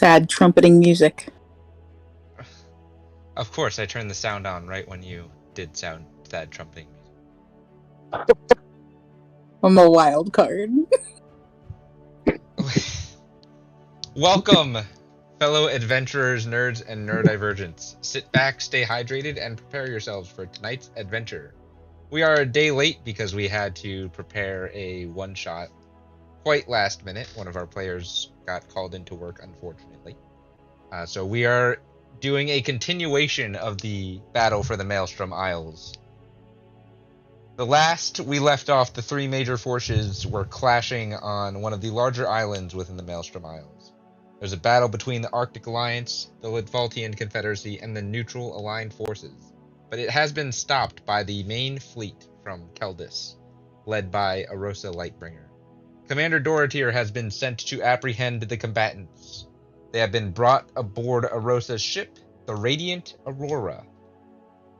sad trumpeting music. Of course, I turned the sound on right when you did sad trumpeting music. I'm a wild card. Welcome, fellow adventurers, nerds, and neurodivergents. Sit back, stay hydrated, and prepare yourselves for tonight's adventure. We are a day late because we had to prepare a one-shot quite last minute. One of our players got called into work, unfortunately. So we are doing a continuation of the battle for the Malestrom Isles. The last we left off, the three major forces were clashing on one of the larger islands within the Malestrom Isles. There's a battle between the Arctic Alliance, the Lidvaltian Confederacy, and the neutral aligned forces, but it has been stopped by the main fleet from Keldis, led by Arosa Lightbringer. Commander Doratir has been sent to apprehend the combatants. They have been brought aboard Arosa's ship, the Radiant Aurora.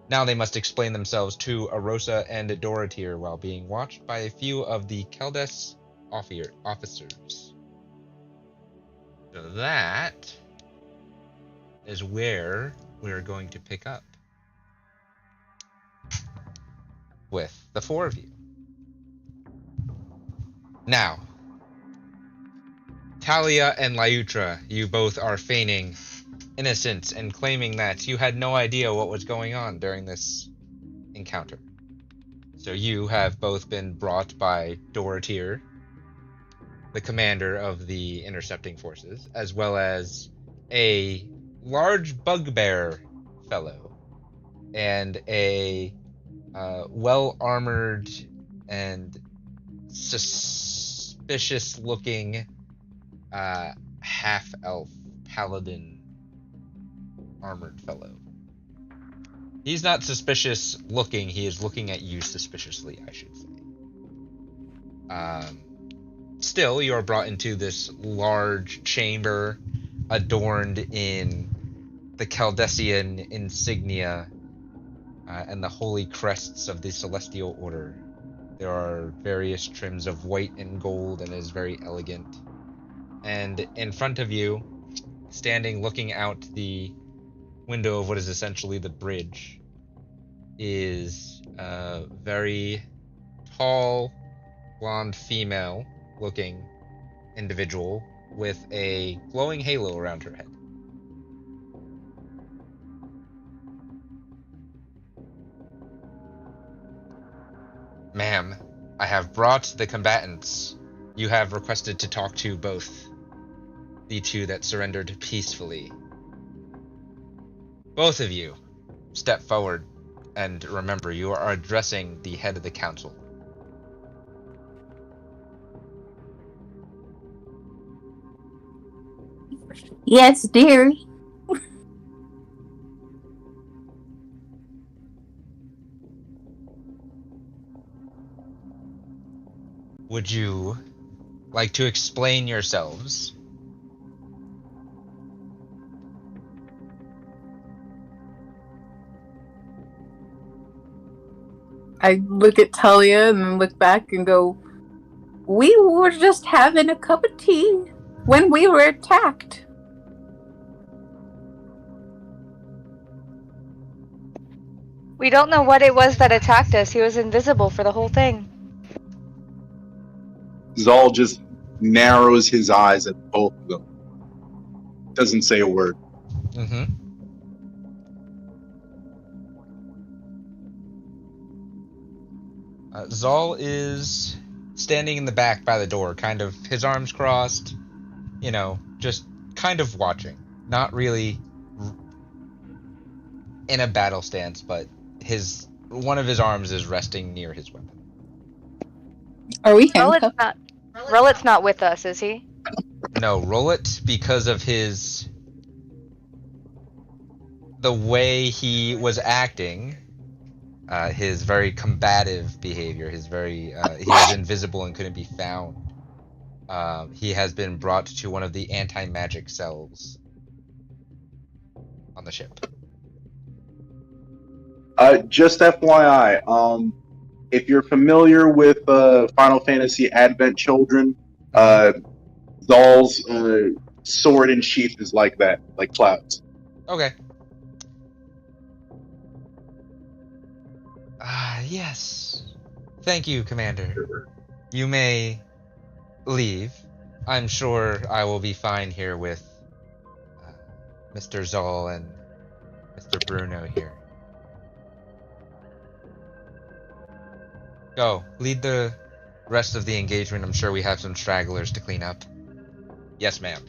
Now they must explain themselves to Arosa and Doratir while being watched by a few of the Keldis officers. So that is where we're going to pick up with the four of you. Now, Talia and Lyutra, you both are feigning innocence and claiming that you had no idea what was going on during this encounter. So you have both been brought by Doratir, the commander of the intercepting forces, as well as a large bugbear fellow and a well-armored and suspicious-looking half-elf paladin armored fellow. He's not suspicious looking, he is looking at you suspiciously, I should say. Still, you are brought into this large chamber adorned in the Caldesian insignia and the holy crests of the Celestial Order. There are various trims of white and gold and is very elegant. And in front of you, standing looking out the window of what is essentially the bridge, is a very tall, blonde female looking individual with a glowing halo around her head. Ma'am, I have brought the combatants. You have requested to talk to both the two that surrendered peacefully. Both of you, step forward, and remember, you are addressing the head of the council. Yes, dear. Would you like to explain yourselves? I look at Talia and then look back and go, we were just having a cup of tea when we were attacked. We don't know what it was that attacked us. He was invisible for the whole thing. Zal just narrows his eyes at both of them. Doesn't say a word. Mm-hmm. Zal is standing in the back by the door, kind of his arms crossed, just kind of watching. Not really in a battle stance, but one of his arms is resting near his weapon. Are we handcuffed? Rollet's not with us, is he? No, Rollet, because of the way he was acting, his very combative behavior, he was invisible and couldn't be found. He has been brought to one of the anti-magic cells on the ship. Just FYI, if you're familiar with Final Fantasy Advent Children, Zal's sword and sheath is like that, like clouds. Okay. Yes. Thank you, Commander. You may leave. I'm sure I will be fine here with Mr. Zoll and Mr. Bruno here. Go, lead the rest of the engagement. I'm sure we have some stragglers to clean up. Yes, ma'am.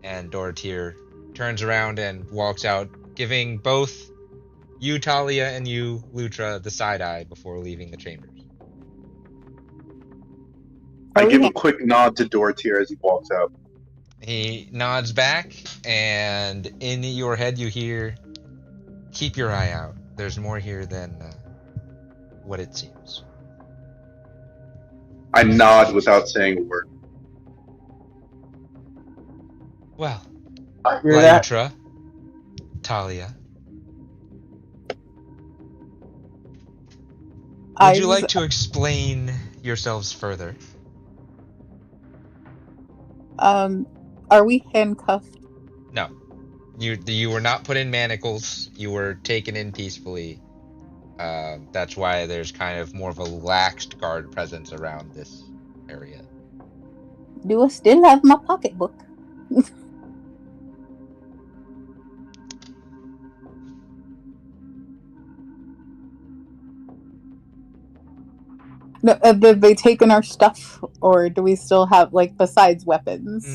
And Doratir turns around and walks out, giving both you, Talia, and you, Lutra, the side eye before leaving the chambers. I give a quick nod to Doratir as he walks out. He nods back, and in your head you hear, "Keep your eye out. There's more here than what it seems." I nod without saying a word. Well, I hear that. Lutra, Talia, would you like to explain yourselves further? Are we handcuffed? No. You were not put in manacles. You were taken in peacefully. That's why there's kind of more of a laxed guard presence around this area. Do I still have my pocketbook? No, have they taken our stuff, or do we still have, like, besides weapons?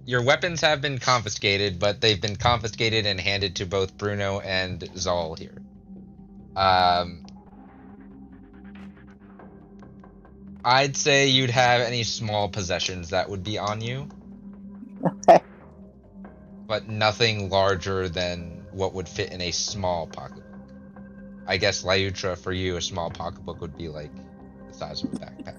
Your weapons have been confiscated, but they've been confiscated and handed to both Bruno and Zoll here. I'd say you'd have any small possessions that would be on you. Okay. But nothing larger than what would fit in a small pocketbook. I guess, Lyutra, for you, a small pocketbook would be like the size of a backpack.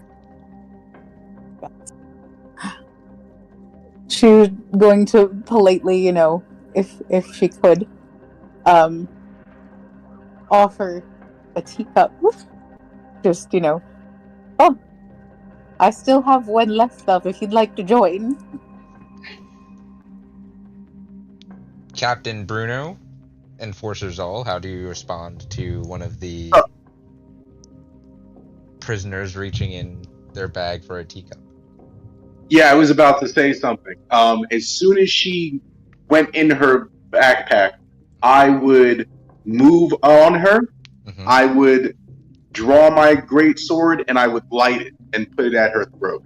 She was going to politely, if she could, offer a teacup. Just, oh, I still have one left of if you'd like to join. Captain Bruno, Enforcer Zoll, how do you respond to one of the prisoners reaching in their bag for a teacup? Yeah, I was about to say something. As soon as she went in her backpack, I would move on her. Mm-hmm. I would draw my great sword and I would light it and put it at her throat.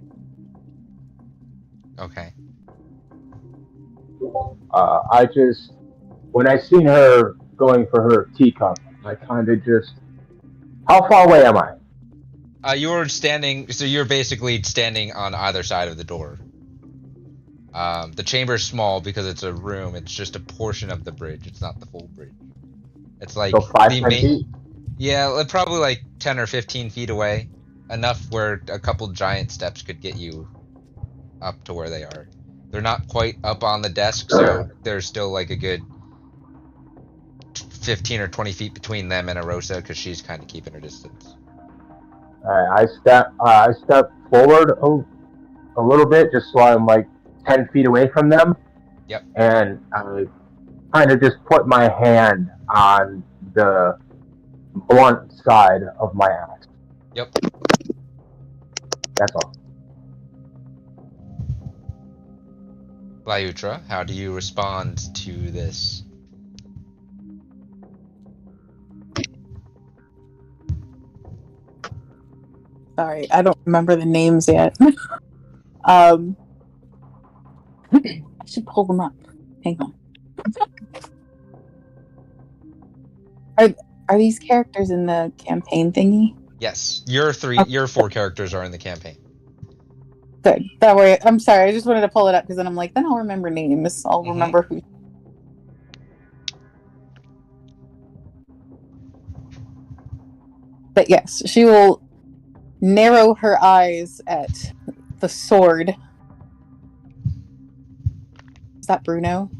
Okay. When I seen her going for her teacup, I kind of just, how far away am I? You're basically standing on either side of the door. The chamber's small because it's a room. It's just a portion of the bridge. It's not the full bridge. It's like So 5-10 feet? Yeah, probably like 10 or 15 feet away. Enough where a couple giant steps could get you up to where they are. They're not quite up on the desk, so there's still like a good 15 or 20 feet between them and Arosa because she's kind of keeping her distance. I step forward a little bit just so I'm like 10 feet away from them. Yep. And I kind of just put my hand on the blunt side of my axe. Yep. That's all. Lyutra, how do you respond to this? Sorry, I don't remember the names yet. I should pull them up. Hang on. Are these characters in the campaign thingy? Yes, your 4 characters are in the campaign. Good. That way, I'm sorry. I just wanted to pull it up because then I'm like, then I'll remember names. I'll remember who. But yes, she will narrow her eyes at the sword. Is that Bruno?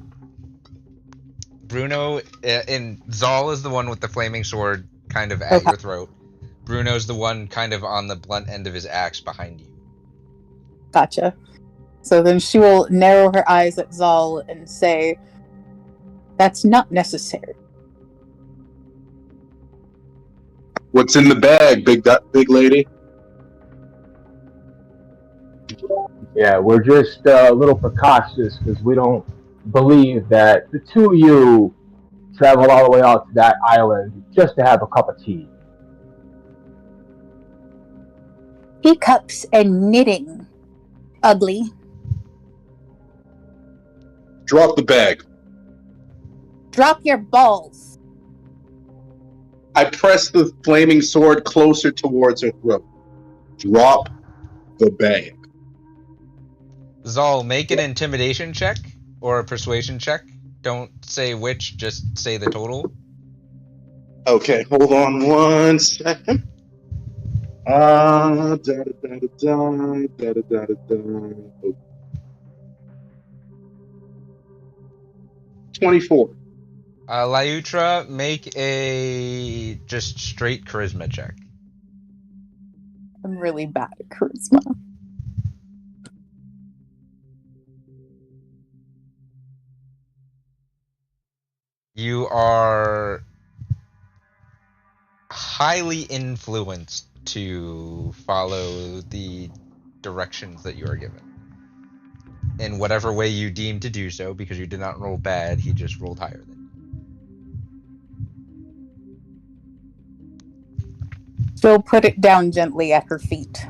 Bruno, and Zoll is the one with the flaming sword kind of at your throat. Bruno's the one kind of on the blunt end of his axe behind you. Gotcha. So then she will narrow her eyes at Zal and say, "That's not necessary." What's in the bag, big lady? Yeah, we're just a little precautious because we don't believe that the two of you traveled all the way out to that island just to have a cup of tea. Teacups and knitting. Ugly. Drop the bag. Drop your balls. I press the flaming sword closer towards her throat. Drop the bag. Zal, make an intimidation check or a persuasion check. Don't say which, just say the total. Okay, hold on 1 second. Da da da da da da da da. 24. Lyutra, make a just straight charisma check. I'm really bad at charisma. You are highly influenced to follow the directions that you are given. In whatever way you deem to do so, because you did not roll bad, he just rolled higher than you. She'll put it down gently at her feet.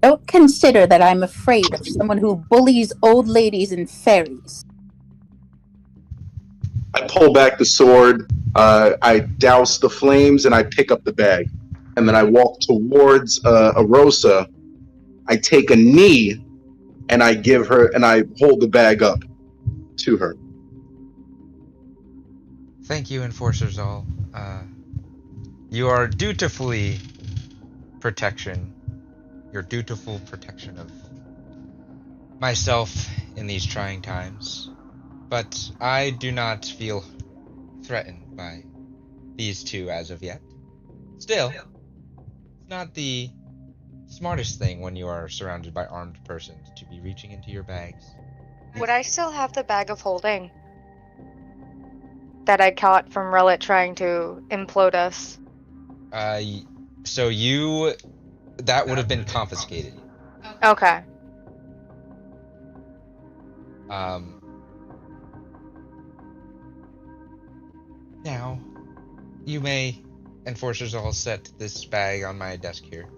Don't consider that I'm afraid of someone who bullies old ladies and fairies. I pull back the sword, I douse the flames, and I pick up the bag. And then I walk towards Arosa. I take a knee, and I give her, and I hold the bag up to her. Thank you, Enforcers all. You are dutifully your dutiful protection of myself in these trying times. But I do not feel threatened by these two as of yet. Still, it's not the smartest thing when you are surrounded by armed persons to be reaching into your bags. Would I still have the bag of holding that I caught from Relit trying to implode us? So that would have been confiscated. Okay. Now, you may, Enforcers all, set this bag on my desk here.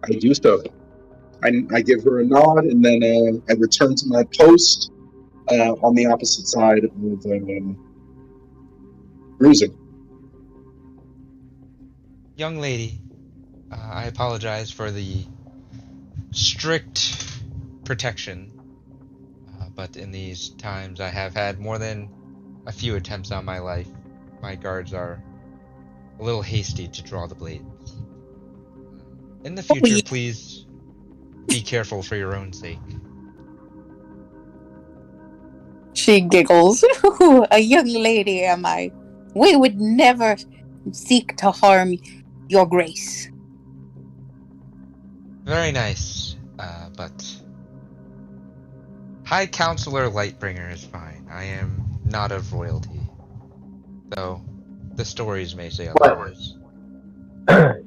I do so. I give her a nod, and then I return to my post on the opposite side of Bruiser. Young lady, I apologize for the strict protection, but in these times I have had more than a few attempts on my life. My guards are a little hasty to draw the blades. In the future, please be careful for your own sake. She giggles. A young lady am I. We would never seek to harm your grace. Very nice, but High Counselor Lightbringer is fine. I am not of royalty, though the stories may say otherwise.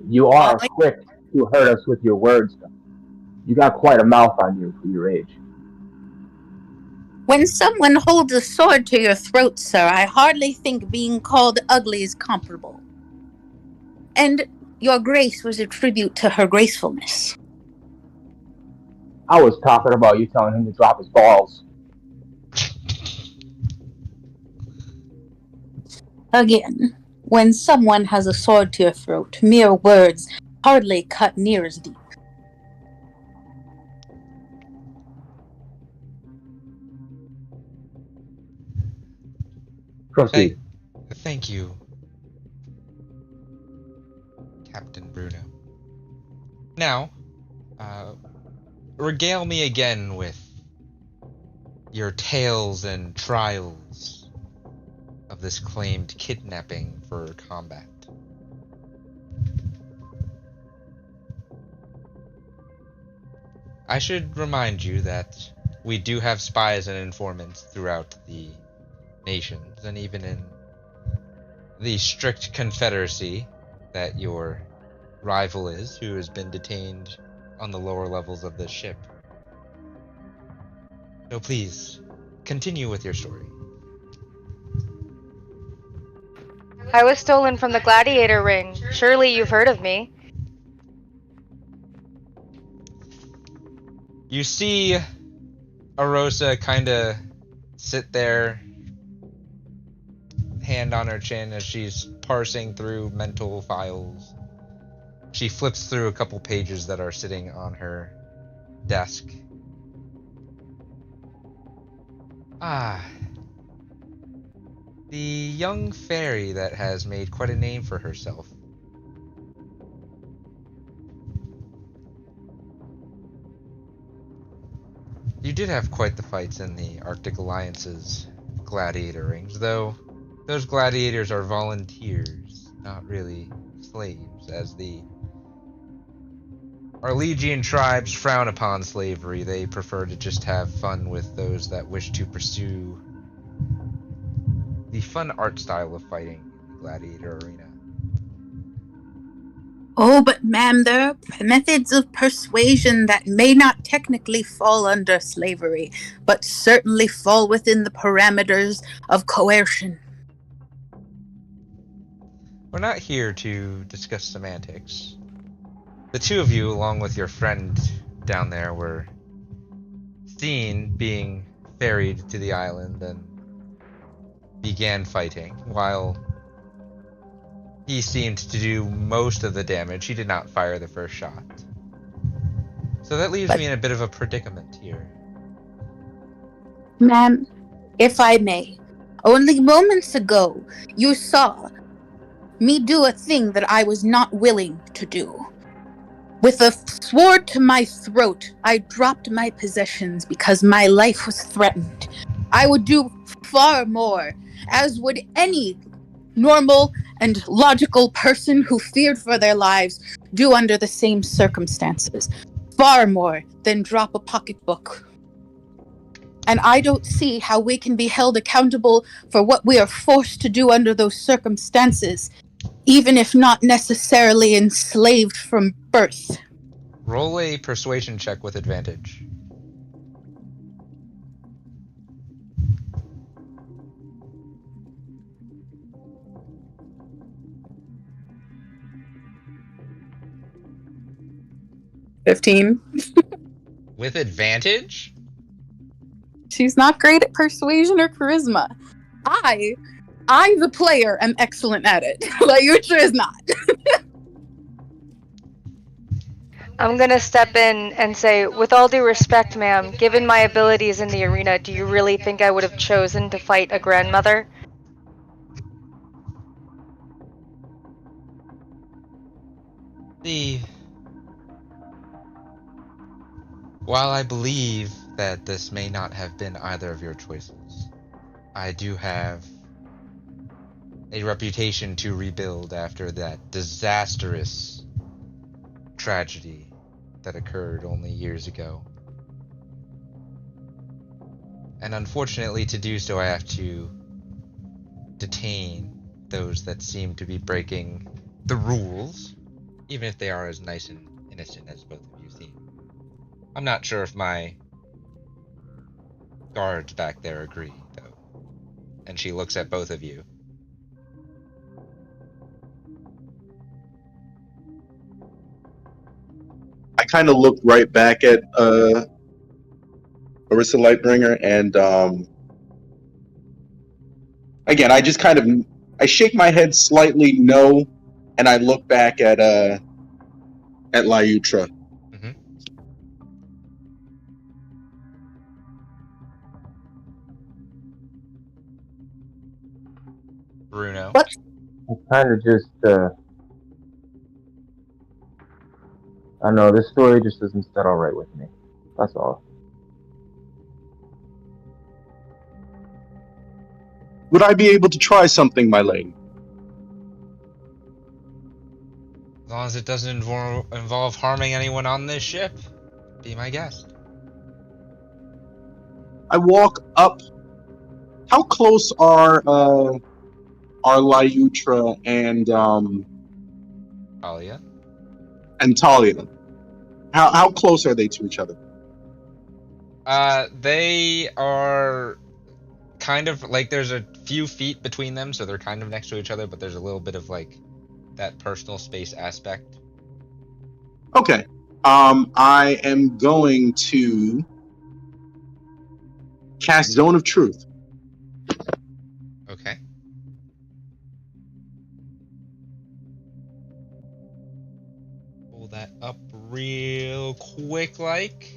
You are quick to hurt us with your words, though. You got quite a mouth on you for your age. When someone holds a sword to your throat, sir, I hardly think being called ugly is comparable. And your grace was a tribute to her gracefulness. I was talking about you telling him to drop his balls. Again, when someone has a sword to your throat, mere words hardly cut near as deep. Proceed. Thank you, Captain Bruno. Now, regale me again with your tales and trials of this claimed kidnapping for combat. I should remind you that we do have spies and informants throughout the nations, and even in the strict confederacy that your rival is, who has been detained on the lower levels of this ship. So please, continue with your story. I was stolen from the gladiator ring. Surely you've heard of me. You see Arosa kinda sit there, hand on her chin as she's parsing through mental files. She flips through a couple pages that are sitting on her desk. Ah, the young fairy that has made quite a name for herself. You did have quite the fights in the Arctic Alliance's gladiator rings, though those gladiators are volunteers, not really slaves, as the Arlegian tribes frown upon slavery. They prefer to just have fun with those that wish to pursue the fun art style of fighting in the gladiator arena. Oh, but ma'am, there are methods of persuasion that may not technically fall under slavery, but certainly fall within the parameters of coercion. We're not here to discuss semantics. The two of you, along with your friend down there, were seen being ferried to the island and began fighting. While he seemed to do most of the damage, he did not fire the first shot. So that leaves me in a bit of a predicament here. Ma'am, if I may, only moments ago you saw me do a thing that I was not willing to do. With a sword to my throat, I dropped my possessions because my life was threatened. I would do far more, as would any normal and logical person who feared for their lives do under the same circumstances. Far more than drop a pocketbook. And I don't see how we can be held accountable for what we are forced to do under those circumstances, even if not necessarily enslaved from birth. Roll a persuasion check with advantage. $15. With advantage? She's not great at persuasion or charisma. I, the player, am excellent at it. Layutra is not. I'm gonna step in and say, with all due respect, ma'am, given my abilities in the arena, do you really think I would have chosen to fight a grandmother? While I believe that this may not have been either of your choices, I do have a reputation to rebuild after that disastrous tragedy that occurred only years ago. And unfortunately, to do so, I have to detain those that seem to be breaking the rules, even if they are as nice and innocent as both of you seem. I'm not sure if my guards back there agree, though. And she looks at both of you. I kind of look right back at Arissa Lightbringer, and again, I just kind of I shake my head slightly no, and I look back at Lyutra. Mm-hmm. Bruno. What? I kind of just, I know, this story just doesn't set all right with me. That's all. Would I be able to try something, my lady? As long as it doesn't involve harming anyone on this ship, be my guest. I walk up. How close are Lyutra Talia? and Talia? How close are they to each other? They are kind of like there's a few feet between them, so they're kind of next to each other, but there's a little bit of like that personal space aspect. Okay. I am going to cast Zone of Truth. Okay. Pull that up real quick like.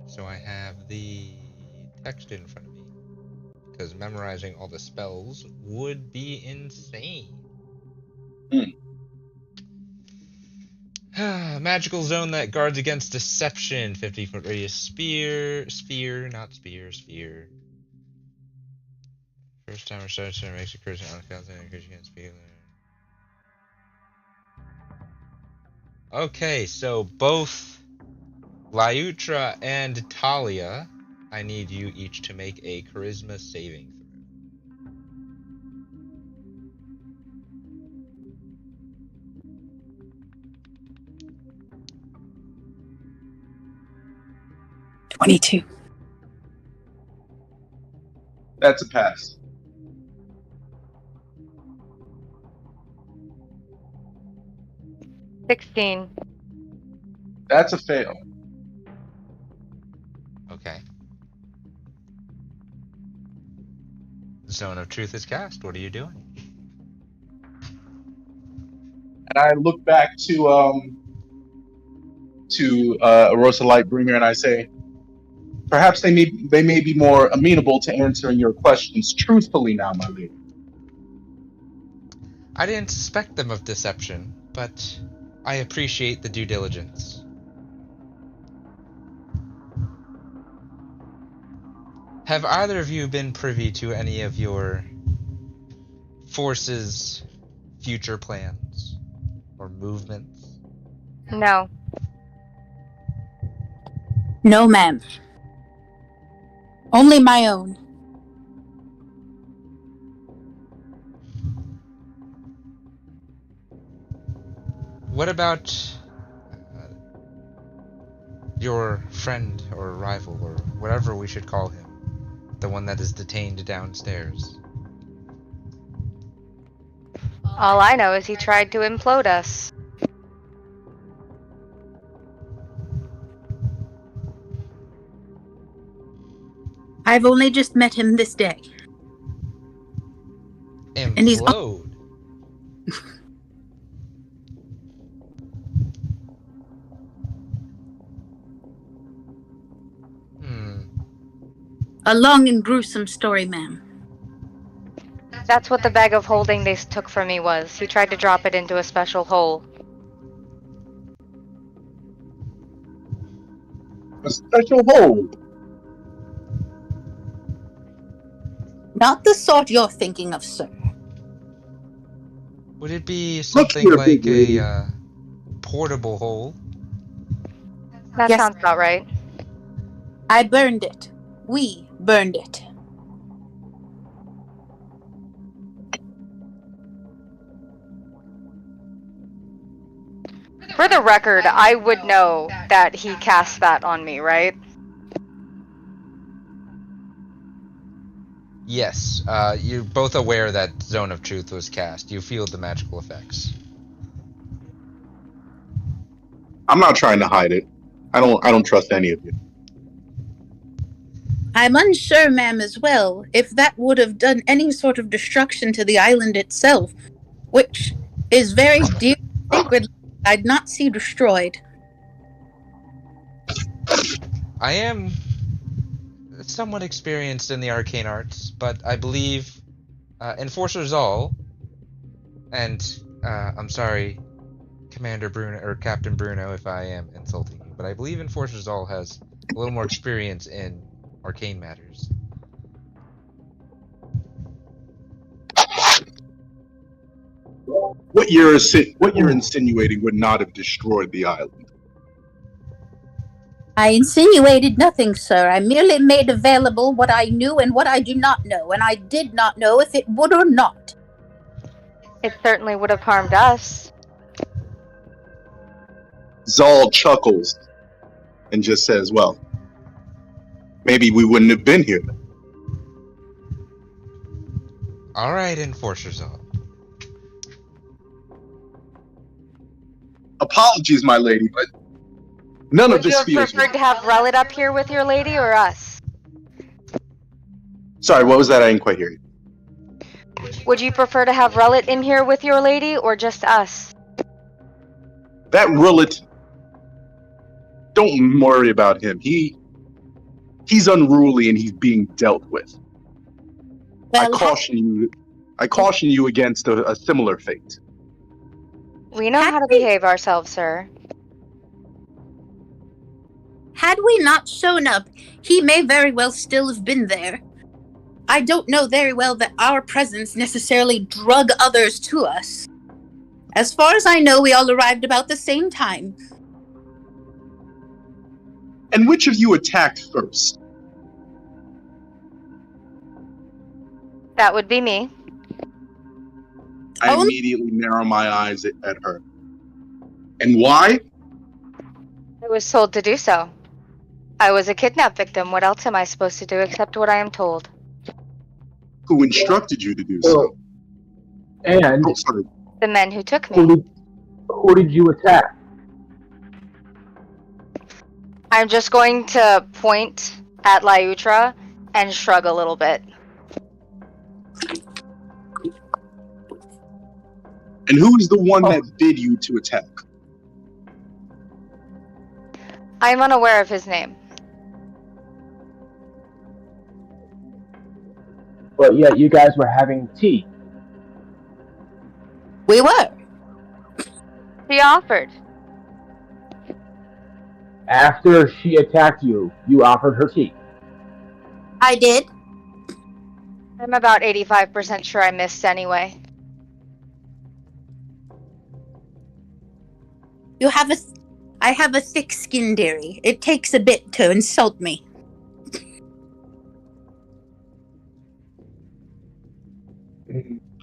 So I have the text in front of me. Because memorizing all the spells would be insane. Magical zone that guards against deception. 50-foot radius sphere. Sphere. First time or starts to makes a person uncounted and you can speak. Okay, so both Lyutra and Talia, I need you each to make a charisma saving throw. $22. That's a pass. $16. That's a fail. Okay. Zone of Truth is cast. What are you doing? And I look back to Arosa Lightbringer and I say, perhaps they may be more amenable to answering your questions truthfully now, my lady. I didn't suspect them of deception, but I appreciate the due diligence. Have either of you been privy to any of your forces' future plans or movements? No. No, ma'am. Only my own. What about your friend or rival or whatever we should call him? The one that is detained downstairs. All I know is he tried to implode us. I've only just met him this day. And he's Implode? a long and gruesome story, ma'am. That's what the bag of holding they took from me was. He tried to drop it into a special hole. A special hole. Not the sort you're thinking of, sir. Would it be Look something here, like big lady. a portable hole? That Yes. sounds about right. I burned it. We burned it. For the record, I would know that he cast that on me, right? Yes, you're both aware that Zone of Truth was cast. You feel the magical effects. I'm not trying to hide it. I don't trust any of you. I'm unsure, ma'am, as well, if that would have done any sort of destruction to the island itself, which is very dear and sacred. I'd not see destroyed. I am somewhat experienced in the arcane arts, but I believe Enforcer Zal, and I'm sorry, Commander Bruno or Captain Bruno, if I am insulting you, but I believe Enforcer Zal has a little more experience in arcane matters. What you're insinuating would not have destroyed the island. I insinuated nothing, sir. I merely made available what I knew and what I do not know, and I did not know if it would or not. It certainly would have harmed us. Zal chuckles and just says, well, maybe we wouldn't have been here. All right, Enforcer Zal. Apologies, my lady, but none of Would you this have feels preferred to have Relit up here with your lady or us? Sorry, what was that? I didn't quite hear you. Would you prefer to have Relit in here with your lady or just us? That Rullet, don't worry about him. He's unruly and he's being dealt with. Well, I caution you against a similar fate. We know how to behave ourselves, sir. Had we not shown up, he may very well still have been there. I don't know very well that our presence necessarily drug others to us. As far as I know, we all arrived about the same time. And which of you attacked first? That would be me. I immediately narrow my eyes at her. And why? I was told to do so. I was a kidnap victim. What else am I supposed to do except what I am told? Who instructed you to do so? And Oh, sorry. The men who took me. who did you attack? I'm just going to point at Lyutra and shrug a little bit. And who is the one that bid you to attack? I'm unaware of his name. But yet you guys were having tea. We were. He offered. After she attacked you, you offered her tea. I did. I'm about 85% sure I missed anyway. I have a thick skin, dearie. It takes a bit to insult me.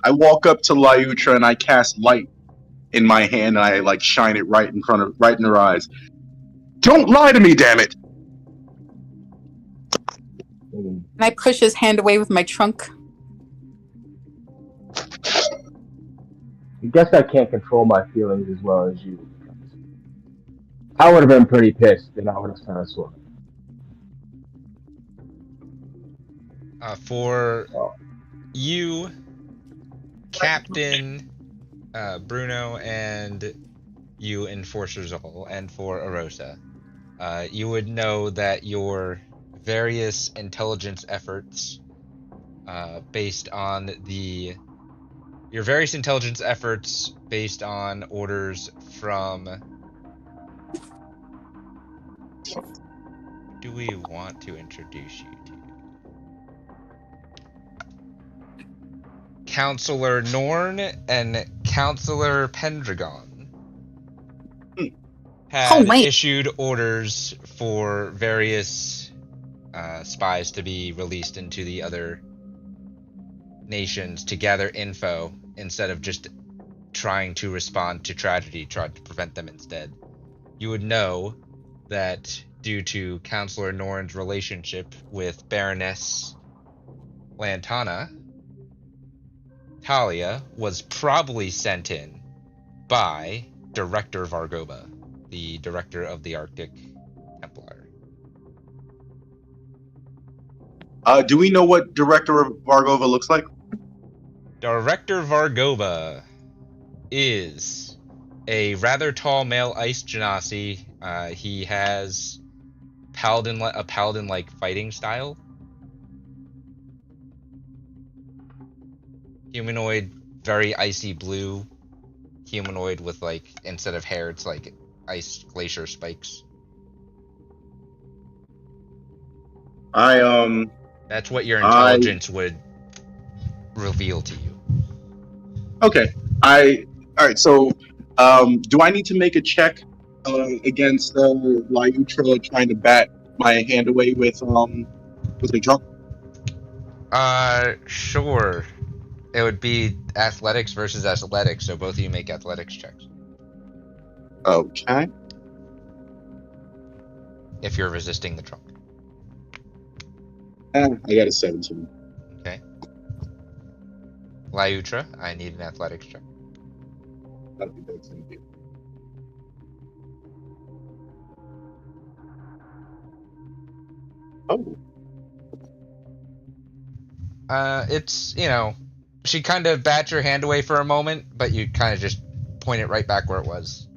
I walk up to Lyutra and I cast light in my hand and I shine it right in her eyes. Don't lie to me, damn it! And I push his hand away with my trunk. I guess I can't control my feelings as well as you. I would have been pretty pissed and I would have sent a sword. For you, Captain Bruno, and you, Enforcer Zal, and for Arosa, you would know that your various intelligence efforts, based on orders from. Do we want to introduce you to? Counselor Norn and Counselor Pendragon had issued orders for various spies to be released into the other nations to gather info instead of just trying to respond to tragedy, tried to prevent them instead. You would know that due to Counselor Norn's relationship with Baroness Lantana, Talia was probably sent in by Director Vargova, the director of the Arctic Templar. Do we know what Director Vargova looks like? Director Vargova is a rather tall male ice genasi. He has a paladin-like fighting style. Humanoid, very icy blue. Humanoid with instead of hair, it's ice glacier spikes. That's what your intelligence would reveal to you. Okay. All right. So, do I need to make a check against Lyutra trying to bat my hand away with a drunk? Sure. It would be athletics versus athletics, so both of you make athletics checks. Okay. If you're resisting the trunk. I got a 17. Okay. Lyutra, I need an athletics check. I think that's gonna be. Oh. It's, she kind of bats your hand away for a moment, but you kind of just point it right back where it was.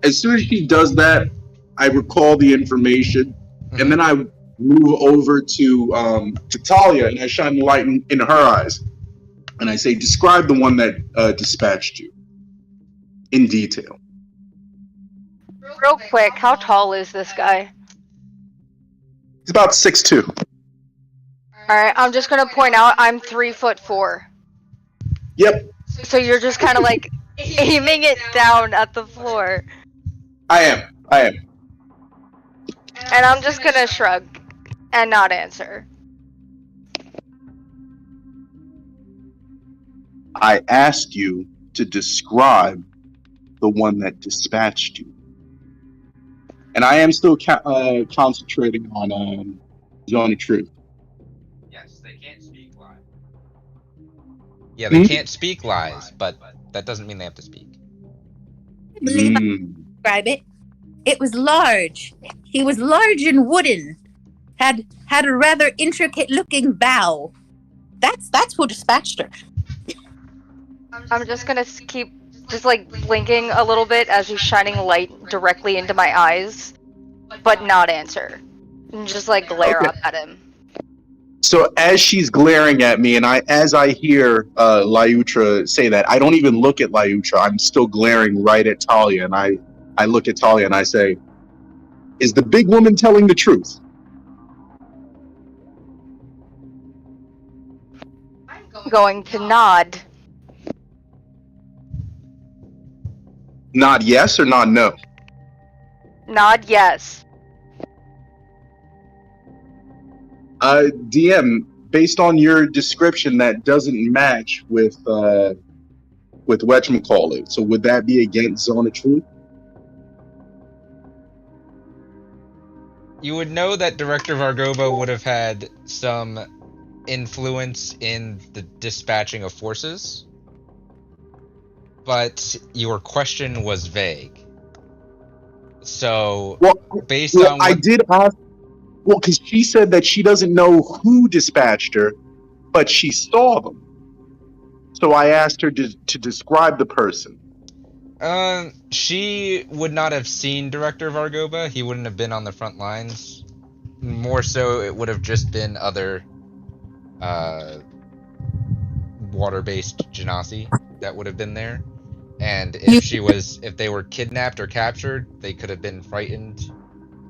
As soon as she does that, I recall the information, and then I move over to Talia, and I shine the light in her eyes, and I say, "Describe the one that dispatched you in detail." Real quick, how tall is this guy? He's about 6'2". Alright, I'm just gonna point out I'm 3'4". Yep, So you're just kind of like aiming it down at the floor. I am. And I'm just gonna shrug and not answer. I asked you to describe the one that dispatched you, and I am still concentrating on Zone of Truth. Yes, they can't speak lies. Yeah, they can't speak lies, but that doesn't mean they have to speak. I believe I can describe it. It was large. He was large and wooden. Had a rather intricate looking bow. That's who dispatched her. I'm just gonna keep just like blinking a little bit as he's shining light directly into my eyes, but not answer. And just like glare up at him. So as she's glaring at me, and as I hear Lyutra say that, I don't even look at Lyutra. I'm still glaring right at Talia, and I look at Talia and I say, "Is the big woman telling the truth?" I'm going to nod. Nod yes or nod no? Nod yes. DM, based on your description, that doesn't match with whatchamacallit. So would that be against Zone of Truth? You would know that Director Vargova would have had some influence in the dispatching of forces, but your question was vague. So, based on I did ask. Well, because she said that she doesn't know who dispatched her, but she saw them. So I asked her to describe the person. She would not have seen Director Vargova. He wouldn't have been on the front lines. More so, it would have just been other water-based genasi that would have been there. And if they were kidnapped or captured, they could have been frightened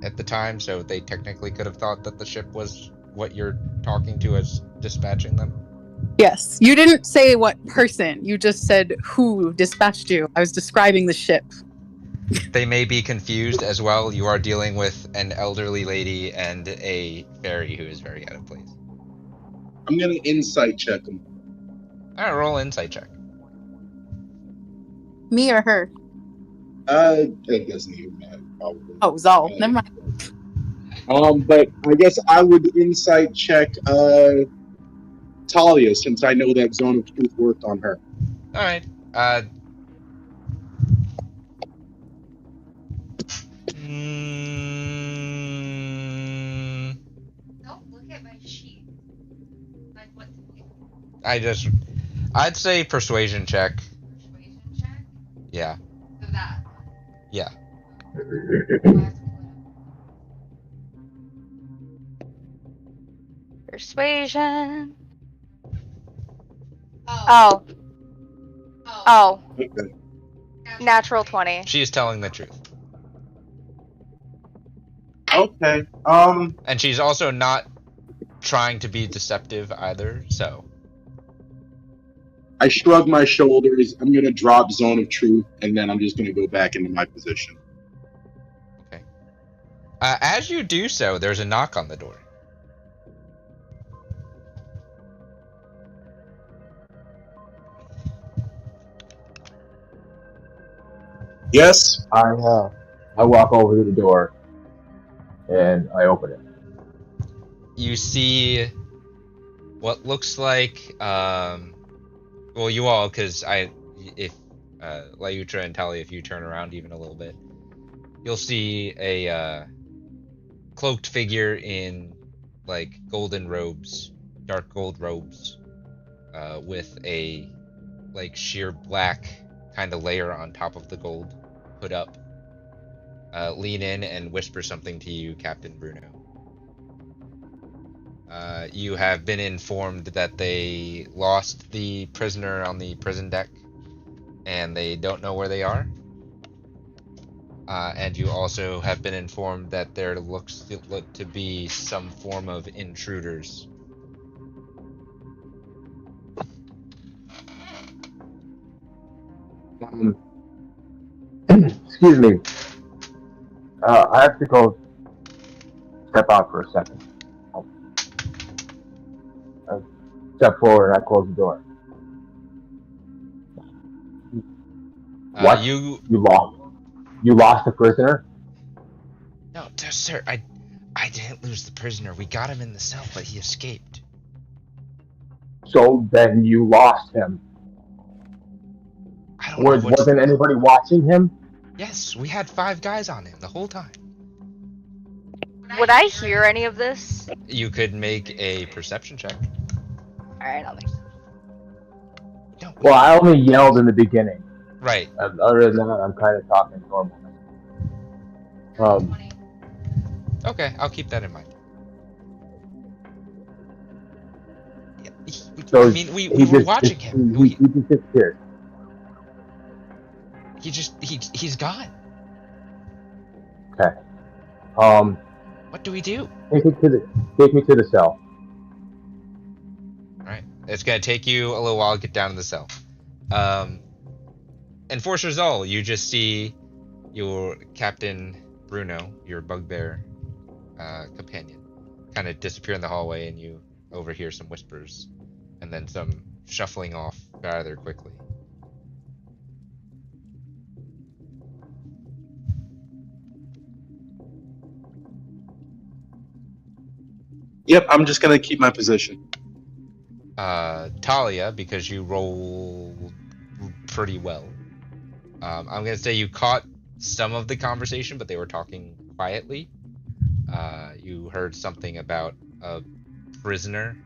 at the time, so they technically could have thought that the ship was what you're talking to as dispatching them. Yes, you didn't say what person, you just said who dispatched you. I was describing the ship. They may be confused as well. You are dealing with an elderly lady and a fairy who is very out of place. I'm gonna insight check him. Alright, roll an insight check. Me or her? It doesn't even matter, probably. Oh, Zal. Never mind. But I guess I would insight check Talia, since I know that Zone of Truth worked on her. Alright. Don't look at my sheet. Like what? I'd say persuasion check. Persuasion check? Yeah. So that. Yeah. Persuasion. Oh. Okay. Natural 20. She is telling the truth. Okay. And she's also not trying to be deceptive either, so. I shrug my shoulders. I'm going to drop Zone of Truth, and then I'm just going to go back into my position. Okay. As you do so, there's a knock on the door. Yes? I walk over to the door and I open it. You see what looks like, well, you all, because if Layutra and Tali, if you turn around even a little bit, you'll see a cloaked figure in like golden robes, dark gold robes, with a like sheer black kind of layer on top of the gold put up. Lean in and whisper something to you, Captain Bruno. You have been informed that they lost the prisoner on the prison deck, and they don't know where they are. And you also have been informed that there looks to be some form of intruders. Excuse me. I have to go step out for a second. I step forward and I close the door. What? You lost the prisoner? No, sir. I didn't lose the prisoner. We got him in the cell, but he escaped. So then you lost him. I don't know. Wasn't anybody watching him? Yes, we had 5 guys on him the whole time. Would I hear any of this? You could make a perception check. Alright, I'll make it. No, Well, I only yelled in the beginning. right. Other than that, I'm kind of talking normal. Okay, I'll keep that in mind. So I mean, we were watching him. He just disappeared. He's gone. Okay. What do we do? Take me to the cell. Alright. It's gonna take you a little while to get down to the cell. Enforcer Zol, you just see your Captain Bruno, your bugbear companion, kind of disappear in the hallway, and you overhear some whispers and then some shuffling off rather quickly. Yep, I'm just going to keep my position. Talia, because you rolled pretty well, I'm gonna say you caught some of the conversation, but they were talking quietly. You heard something about a prisoner,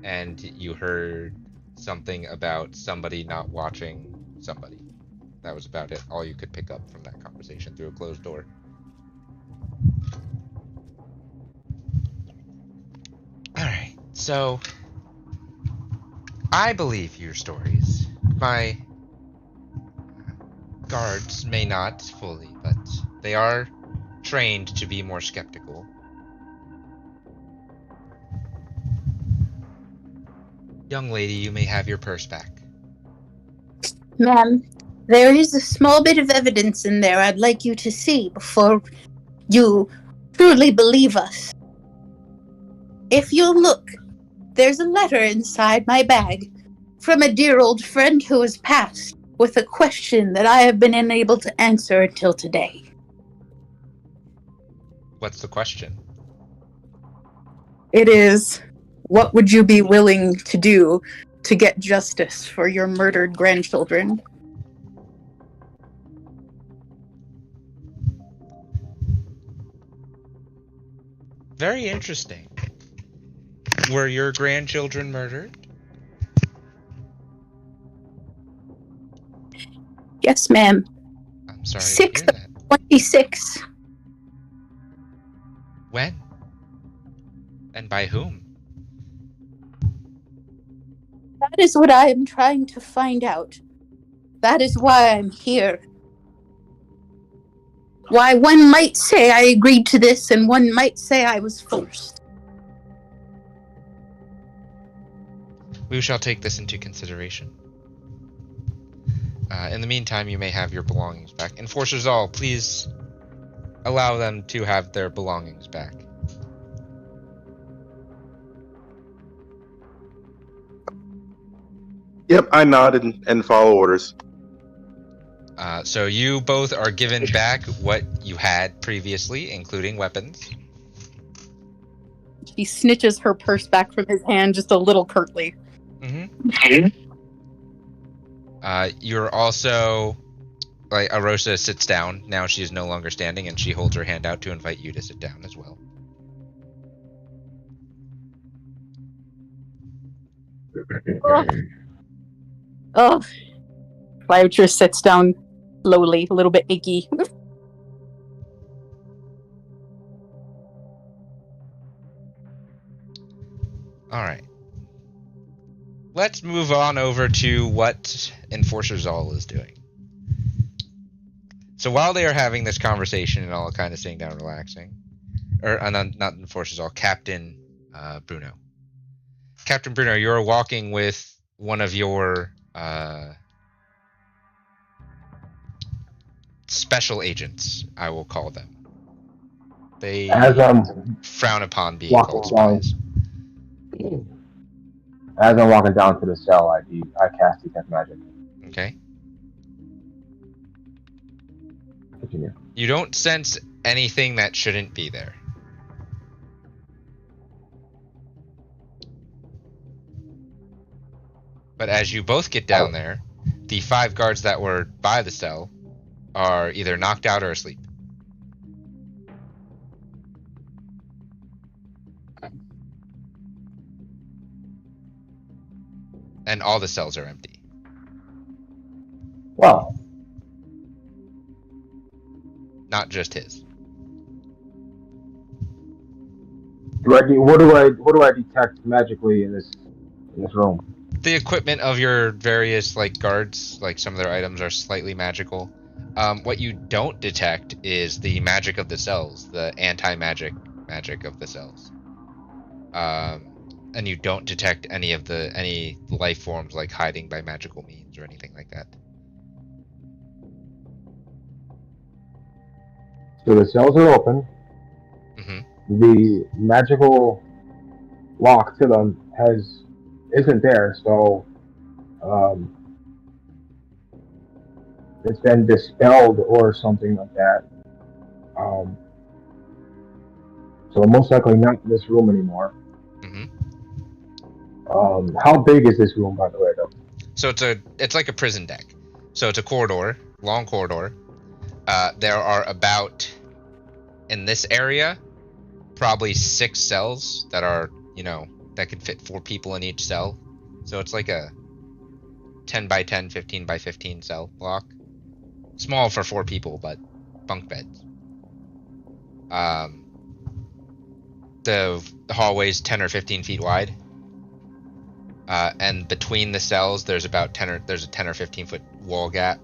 and you heard something about somebody not watching somebody. That was about it. All you could pick up from that conversation through a closed door. Alright, so I believe your stories. My guards may not fully, but they are trained to be more skeptical. Young lady, you may have your purse back. Ma'am, there is a small bit of evidence in there I'd like you to see before you truly believe us. If you look, there's a letter inside my bag from a dear old friend who has passed with a question that I have been unable to answer until today. What's the question? It is, what would you be willing to do to get justice for your murdered grandchildren? Very interesting. Were your grandchildren murdered? Yes, ma'am. I'm sorry to hear that. 26. When? And by whom? That is what I am trying to find out. That is why I'm here. Why one might say I agreed to this and one might say I was forced. We shall take this into consideration. In the meantime, you may have your belongings back. Enforcers all, please allow them to have their belongings back. Yep, I nod and follow orders. So you both are given back what you had previously, including weapons. She snitches her purse back from his hand just a little curtly. You're also... Like, Arosa sits down. Now she is no longer standing, and she holds her hand out to invite you to sit down as well. Oh. Cloucher sits down slowly, a little bit achy. Alright. Let's move on over to what Enforcers All is doing. So while they are having this conversation and all kind of sitting down relaxing, or not Enforcers All, Captain Bruno. Captain Bruno, you're walking with one of your special agents, I will call them. They frown upon being called spies. As I'm walking down to the cell, I cast Detect Magic. Okay. Continue. You don't sense anything that shouldn't be there. But as you both get down there, the 5 guards that were by the cell are either knocked out or asleep. And all the cells are empty. Well, not just his. What do I detect magically in this room? The equipment of your various guards, some of their items are slightly magical. What you don't detect is the magic magic of the cells, the anti-magic magic of the cells. And you don't detect any life forms like hiding by magical means or anything like that. So the cells are open. Mm-hmm. The magical lock to them isn't there, so it's been dispelled or something like that. So most likely not in this room anymore. Mm-hmm. How big is this room, by the way, though? So it's like a prison deck. So it's a corridor, long corridor. There are about, in this area, probably 6 cells that are, that could fit 4 people in each cell. So it's like a 10 by 10, 15 by 15 cell block. Small for 4 people, but bunk beds. The hallway's 10 or 15 feet wide. And between the cells, there's about there's a 10 or 15 foot wall gap.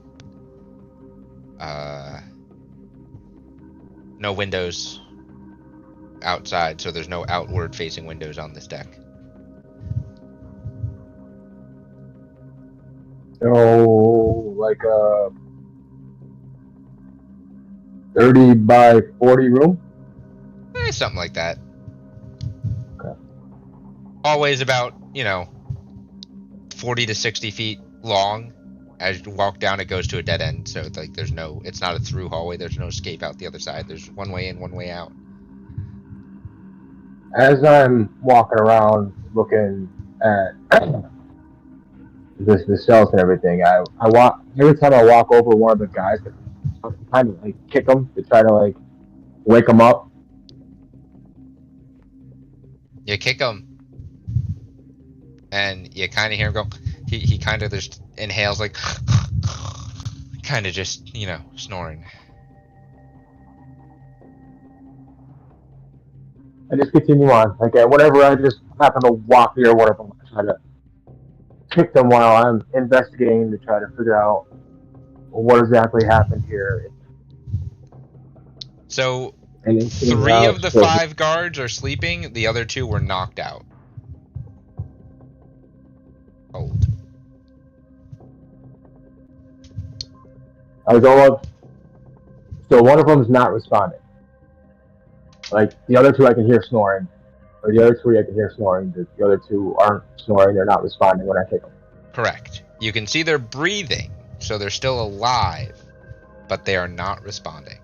No windows outside, so there's no outward facing windows on this deck. So, like a 30 by 40 room? Something like that. Okay. Always about, 40 to 60 feet long. As you walk down, it goes to a dead end, so it's not a through hallway. There's no escape out the other side. There's one way in, one way out. As I'm walking around looking at the cells and everything, I walk, every time I walk over one of the guys, I kind of kick them to try to wake them up. You kick him, and you kind of hear him go. He kind of just inhales, kind of just snoring. I just continue on. Whenever I just happen to walk near one of them, I try to kick them while I'm investigating to try to figure out what exactly happened here. So 3 of the 5 guards are sleeping. The other 2 were knocked out. I was almost. So one of them's not responding. Like the other two, I can hear snoring, or the other three, I can hear snoring. The other two aren't snoring; they're not responding when I kick them. Correct. You can see they're breathing, so they're still alive, but they are not responding.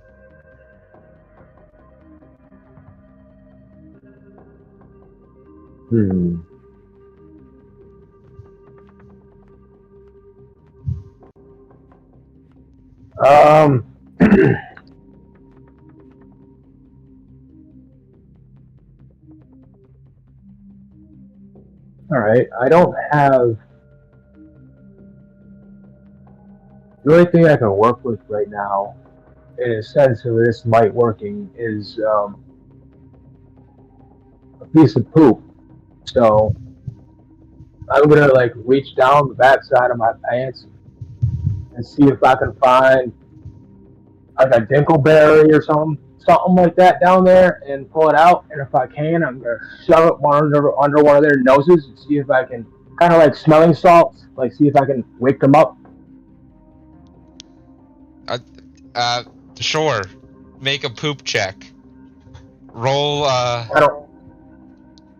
All right. I don't have. The only thing I can work with right now, in a sense of this might working, is a piece of poop. So I'm gonna like reach down the backside of my pants and see if I can find like a dingleberry or something like that down there and pull it out. And if I can, I'm gonna shove it under one of their noses and see if I can, kind of like smelling salts, like see if I can wake them up. Sure. Make a poop check. Roll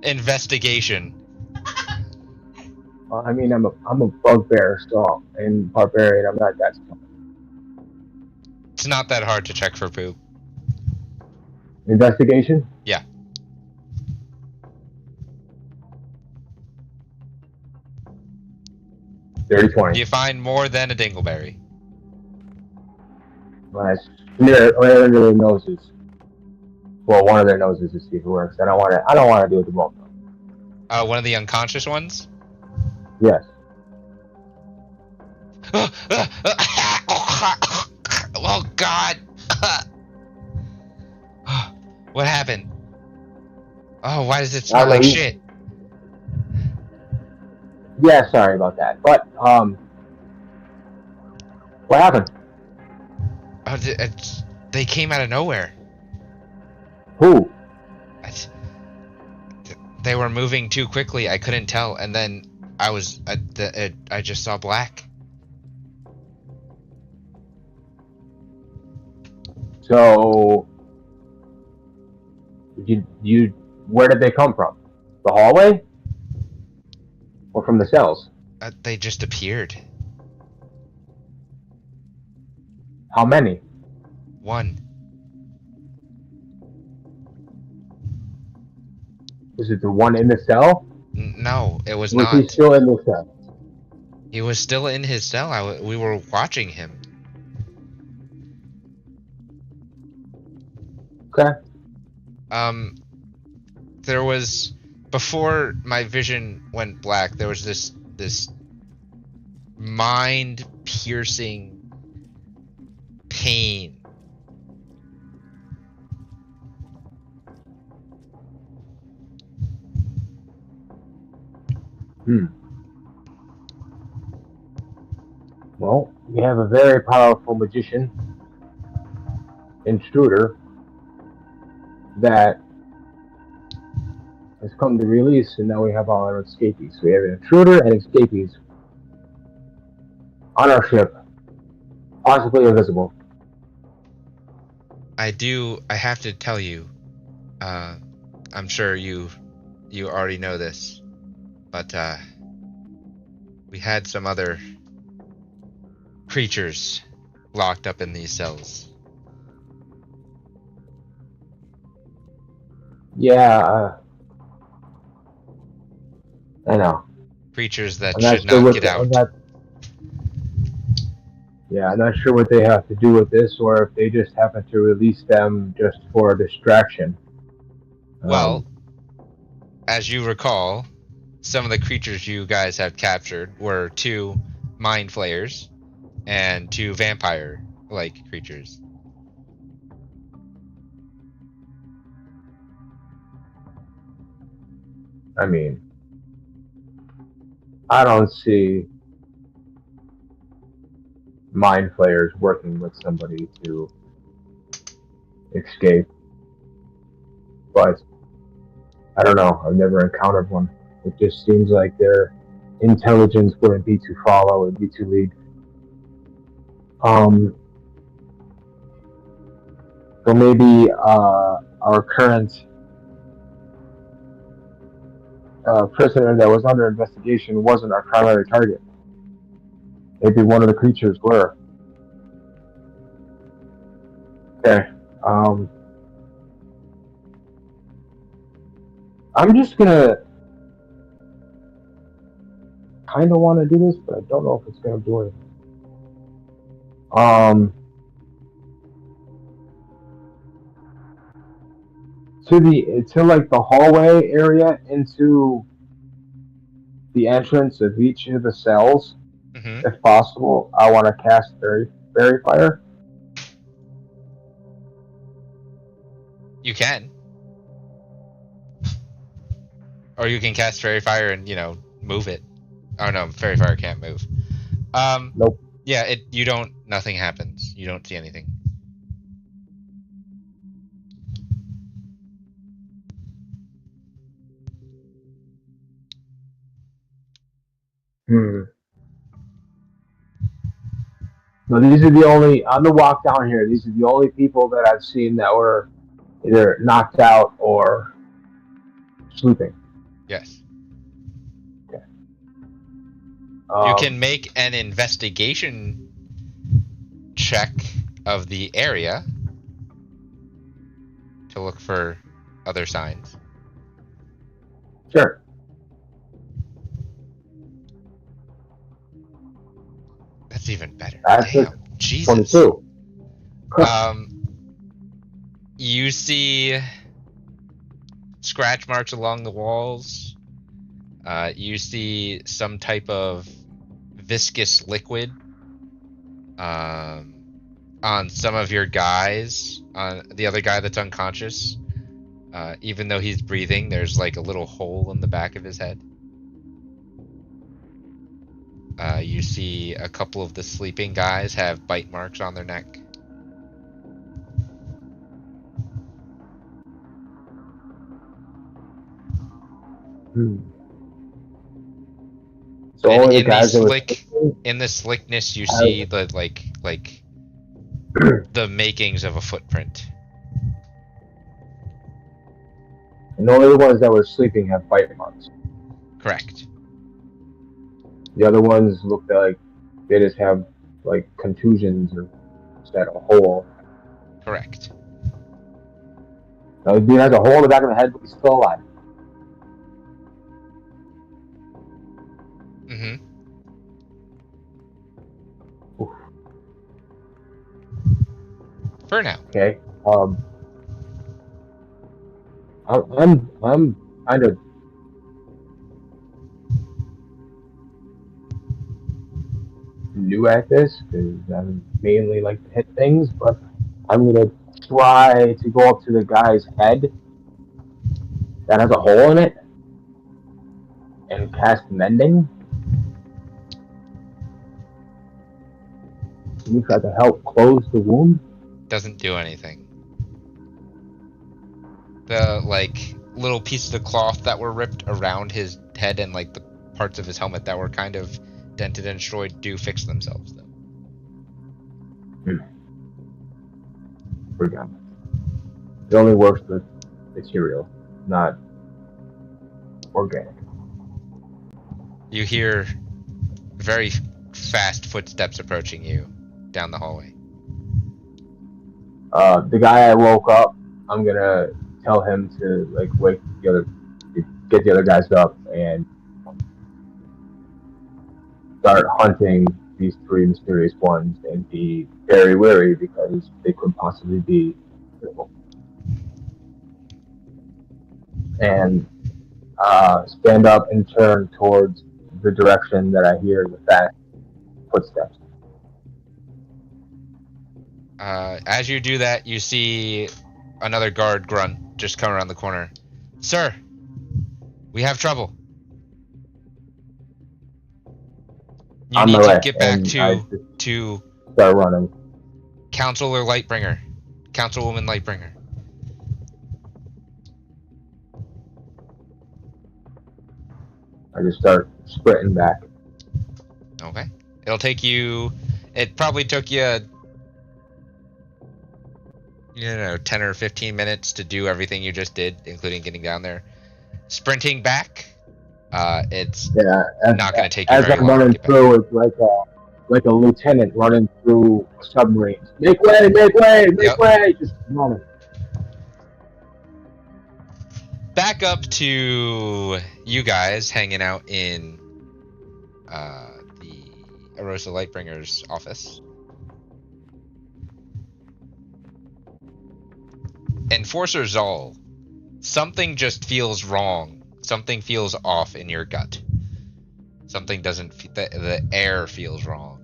investigation. I mean, I'm a bugbear, so and barbarian. I'm not that strong. It's not that hard to check for poop. Investigation? Yeah. Dirty 20. You find more than a dingleberry. Nice. Near their noses. Well, one of their noses to see if it works. I don't want to do it the both. One of the unconscious ones? Yes. Oh God! What happened? Oh, why does it smell like shit? Yeah, sorry about that. But what happened? Oh, they came out of nowhere. Who? They were moving too quickly. I couldn't tell, and then I just saw black. So, where did they come from? The hallway? Or from the cells? They just appeared. How many? One. Was it the one in the cell? No, it was not. Was he still in the cell? He was still in his cell. We were watching him. Okay. There was, before my vision went black, there was this mind-piercing pain. Well, we have a very powerful magician, intruder, that has come to release, and now we have all our escapees. We have an intruder and escapees on our ship, possibly invisible. I have to tell you, I'm sure you already know this, but we had some other creatures locked up in these cells. Yeah, I know. Creatures that should not get out. I'm not sure what they have to do with this, or if they just happen to release them just for a distraction. Well, as you recall, some of the creatures you guys have captured were 2 mind flayers and 2 vampire-like creatures. I mean, I don't see mind flayers working with somebody to escape, but I don't know. I've never encountered one. It just seems like their intelligence wouldn't be to follow, it'd be to lead. So maybe our current prisoner that was under investigation wasn't our primary target. Maybe one of the creatures were. Okay. I'm just gonna kind of want to do this, but I don't know if it's gonna do it. To like the hallway area into the entrance of each of the cells, if possible, I want to cast Fairy Fire. You can. Or you can cast Fairy Fire and, move it. Oh no, Fairy Fire can't move. Nope. Yeah, nothing happens. You don't see anything. No, these are the only, on the walk down here, these are the only people that I've seen that were either knocked out or sleeping. Yes. Okay. You can make an investigation check of the area to look for other signs. Sure. That's even better. That's Damn, Jesus. 22. You see scratch marks along the walls. You see some type of viscous liquid on some of your guys. On the other guy that's unconscious, even though he's breathing, there's like a little hole in the back of his head. You see a couple of the sleeping guys have bite marks on their neck. So only the guys in the slickness, you see the like the makings of a footprint. And only the ones that were sleeping have bite marks. Correct. The other ones look like they just have like contusions or just had a hole. Correct. Now, he has a hole in the back of the head, but he's still alive. Mm-hmm. Oof. For now. Okay. I'm kind of new at this because I mainly like to hit things, but I'm gonna try to go up to the guy's head that has a hole in it and cast mending. Can you try to help close the wound? Doesn't do anything. The little pieces of cloth that were ripped around his head and the parts of his helmet that were kind of dented and destroyed do fix themselves though. Forgot. It only works with material, not organic. You hear very fast footsteps approaching you down the hallway. The guy I woke up, I'm gonna tell him to get the other guys up and start hunting these three mysterious ones and be very wary because they could possibly be critical. And stand up and turn towards the direction that I hear the fast footsteps. As you do that, you see another guard grunt just come around the corner. Sir, we have trouble. You need to get back to start running. Councilwoman Lightbringer. I just start sprinting back. Okay. It probably took you 10 or 15 minutes to do everything you just did, including getting down there. Sprinting back, it's Yeah, not going to take you as very I'm long to running get back. through, it's like a lieutenant running through submarines. Make way! Make way! Make Yep. way! Just running. Back up to you guys hanging out in the Arosa Lightbringers office. Enforcer Zal, something just feels wrong. Something feels off in your gut. Something doesn't. The air feels wrong.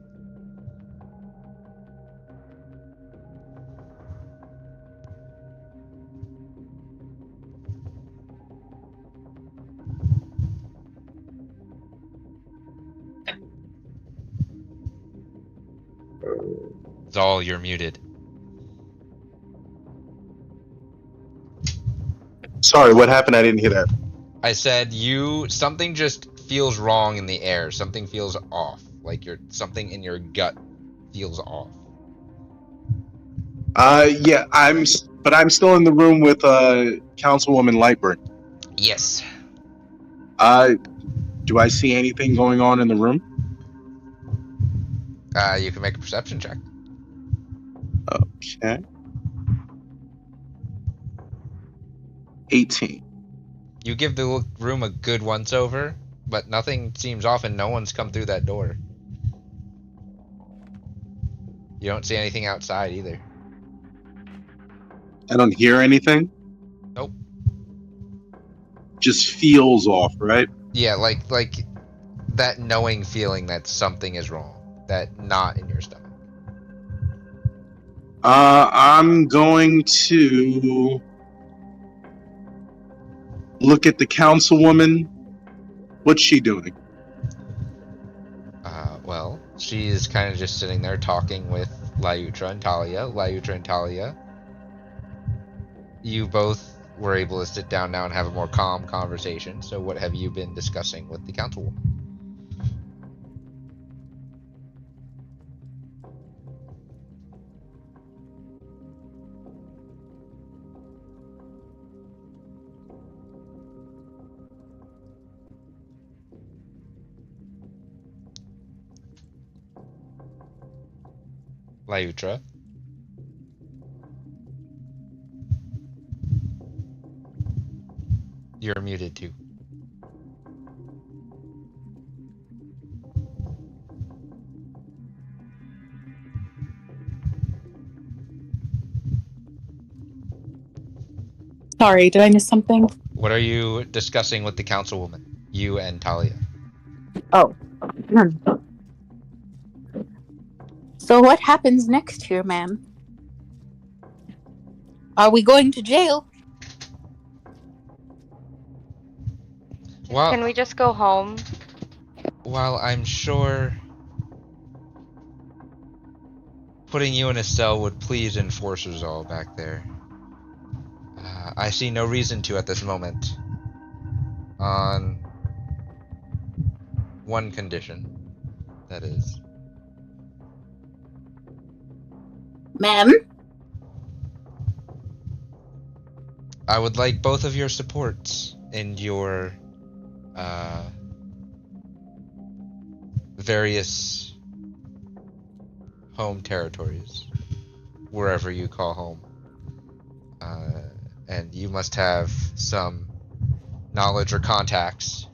Zal, you're muted. Sorry, what happened? I didn't hear that. I said something just feels wrong in the air. Something feels off. Like something in your gut feels off. Yeah, I'm still in the room with Councilwoman Lightburn. Yes. Do I see anything going on in the room? You can make a perception check. Okay. 18. You give the room a good once over, but nothing seems off and no one's come through that door. You don't see anything outside either. I don't hear anything? Nope. Just feels off, right? Yeah, like that knowing feeling that something is wrong. That knot in your stomach. I'm going to look at the councilwoman. What's she doing? Well, she's kind of just sitting there talking with Lyutra and Talia. Lyutra and Talia, you both were able to sit down now and have a more calm conversation. So what have you been discussing with the councilwoman? Lyutra. You're muted too. Sorry, did I miss something? What are you discussing with the councilwoman? You and Talia. Oh. So what happens next here, ma'am? Are we going to jail? Well, Can we just go home? while I'm sure putting you in a cell would please enforcers all back there, I see no reason to at this moment. On one condition, that is. Ma'am? I would like both of your supports in your various home territories, wherever you call home. And you must have some knowledge or contacts.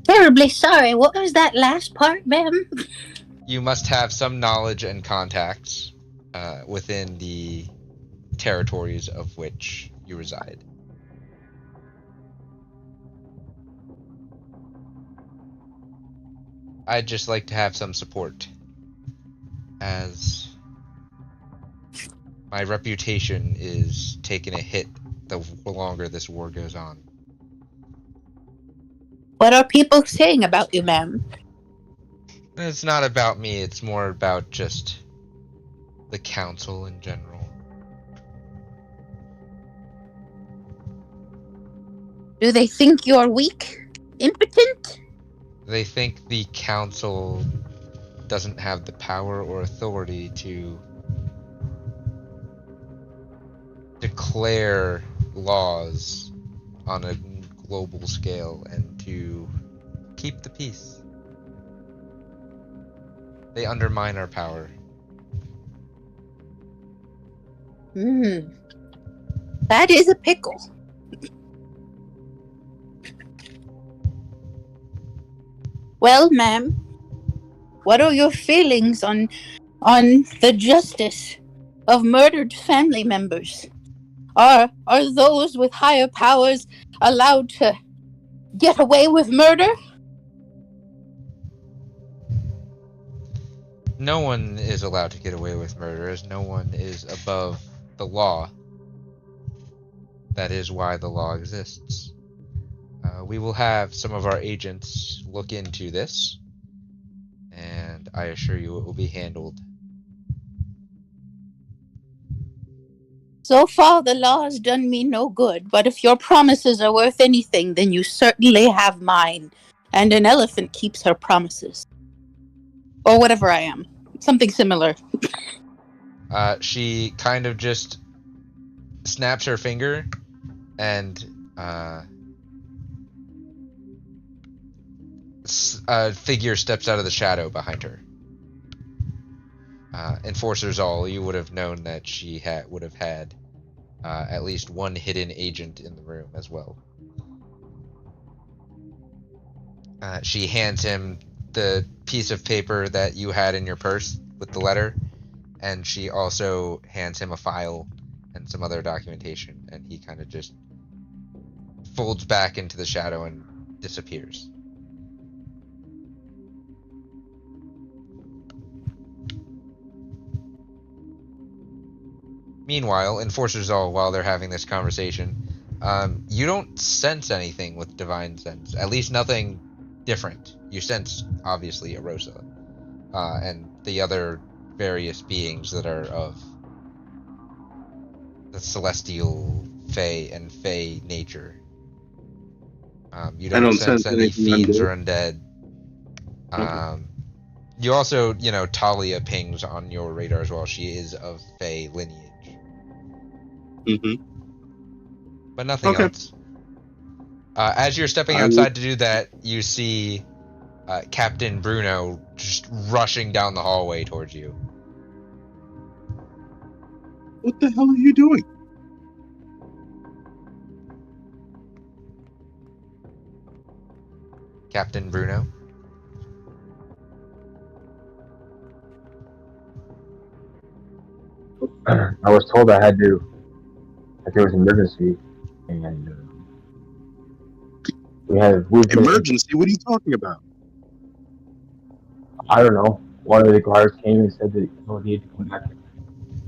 Terribly sorry. What was that last part, ma'am? You must have some knowledge and contacts within the territories of which you reside. I'd just like to have some support, as my reputation is taking a hit the longer this war goes on. What are people saying about you, ma'am? It's not about me, it's more about just the council in general. Do they think you're weak? Impotent? They think the council doesn't have the power or authority to declare laws on a global scale and to keep the peace. They undermine our power. That is a pickle. Well, ma'am, what are your feelings on the justice of murdered family members? Are those with higher powers allowed to get away with murder? No one is allowed to get away with murder, as no one is above the law. That is why the law exists. We will have some of our agents look into this, and I assure you it will be handled. So far, the law has done me no good, but if your promises are worth anything, then you certainly have mine. And an elephant keeps her promises. Or whatever I am. Something similar. She kind of just snaps her finger, and a figure steps out of the shadow behind her. Enforcers all, you would have known that she would have had at least one hidden agent in the room as well. She hands him the piece of paper that you had in your purse with the letter, and she also hands him a file and some other documentation, and he kind of just folds back into the shadow and disappears. Meanwhile, Enforcers all, while they're having this conversation, you don't sense anything with Divine Sense. At least nothing different. You sense, obviously, Arosa, and the other various beings that are of the celestial Fae and Fae nature. You don't sense any fiends or undead. Okay. You also, Talia pings on your radar as well. She is of Fae lineage. Mm-hmm. But nothing Okay. else. As you're stepping outside to do that, you see Captain Bruno just rushing down the hallway towards you. What the hell are you doing? Captain Bruno? I was told I had to, that there was an emergency, and we've been, Emergency? What are you talking about? I don't know. One of the guards came and said that no need to come back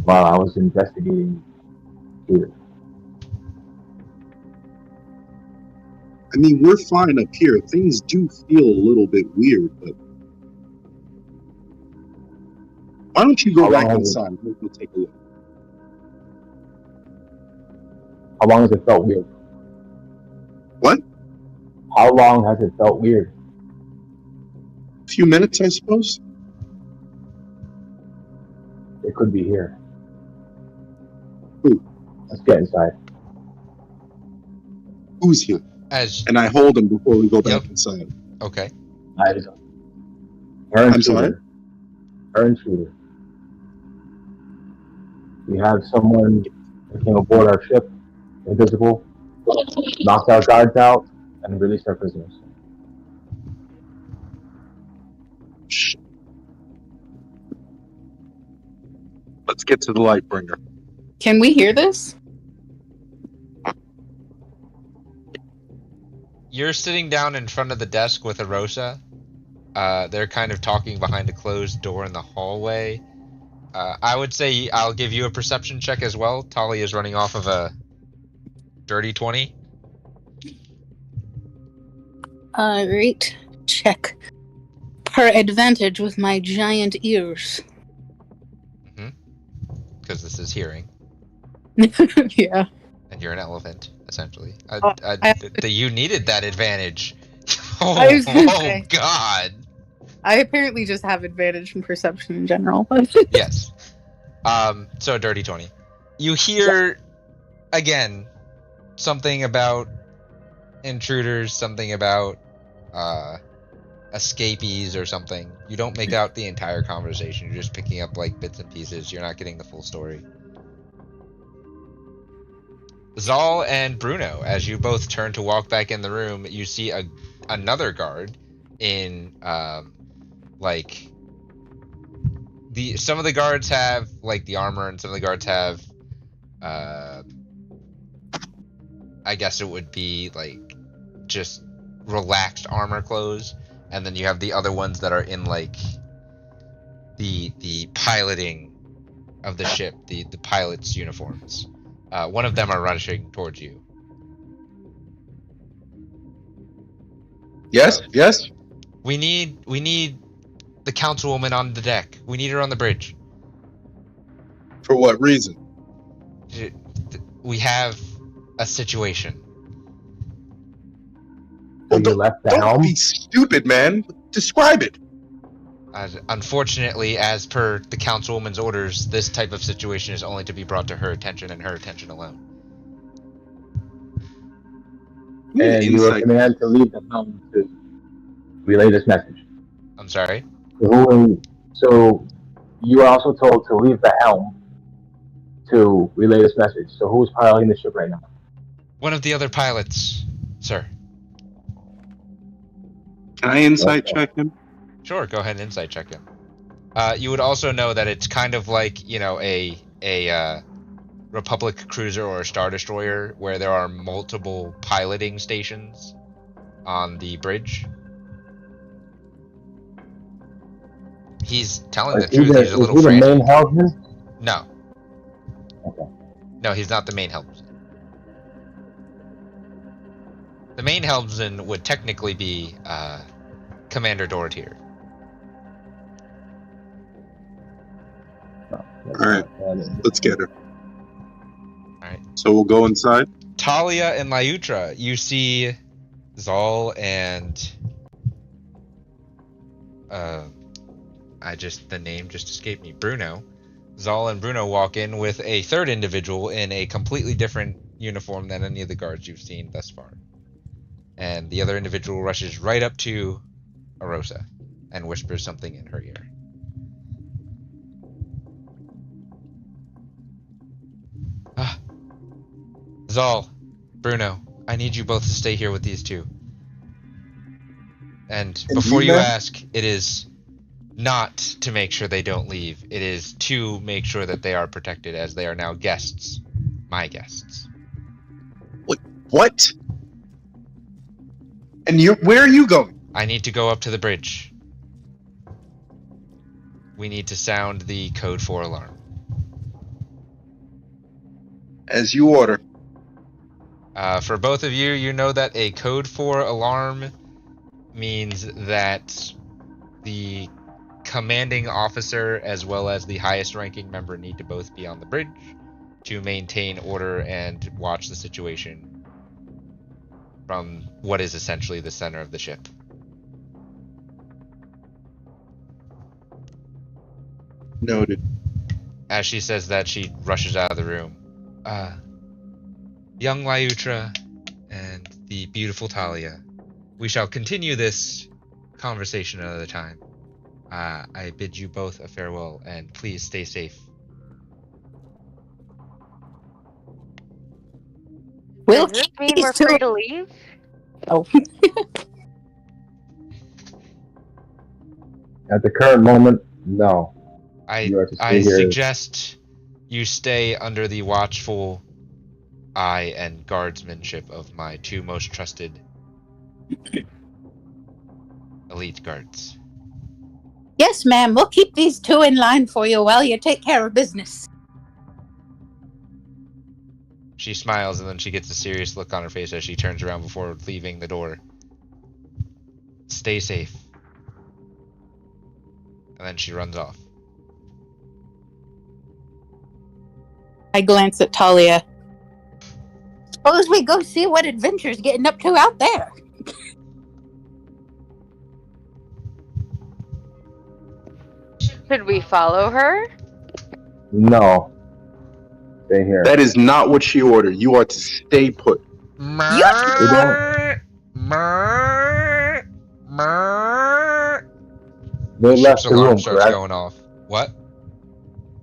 while I was investigating here. I mean, we're fine up here. Things do feel a little bit weird, but why don't you go back inside? We'll take a look. How long has it felt weird? What? How long has it felt weird? A few minutes, I suppose. It could be here. Who? Let's get inside. Who's here? And I hold him before we go back inside. Okay. I'm sorry? Our intruder. We have someone that came aboard our ship, invisible, knocked our guards out, and released our prisoners. Shh. Let's get to the Lightbringer. Can we hear this? You're sitting down in front of the desk with Arosa. They're kind of talking behind a closed door in the hallway. I would say I'll give you a perception check as well. Talia is running off of a dirty 20. Alright. Check. Per advantage with my giant ears. Because this is hearing. Yeah. And you're an elephant, essentially. Oh, You needed that advantage. I was gonna Oh say. God. I apparently just have advantage in perception in general. But Yes. So a dirty 20. You hear again something about intruders, something about escapees or something. You don't make out the entire conversation. You're just picking up like bits and pieces. You're not getting the full story. Zal and Bruno, as you both turn to walk back in the room, you see another guard in like some of the guards have like the armor, and some of the guards have I guess it would be like just relaxed armor clothes, and then you have the other ones that are in like the piloting of the ship, the pilot's uniforms. One of them are rushing towards you. Yes, yes. We need the councilwoman on the deck. We need her on the bridge. For what reason? We have a situation. Well, You left the don't helm? be stupid, man. Describe it. Unfortunately, as per the councilwoman's orders, this type of situation is only to be brought to her attention and her attention alone. And you were commanded to leave the helm to relay this message. I'm sorry? So you were also told to leave the helm to relay this message. So who's piloting the ship right now? One of the other pilots, sir. Can I insight check him? Sure, go ahead and insight check him. You would also know that it's kind of like, you know, a Republic cruiser or a Star Destroyer where there are multiple piloting stations on the bridge. He's telling the truth. He's a little frantic. Is he the main helmsman? No. Okay. No, he's not the main helmsman. The main helmsman would technically be Commander Doratir. Alright, let's get her. Alright. So we'll go inside? Talia and Lyutra, you see Zal and the name just escaped me. Bruno. Zal and Bruno walk in with a third individual in a completely different uniform than any of the guards you've seen thus far. And the other individual rushes right up to Arosa and whispers something in her ear. Zal, Bruno, I need you both to stay here with these two. And before you ask, it is not to make sure they don't leave. It is to make sure that they are protected, as they are now guests. My guests. What? And where are you going? I need to go up to the bridge. We need to sound the code 4 alarm. As you order. For both of you, you know that a code 4 alarm means that the commanding officer as well as the highest ranking member need to both be on the bridge to maintain order and watch the situation from what is essentially the center of the ship. Noted. As she says that, she rushes out of the room. Young Lyutra and the beautiful Talia, we shall continue this conversation another time. I bid you both a farewell, and please stay safe. We'll Does this keep mean these we're two- free to leave? Oh. At the current moment, no. I here. suggest you stay under the watchful eye and guardsmanship of my two most trusted elite guards. Yes, ma'am. We'll keep these two in line for you while you take care of business. She smiles, and then she gets a serious look on her face as she turns around before leaving the door. Stay safe. And then she runs off. I glance at Talia. Suppose we go see what Adventure's getting up to out there. Should we follow her? No. Stay here. That is not what she ordered. You are to stay put. Murr, They The left ship's the alarm room, starts correct? going off. What?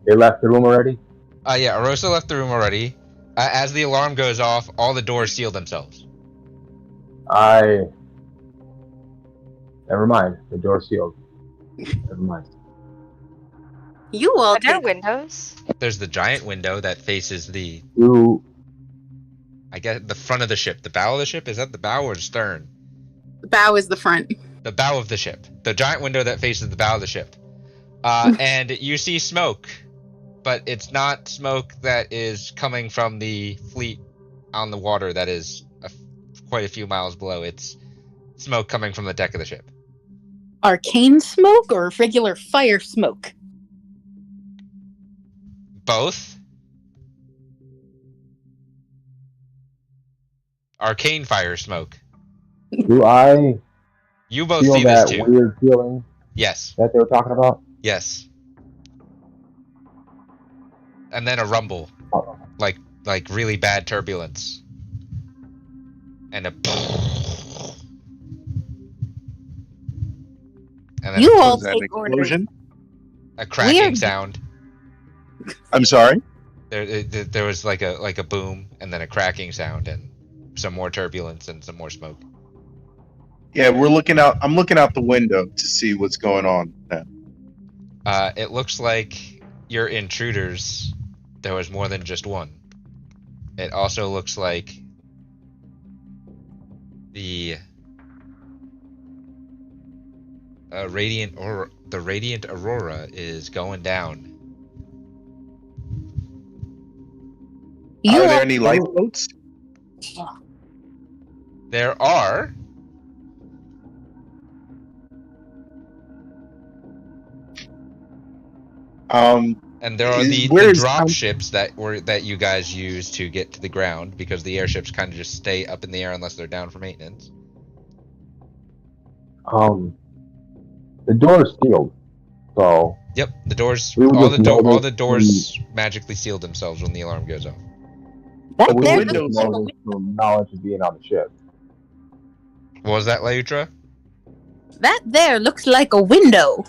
They left the room already? Yeah, Arosa left the room already. As the alarm goes off, all the doors seal themselves. Never mind. The door's sealed. Never mind. You all Are there take windows? There's the giant window that faces the, You. I guess, the front of the ship. The bow of the ship? Is that the bow or the stern? The bow is the front. The bow of the ship. The giant window that faces the bow of the ship. And you see smoke, but it's not smoke that is coming from the fleet on the water that is quite a few miles below. It's smoke coming from the deck of the ship. Arcane smoke or regular fire smoke? Both. Arcane fire smoke. Do I You both feel see this that too. weird feeling Yes. that they were talking about? Yes. And then a rumble. Oh. Like really bad turbulence. And a and then You all Was that an take orders. explosion? a cracking Weird. sound. I'm sorry. There was like a boom and then a cracking sound and some more turbulence and some more smoke. Yeah, we're looking out. I'm looking out the window to see what's going on. It looks like your intruders. There was more than just one. It also looks like the radiant aurora is going down. You Are all there any lifeboats? There are. And there are the Where's drop ships that you guys use to get to the ground because the airships kind of just stay up in the air unless they're down for maintenance. The door is sealed, so Yep, the doors. We would All just the notice all the doors magically seal themselves when the alarm goes off. that we there would looks just like a notice from knowledge of being on the ship. What was that, Lautra? That there looks like a window.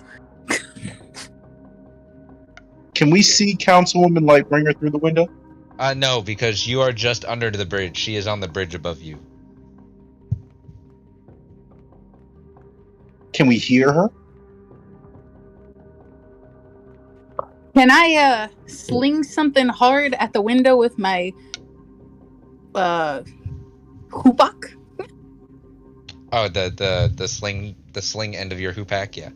Can we see Councilwoman Lightbringer through the window? No, because you are just under the bridge. She is on the bridge above you. Can we hear her? Can I sling something hard at the window with my hoopok? Oh, the sling end of your hoopak, yeah.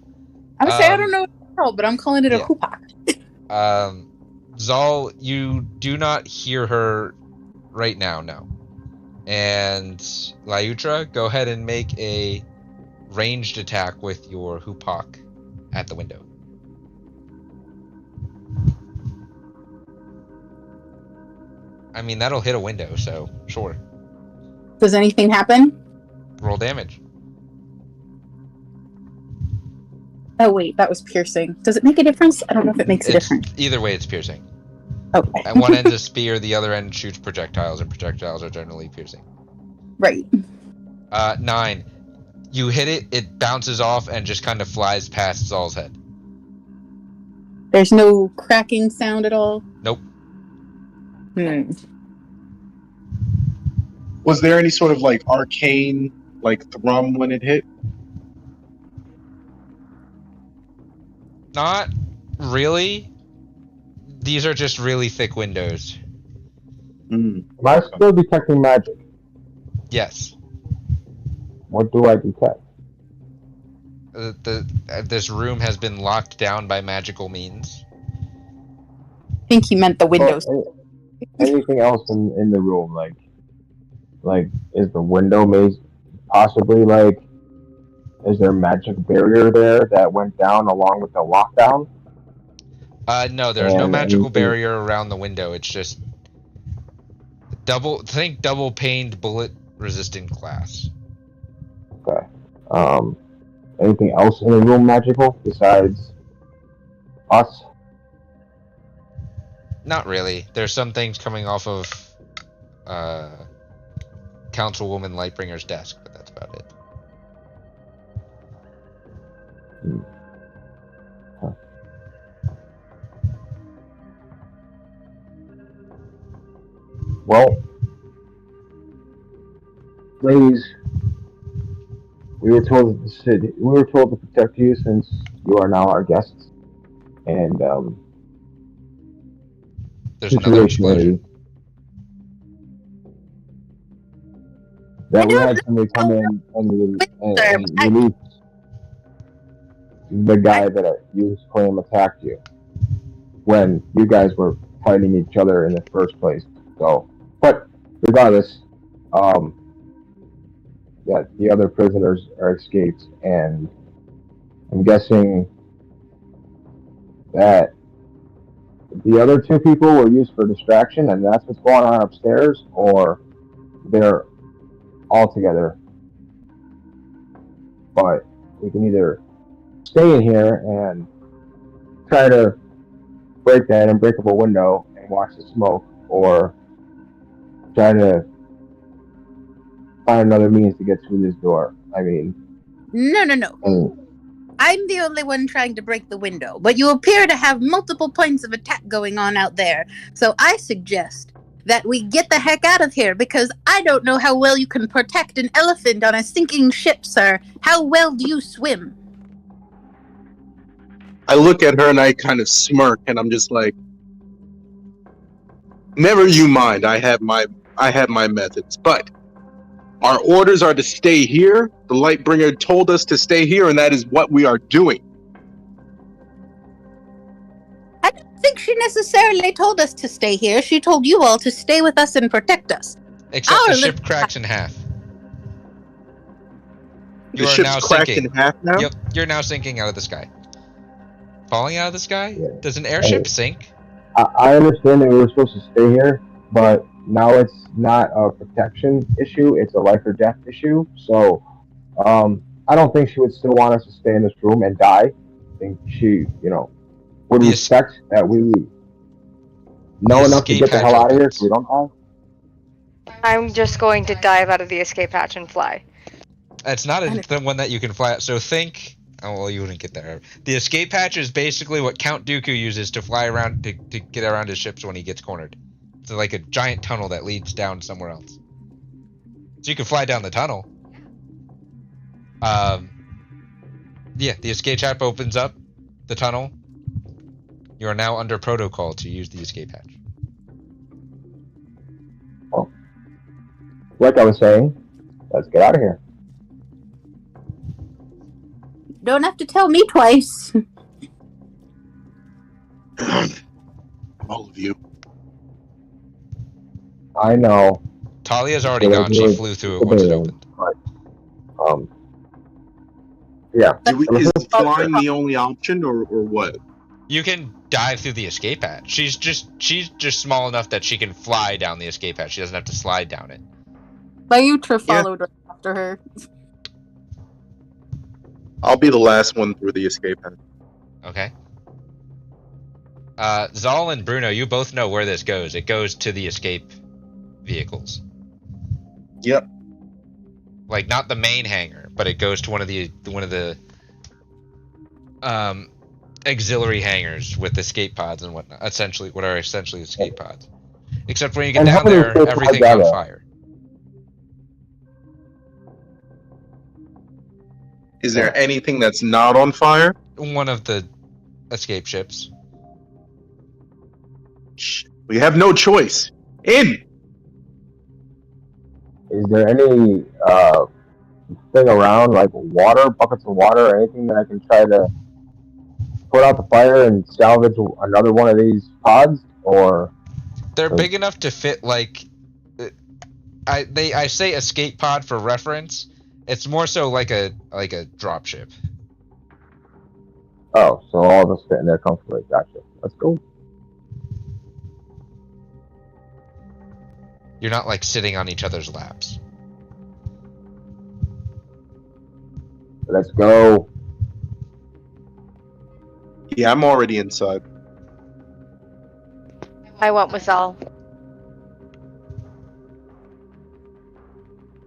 I would say I don't know what it's called, but I'm calling it a yeah. hoopok. Zal, you do not hear her right now, no. And Lautra, go ahead and make a ranged attack with your hoopok at the window. I mean, that'll hit a window, so sure. Does anything happen? Roll damage. Oh wait, that was piercing. Does it make a difference? I don't know if it makes a difference. Either way, it's piercing. Okay. And one end's a spear, the other end shoots projectiles, and projectiles are generally piercing. Right. 9. You hit it, it bounces off and just kind of flies past Zal's head. There's no cracking sound at all? Nope. Was there any sort of like arcane like thrum when it hit? Not really. These are just really thick windows. Am I still detecting magic? Yes. What do I detect? This room has been locked down by magical means. I think he meant the windows. Anything else in the room? Like is the window possibly like? Is there a magic barrier there that went down along with the lockdown? No, there's no And magical anything- barrier around the window. It's just double paned bullet resistant glass. Okay. Anything else in the room magical besides Us? Not really. There's some things coming off of Councilwoman Lightbringer's desk, but that's about it. Huh. Well, ladies, we were told to protect you since you are now our guests, and There's another situationally, explosion. that I we don't had somebody come in and sir, release the guy that you claim attacked you when you guys were fighting each other in the first place. So, but regardless, yeah, the other prisoners are escaped, and I'm guessing that the other two people were used for distraction, and that's what's going on upstairs, or they're all together. But we can either stay in here and try to break that unbreakable window and watch the smoke, or try to find another means to get through this door. I mean, No. I'm the only one trying to break the window, but you appear to have multiple points of attack going on out there. So I suggest that we get the heck out of here, because I don't know how well you can protect an elephant on a sinking ship, sir. How well do you swim? I look at her and I kind of smirk, and I'm just like, never you mind. I have my methods, but our orders are to stay here. The Lightbringer told us to stay here, and that is what we are doing. I don't think she necessarily told us to stay here. She told you all to stay with us and protect us. Except the Our ship little- cracks in half. The ship's cracked sinking. in half now. Yep, you're now sinking out of the sky. Falling out of the sky? Yeah. Does an airship sink? I understand that we were supposed to stay here, but now it's not a protection issue, it's a life or death issue. So I don't think she would still want us to stay in this room and die. I think she, would The respect that we know enough to escape get the hatch hell out of here opens. so we don't die. I'm just going to dive out of the escape hatch and fly. It's not the one that you can fly out. So think. Oh, well, you wouldn't get there. The escape hatch is basically what Count Dooku uses to fly around to get around his ships when he gets cornered. It's like a giant tunnel that leads down somewhere else. So you can fly down the tunnel. Yeah, the escape hatch opens up the tunnel. You are now under protocol to use the escape hatch. Well, like I was saying, let's get out of here. Don't have to tell me twice. All of you. I know. Talia's already Yeah, gone. She we're- flew through it once it opened. Yeah. Is flying the only option, or what? You can dive through the escape hatch. She's just small enough that she can fly down the escape hatch. She doesn't have to slide down it. Bayutra followed right after her. I'll be the last one through the escape hatch. Okay. Zal and Bruno, you both know where this goes. It goes to the escape vehicles. Yep. Like not the main hangar, but it goes to one of the auxiliary hangars with escape pods and whatnot. What are essentially escape pods. Except when you get And down how many there, escape everything's pods are on there? fire. Is there anything that's not on fire? One of the escape ships. We have no choice. In. Is there any thing around, like water, buckets of water, or anything that I can try to put out the fire and salvage another one of these pods? Or They're big enough to fit like I say escape pod for reference. It's more so like a drop ship. oh, so all of us fit in there comfortably. Gotcha. Let's go. You're not like sitting on each other's laps. Let's go. Yeah, I'm already inside. I went with Zal.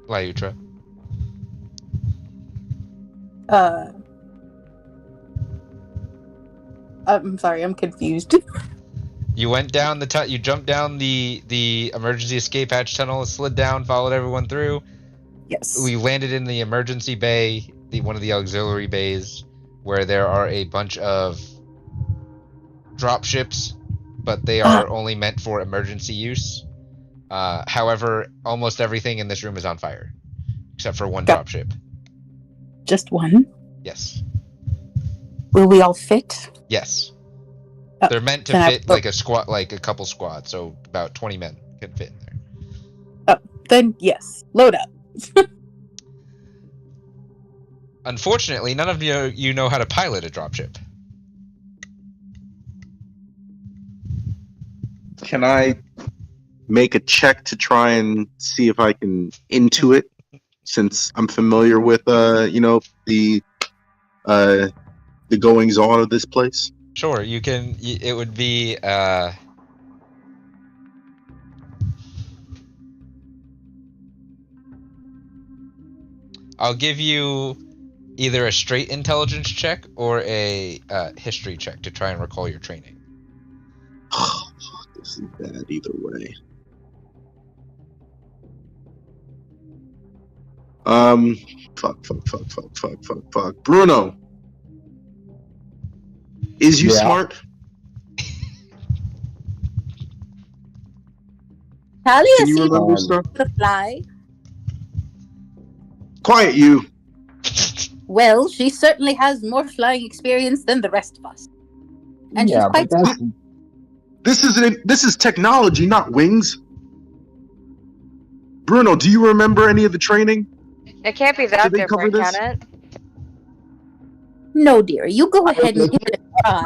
Lyutra. I'm sorry, I'm confused. You went down you jumped down the emergency escape hatch tunnel, slid down, followed everyone through. Yes. We landed in the emergency bay, one of the auxiliary bays, where there are a bunch of drop ships, but they are only meant for emergency use. However, almost everything in this room is on fire, except for one drop ship. Just one? Yes. Will we all fit? Yes. Oh, They're meant to then fit like a couple squads, so about 20 men can fit in there. Oh, then yes. Load up. Unfortunately, none of you know how to pilot a dropship. Can I make a check to try and see if I can intuit, since I'm familiar with the goings on of this place? Sure, you can. It would be I'll give you either a straight intelligence check or a history check to try and recall your training. This is bad either way. Fuck. Bruno, is you smart? Talia Can you seems remember stuff? to fly. Quiet, you. Well, she certainly has more flying experience than the rest of us. And she's quite smart. This is technology, not wings. Bruno, do you remember any of the training? It can't be that different, can it? No, dear. You go ahead and give it a try.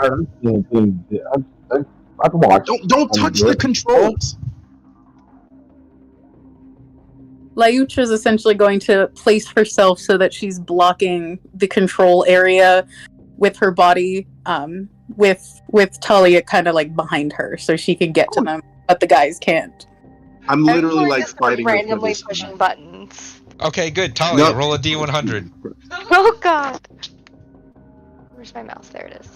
I can watch. Don't touch the controls. Lyutra's essentially going to place herself so that she's blocking the control area with her body, with Talia kind of like behind her, so she can get to them, but the guys can't. I'm literally like fighting randomly pushing buttons. Okay, good. Talia, roll a D100. Oh god. Where's my mouse? There it is.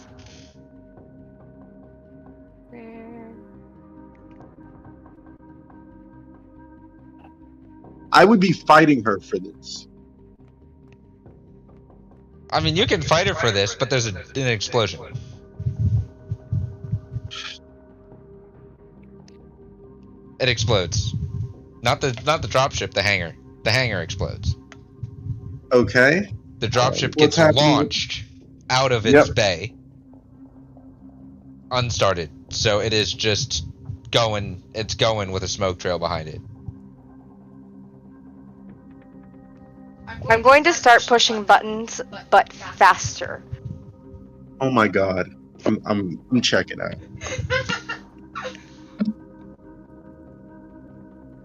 I would be fighting her for this. I mean, you can fight her for this, but there's an explosion. It explodes. Not the dropship, the hangar. The hangar explodes. Okay. The dropship gets launched out of its bay. Unstarted. So it is just going, it's going with a smoke trail behind it. I'm going to start pushing buttons, but faster. Oh my god. I'm checking out.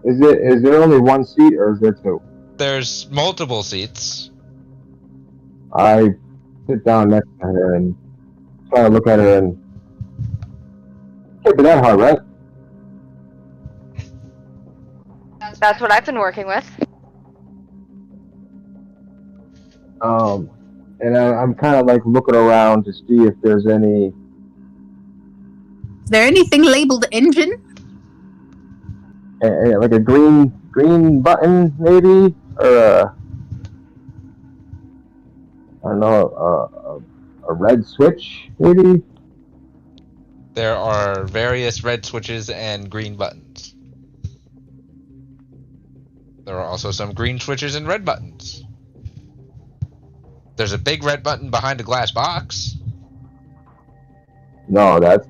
Is there only one seat or is there two? There's multiple seats. I sit down next to her and try to look at her and can't be that hard, right? That's what I've been working with. And I'm kind of like looking around to see if there's any. Is there anything labeled engine? Like a green button, maybe, or I don't know, a red switch, maybe. There are various red switches and green buttons. There are also some green switches and red buttons. There's a big red button behind a glass box. No, that's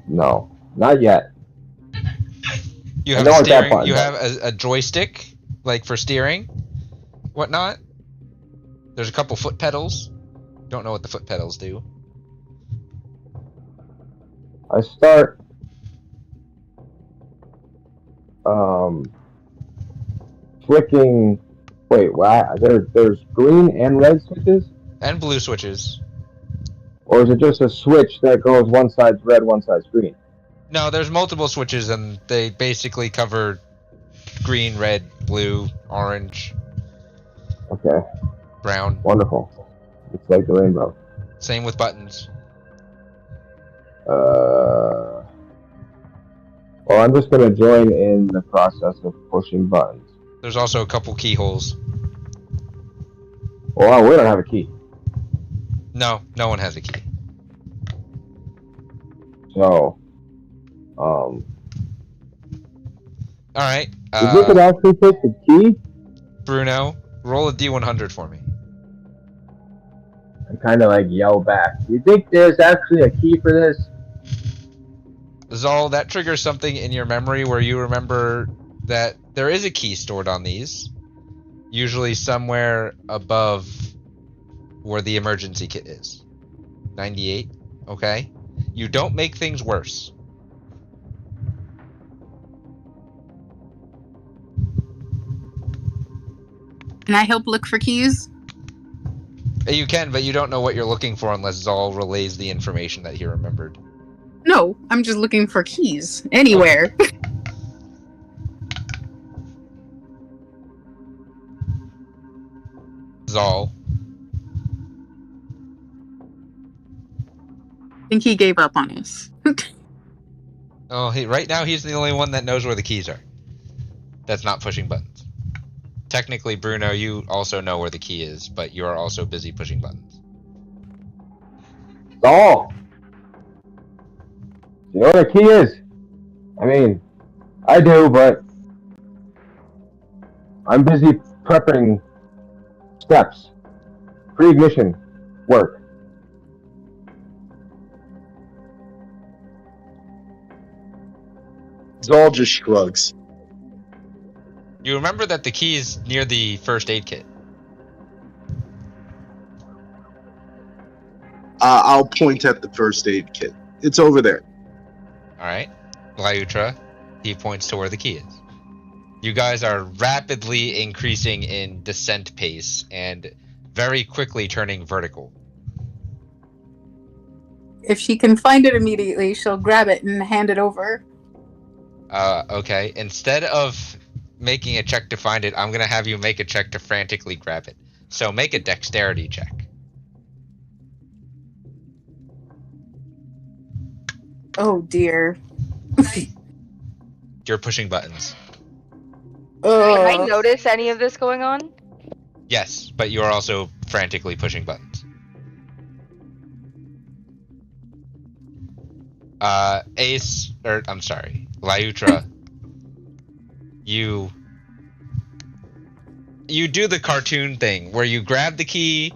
no, not yet. You have a steering. You have a joystick, like for steering, whatnot. There's a couple foot pedals. Don't know what the foot pedals do. I start flicking. Wait, wow! There's green and red switches and blue switches. Or is it just a switch that goes one side's red, one side's green? No, there's multiple switches, and they basically cover green, red, blue, orange, Okay, brown. wonderful. It's like the rainbow. Same with buttons. Well, I'm just gonna join in the process of pushing buttons. There's also a couple keyholes. Well, we don't have a key. No, no one has a key. So, Alright, if we could actually take the key, Bruno, roll a D100 for me. I kind of like yell back. Do you think there's actually a key for this? Zal, that triggers something in your memory where you remember that there is a key stored on these. Usually somewhere above where the emergency kit is. 98, okay? You don't make things worse. Can I help look for keys? You can, but you don't know what you're looking for unless Zal relays the information that he remembered. No, I'm just looking for keys. Anywhere. Okay. Zal. I think he gave up on us. Oh, right now he's the only one that knows where the keys are. That's not pushing buttons. Technically, Bruno, you also know where the key is, but you are also busy pushing buttons. Oh! You know what a key is? I mean, I do, but I'm busy prepping steps. Pre-ignition work. Zal just shrugs. You remember that the key is near the first aid kit. I'll point at the first aid kit. It's over there. Alright. Lyutra, he points to where the key is. You guys are rapidly increasing in descent pace and very quickly turning vertical. If she can find it immediately, she'll grab it and hand it over. Okay. Instead of making a check to find it, I'm gonna have you make a check to frantically grab it. So make a dexterity check. Oh dear. You're pushing buttons. Can I notice any of this going on? Yes, but you are also frantically pushing buttons. Lyutra, you do the cartoon thing where you grab the key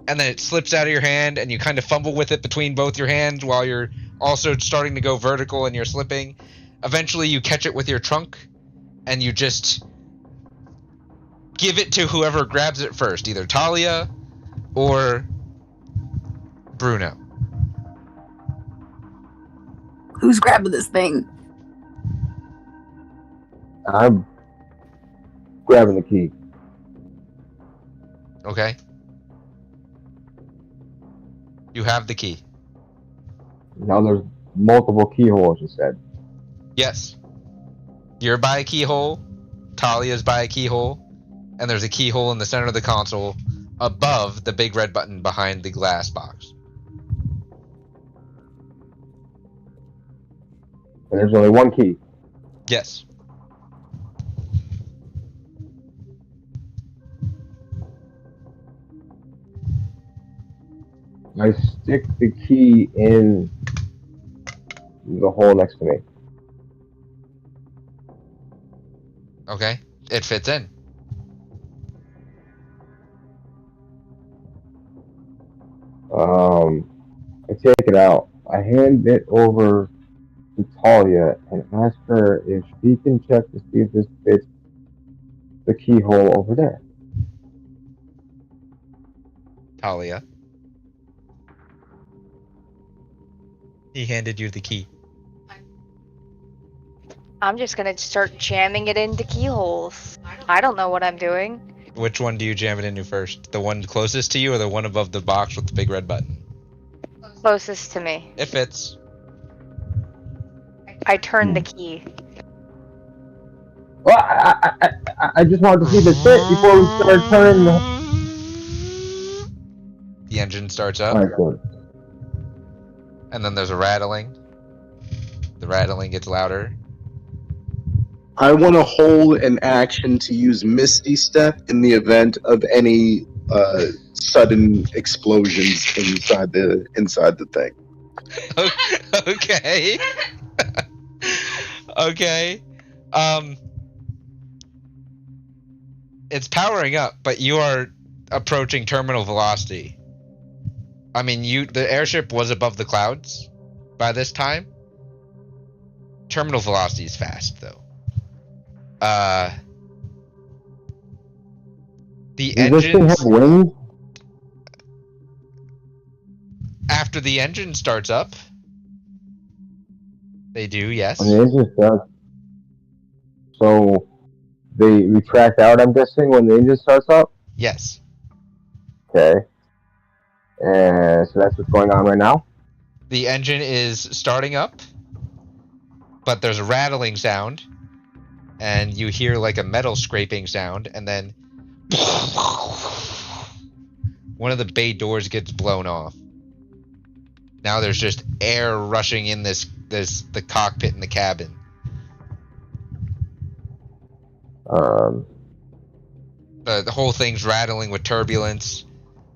and then it slips out of your hand and you kind of fumble with it between both your hands while you're also starting to go vertical and you're slipping. Eventually you catch it with your trunk and you just give it to whoever grabs it first, either Talia or Bruno. Who's grabbing this thing? I'm grabbing the key. Okay. You have the key. Now there's multiple keyholes, you said. Yes. You're by a keyhole, Talia's by a keyhole, and there's a keyhole in the center of the console above the big red button behind the glass box. And there's only one key. Yes. I stick the key in the hole next to me. Okay. It fits in. I take it out. I hand it over to Talia and ask her if she can check to see if this fits the keyhole over there. Talia. He handed you the key. I'm just gonna start jamming it into keyholes. I don't know what I'm doing. Which one do you jam it into first? The one closest to you or the one above the box with the big red button? Closest to me. It fits. I turn the key. Well, I just wanted to see the fit before we start turning the... The engine starts up, Alright, good. and then there's a rattling. The rattling gets louder. I want to hold an action to use Misty Step in the event of any sudden explosions inside the thing. Okay. Okay. It's powering up, but you are approaching terminal velocity. I mean, the airship was above the clouds by this time. Terminal velocity is fast, though. The Does this thing engines, have wings? after the engine starts up, they do, yes. When the engine starts... So, they retract out, I'm guessing, when the engine starts up? Yes. Okay. And so that's what's going on right now? The engine is starting up, but there's a rattling sound, and you hear like a metal scraping sound, and then one of the bay doors gets blown off. Now there's just air rushing in the cockpit and the cabin. The whole thing's rattling with turbulence.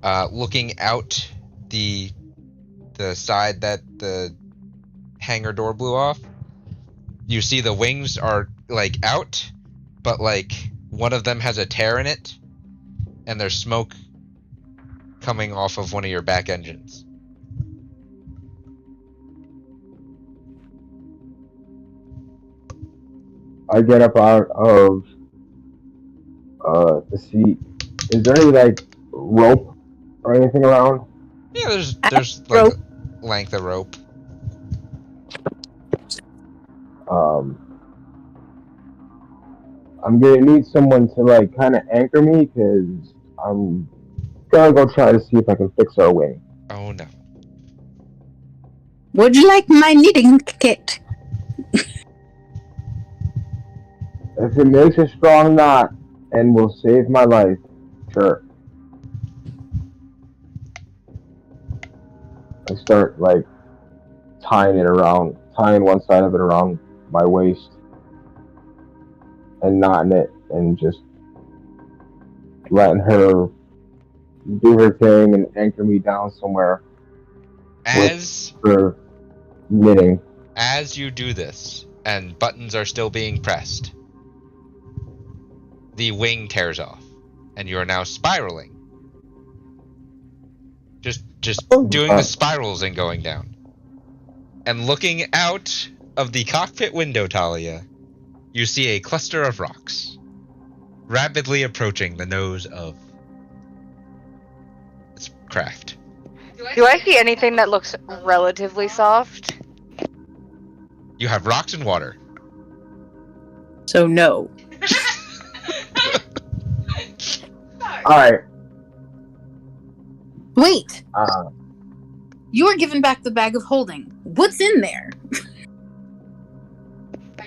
Looking out the side that the hangar door blew off, you see the wings are like out, but like one of them has a tear in it, and there's smoke coming off of one of your back engines. I get up out of the seat. Is there any like rope or anything around? Yeah, there's like length of rope. I'm gonna need someone to like kind of anchor me because I'm gonna go try to see if I can fix our wing. Oh no. Would you like my knitting kit? If it makes a strong knot and will save my life, sure. I start like tying one side of it around my waist and knotting it and just letting her do her thing and anchor me down somewhere. As for knitting. As you do this, and buttons are still being pressed, the wing tears off, and you are now spiraling. Just doing the spirals and going down. And looking out of the cockpit window, Talia, you see a cluster of rocks rapidly approaching the nose of this craft. Do I see anything that looks relatively soft? You have rocks and water. So no. Alright. Wait! You were given back the bag of holding. What's in there?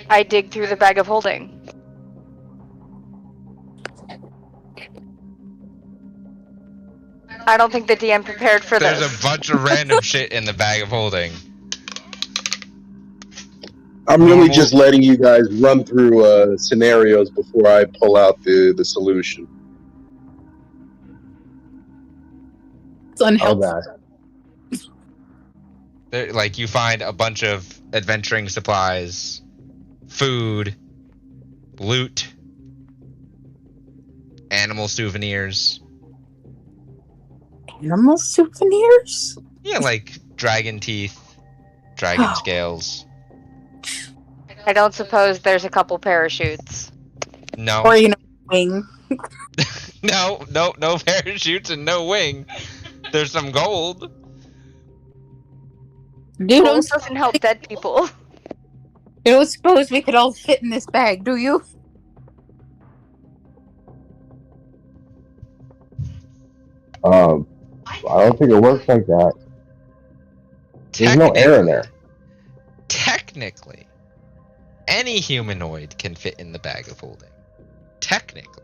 I dig through the bag of holding. I don't think the DM prepared for this. There's a bunch of random shit in the bag of holding. I'm really just letting you guys run through scenarios before I pull out the solution. It's unhelpful. Like, you find a bunch of adventuring supplies, food, loot, animal souvenirs. Animal souvenirs? Yeah, like dragon teeth, dragon scales. I don't suppose there's a couple parachutes. No. Or, wing. No parachutes and no wing. There's some gold. You Gold doesn't help dead people. You don't suppose we could all fit in this bag, do you? I don't think it works like that. There's no air in there. Technically, any humanoid can fit in the bag of holding. Technically.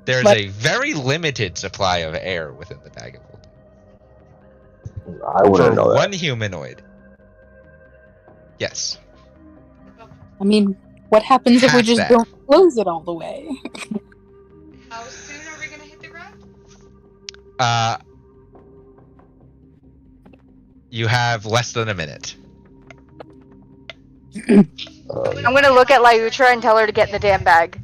There's a very limited supply of air within the bag of holding. I wouldn't know For that. one humanoid. Yes. I mean, what happens if we Half just that. don't close it all the way? How soon are we gonna hit the ground? You have less than a minute. I'm gonna look at Lyutra and tell her to get in the damn bag.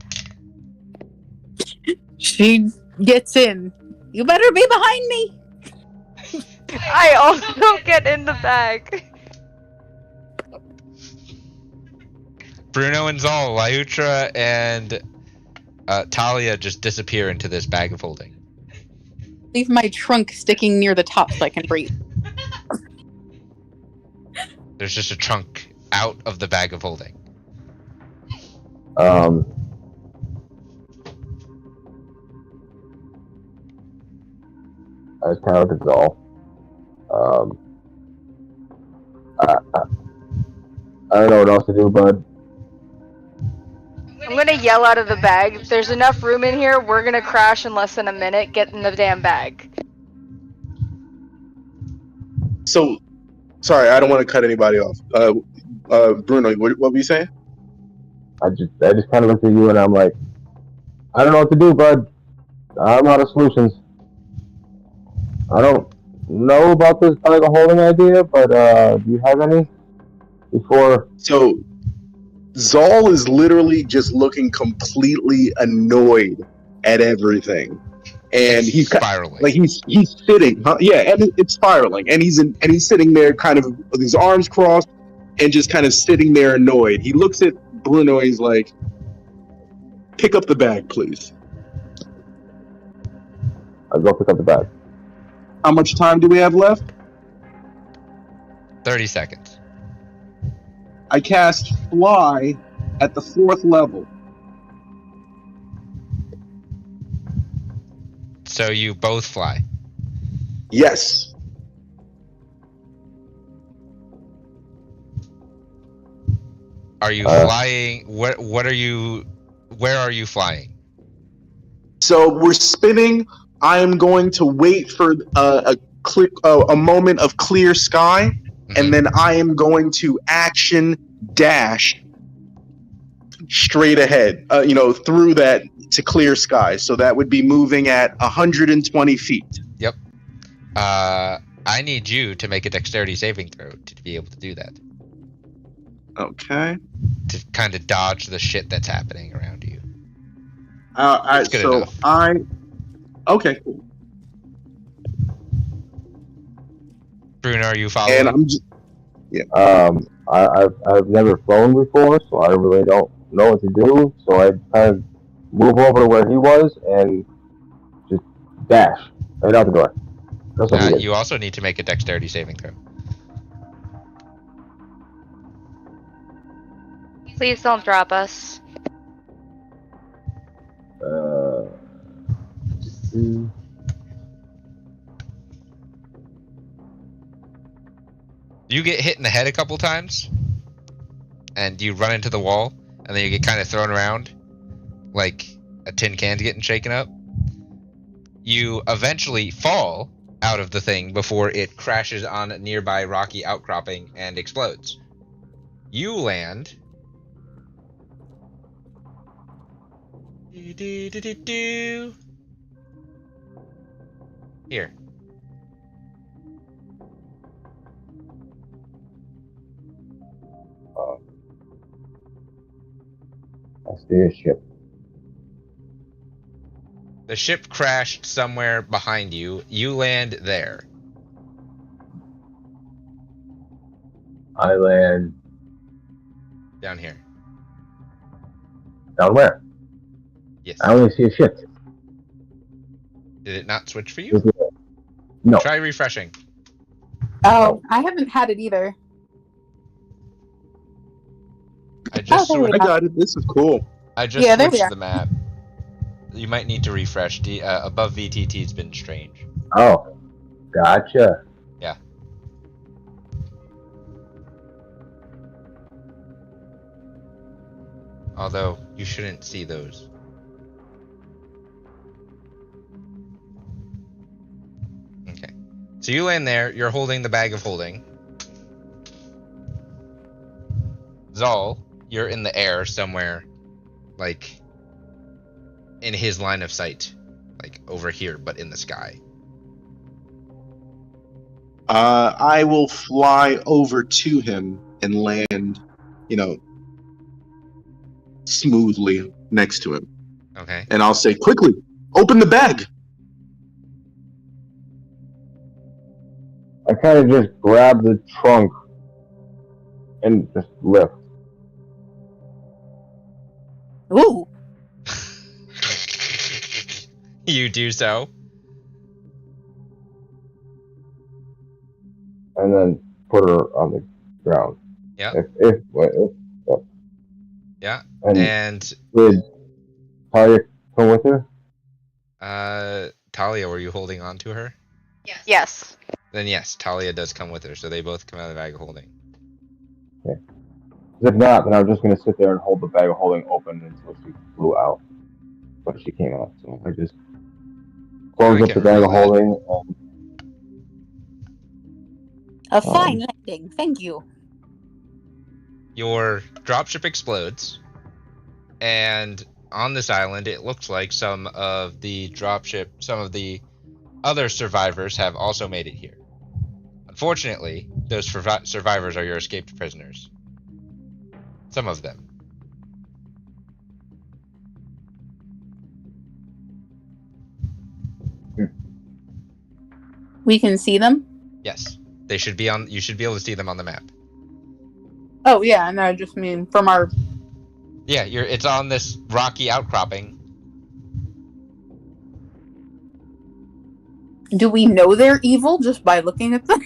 She gets in. You better be behind me. I also get in the bag. Bruno and Zal, Lyutra, and Talia just disappear into this bag of holding. Leave my trunk sticking near the top so I can breathe. There's just a trunk out of the bag of holding. I was kind of with Zal. I don't know what else to do, bud. I'm gonna yell out of the bag. If there's enough room in here, we're gonna crash in less than a minute. Get in the damn bag. So, sorry, I don't want to cut anybody off. Bruno, what were you saying? I just kind of looked at you and I'm like, I don't know what to do, bud. I'm out of solutions. I don't know about this bag of holding idea, but do you have any before? So, Zal is literally just looking completely annoyed at everything, and he's spiraling. like he's sitting, yeah, and it's spiraling, and he's sitting there, kind of with his arms crossed, and just kind of sitting there annoyed. He looks at Bruno, and he's like, "Pick up the bag, please." I'll go pick up the bag. How much time do we have left? 30 seconds. I cast Fly at the 4th level. So you both fly. Yes. Are you flying? What are you? Where are you flying? So we're spinning. I am going to wait for a moment of clear sky, and then I am going to action dash straight ahead, through that to clear sky. So that would be moving at 120 feet. Yep. I need you to make a dexterity saving throw to be able to do that. Okay. To kind of dodge the shit that's happening around you. Good enough. Okay, cool. Bruno, are you following? And I'm just, yeah. I've never flown before, so I really don't know what to do. So I kind of move over to where he was and just dash right out the door. You also need to make a dexterity saving throw. Please don't drop us. You get hit in the head a couple times, and you run into the wall, and then you get kind of thrown around like a tin can getting shaken up. You eventually fall out of the thing before it crashes on a nearby rocky outcropping and explodes. You land. Here. I see a ship. The ship crashed somewhere behind you. You land there. I land Down here. down where? Yes. I only see a ship. Did it not switch for you? No. Try refreshing. Oh, I haven't had it either. I just there we I got it. This is cool. I just Yeah, there we switched are. the map. You might need to refresh. Above VTT's been strange. Oh, gotcha. Yeah. Although, you shouldn't see those. Okay. So you land there, you're holding the bag of holding. Zal, you're in the air somewhere, like, in his line of sight. Like, over here, but in the sky. I will fly over to him and land, smoothly next to him. Okay. And I'll say, quickly, open the bag. I kind of just grab the trunk and just lift. Ooh. You do so. And then put her on the ground. Yeah. If. Yeah. And did Talia come with her? Talia, were you holding on to her? Yes. Then yes, Talia does come with her, so they both come out of the bag of holding. Okay. If not, then I was just going to sit there and hold the bag of holding open until she flew out. But she came out, so I just closed up the bag of holding. A fine landing, thank you. Your dropship explodes, and on this island, it looks like some of the other survivors have also made it here. Unfortunately, those survivors are your escaped prisoners. Some of them. We can see them? Yes. They should be on. You should be able to see them on the map. Oh, yeah, no, I just mean from our... Yeah, it's on this rocky outcropping. Do we know they're evil just by looking at them?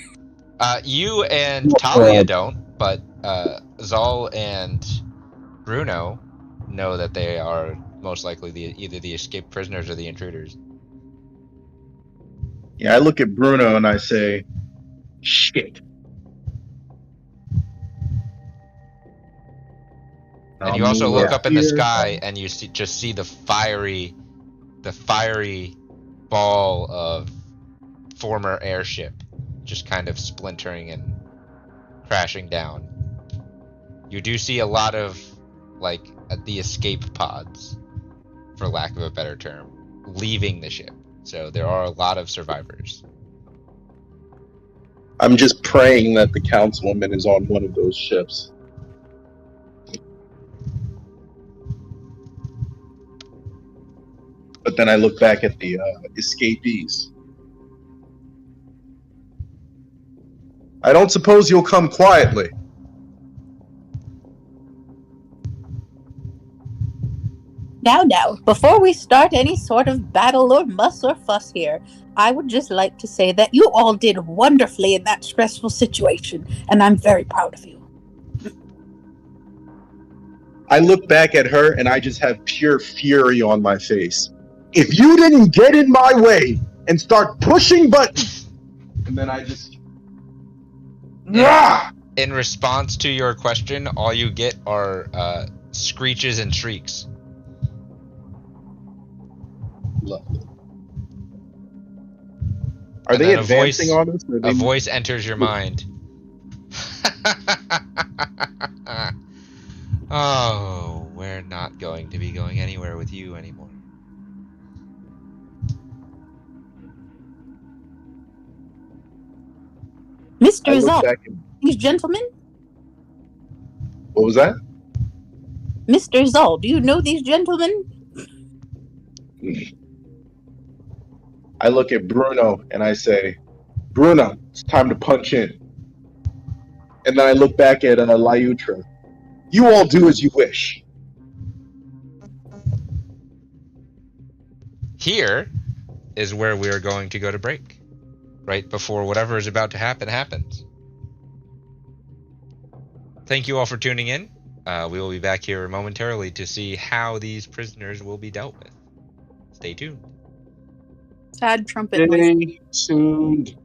You and Talia don't, but Zal and Bruno know that they are most likely either the escaped prisoners or the intruders. Yeah, I look at Bruno and I say, shit. And you also look up in the sky and you just see the fiery ball of former airship just kind of splintering and crashing down. You do see a lot of, like, the escape pods, for lack of a better term, leaving the ship. So there are a lot of survivors. I'm just praying that the Councilwoman is on one of those ships. But then I look back at the escapees. I don't suppose you'll come quietly. Now, before we start any sort of battle or muss or fuss here, I would just like to say that you all did wonderfully in that stressful situation, and I'm very proud of you. I look back at her and I just have pure fury on my face. If you didn't get in my way and start pushing buttons, and then I just... In response to your question, all you get are screeches and shrieks. Lovely. Are they advancing on us? A voice enters your mind. Oh, we're not going to be going anywhere with you anymore. Mr. Zal, these gentlemen? What was that? Mr. Zal, do you know these gentlemen? I look at Bruno and I say, Bruno, it's time to punch in. And then I look back at Lyutra. You all do as you wish. Here is where we are going to go to break. Right before whatever is about to happen happens. Thank you all for tuning in. We will be back here momentarily to see how these prisoners will be dealt with. Stay tuned. Sad trumpet noise. Stay tuned.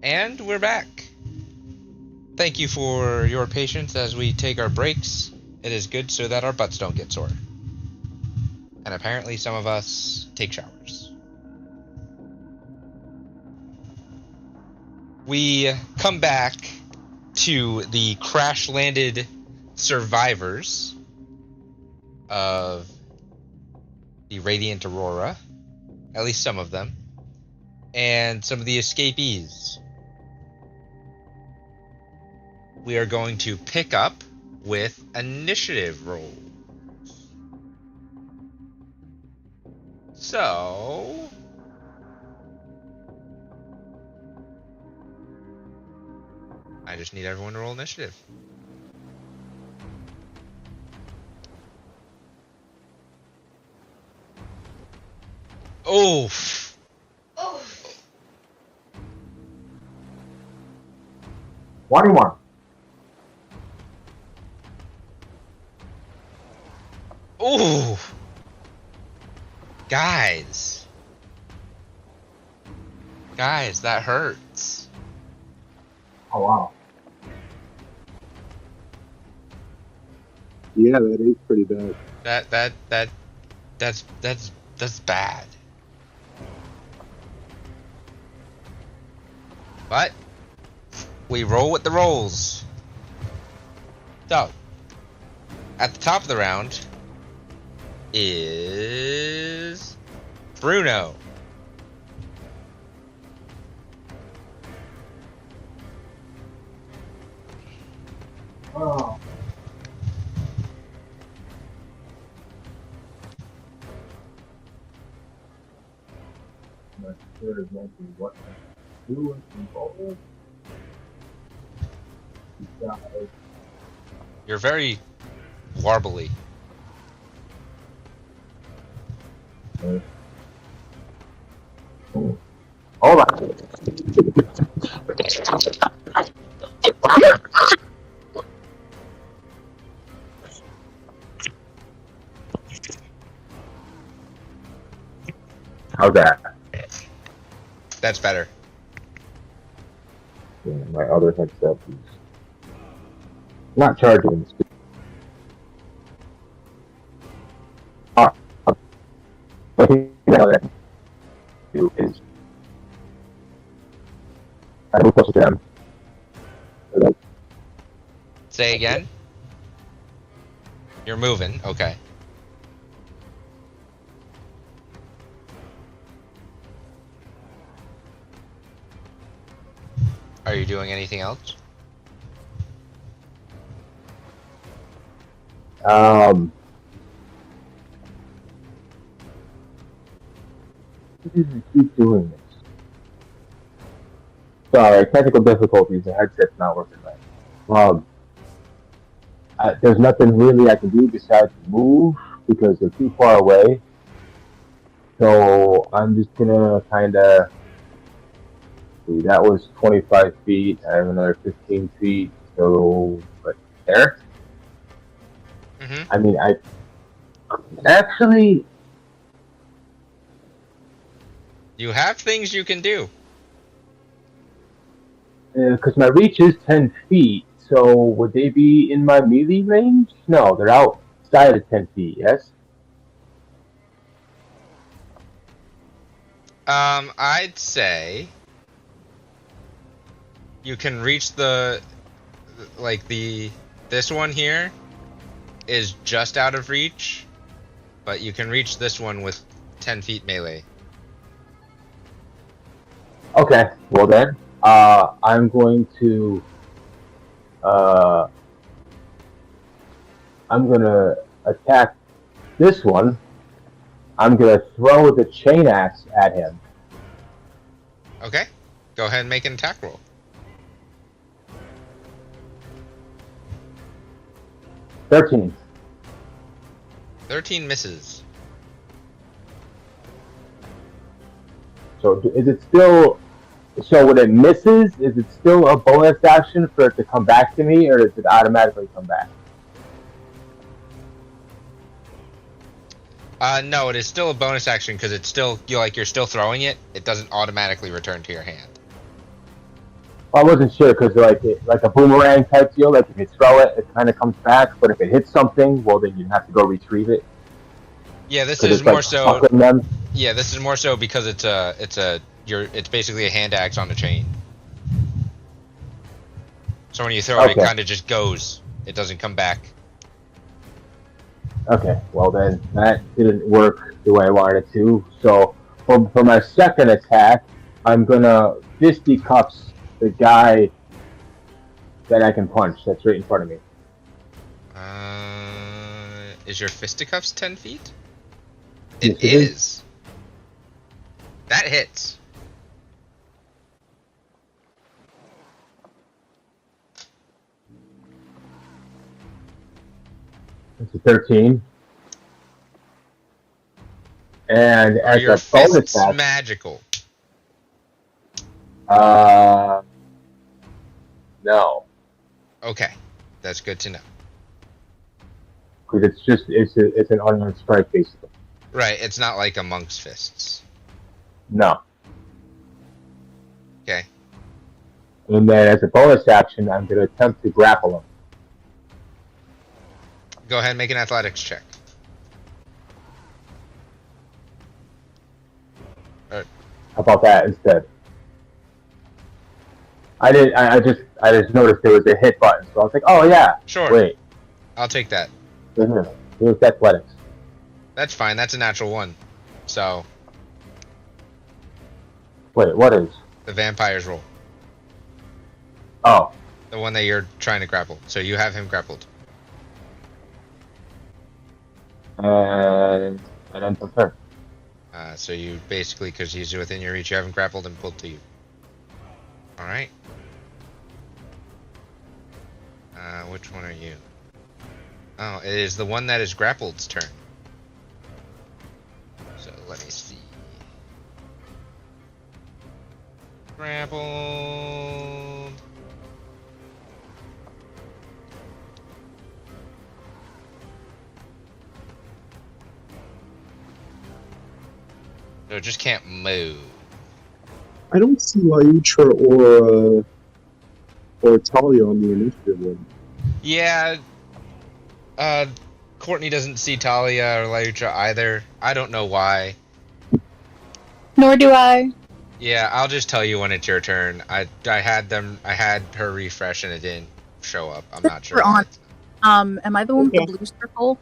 And we're back. Thank you for your patience as we take our breaks. It is good so that our butts don't get sore. And apparently some of us take showers. We come back to the crash-landed survivors of the Radiant Aurora. At least some of them. And some of the escapees. We are going to pick up with initiative rolls. So... I just need everyone to roll initiative. Oof. Oh. 21. Ooh. Guys. Guys, that hurts. Oh wow. Yeah, that is pretty bad. That's bad. But we roll with the rolls. So, at the top of the round is Bruno. Oh. Not sure exactly what to do and involved. You're very warbly. Hold on. How's that? That's better. Yeah, my other headset is not charging. I move closer to them. Say again. You're moving. Okay. Are you doing anything else? I keep doing this. Sorry, technical difficulties. The headset's not working right. There's nothing really I can do besides move because they're too far away. So I'm just gonna kind of. That was 25 feet. I have another 15 feet. So, right there. Mm-hmm. I mean, I actually. You have things you can do. Because my reach is 10 feet, so would they be in my melee range? No, they're outside of 10 feet, yes? I'd say you can reach this one here is just out of reach, but you can reach this one with 10 feet melee. Okay, well then, I'm going to, I'm gonna attack this one. I'm gonna throw the chain axe at him. Okay, go ahead and make an attack roll. 13. 13 misses. So is it still, so when it misses, is it still a bonus action for it to come back to me, or does it automatically come back? No, it is still a bonus action because it's still you're still throwing it. It doesn't automatically return to your hand. I wasn't sure because like a boomerang type deal. Like if you throw it, it kind of comes back. But if it hits something, well, then you have to go retrieve it. Yeah, this 'Cause is it's, like, more so. stuck in them. Yeah, this is more so because it's basically a hand axe on a chain. So when you throw it, it Okay. kind of just goes. It doesn't come back. Okay, well then that didn't work the way I wanted it to. So for my second attack, I'm gonna fisticuffs the guy that I can punch. That's right in front of me. Is your fisticuffs 10 feet? Yes, It it is. is. That hits. It's a 13. And Are as your a bonus fists attack, magical? no, Okay, that's good to know. because it's an unarmed strike basically. Right, it's not like a monk's fists. No. Okay. And then as a bonus action, I'm gonna attempt to grapple him. Go ahead and make an athletics check. How about that instead? I just noticed there was a hit button, so I was like, oh yeah. Sure. Wait, I'll take that. it was athletics. That's fine. That's a natural one. So, Wait, what is? the vampire's roll. Oh, The one that you're trying to grapple. So you have him grappled. and then the turn. So you basically, because he's within your reach, you have him grappled and pulled to you. Alright. Which one are you? Oh, it is the one that is grappled's turn. So let me see. Grappled. So it just can't move. I don't see Lyutra or Talia on the initiative one. Yeah. Courtney doesn't see Talia or Lyutra either. I don't know why. Nor do I. Yeah, I'll just tell you when it's your turn. I had her refresh and it didn't show up. I'm not sure. We're why. on. Am I the one with the blue circle?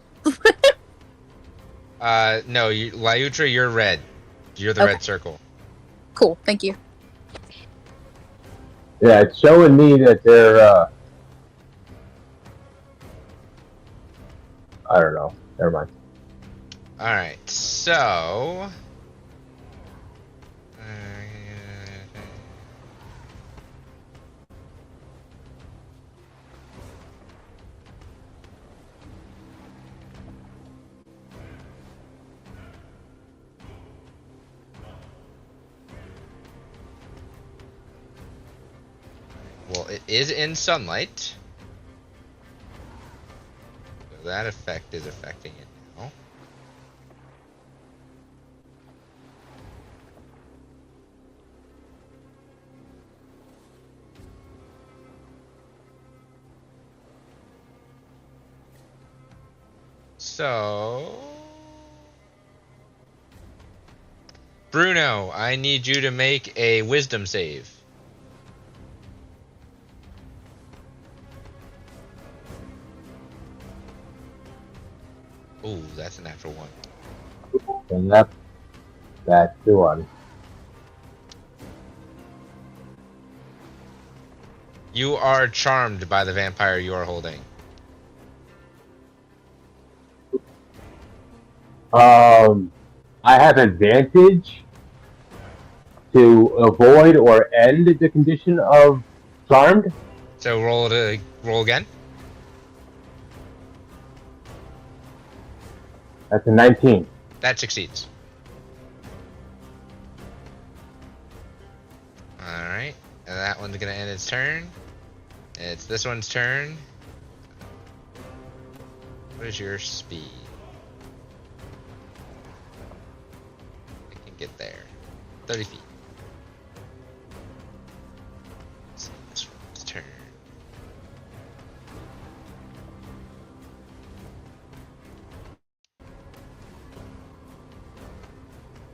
No, Lyutra, you're red. You're the Okay. red circle. Cool, thank you. Yeah, it's showing me that they're. I don't know. Never mind. Alright, so. Well, it is in sunlight. So that effect is affecting it now. So, Bruno, I need you to make a wisdom save. Ooh, that's a natural one. And that's the one. You are charmed by the vampire you are holding. I have advantage to avoid or end the condition of charmed. So roll again. That's a 19. That succeeds. Alright. And that one's gonna end its turn. It's this one's turn. What is your speed? I can get there. 30 feet.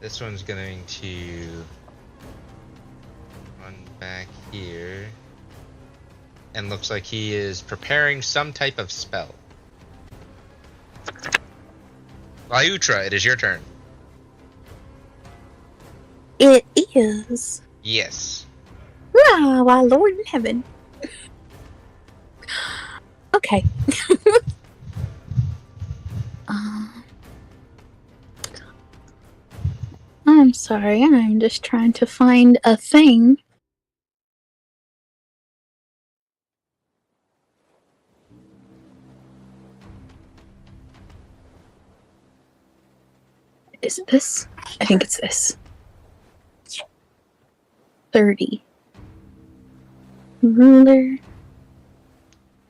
This one's going to run back here. And looks like he is preparing some type of spell. Lyutra, it is your turn. It is. Yes. Ah, why, Lord in heaven. Okay. I'm sorry, I'm just trying to find a thing. Is it this? I think it's this. 30. Ruler.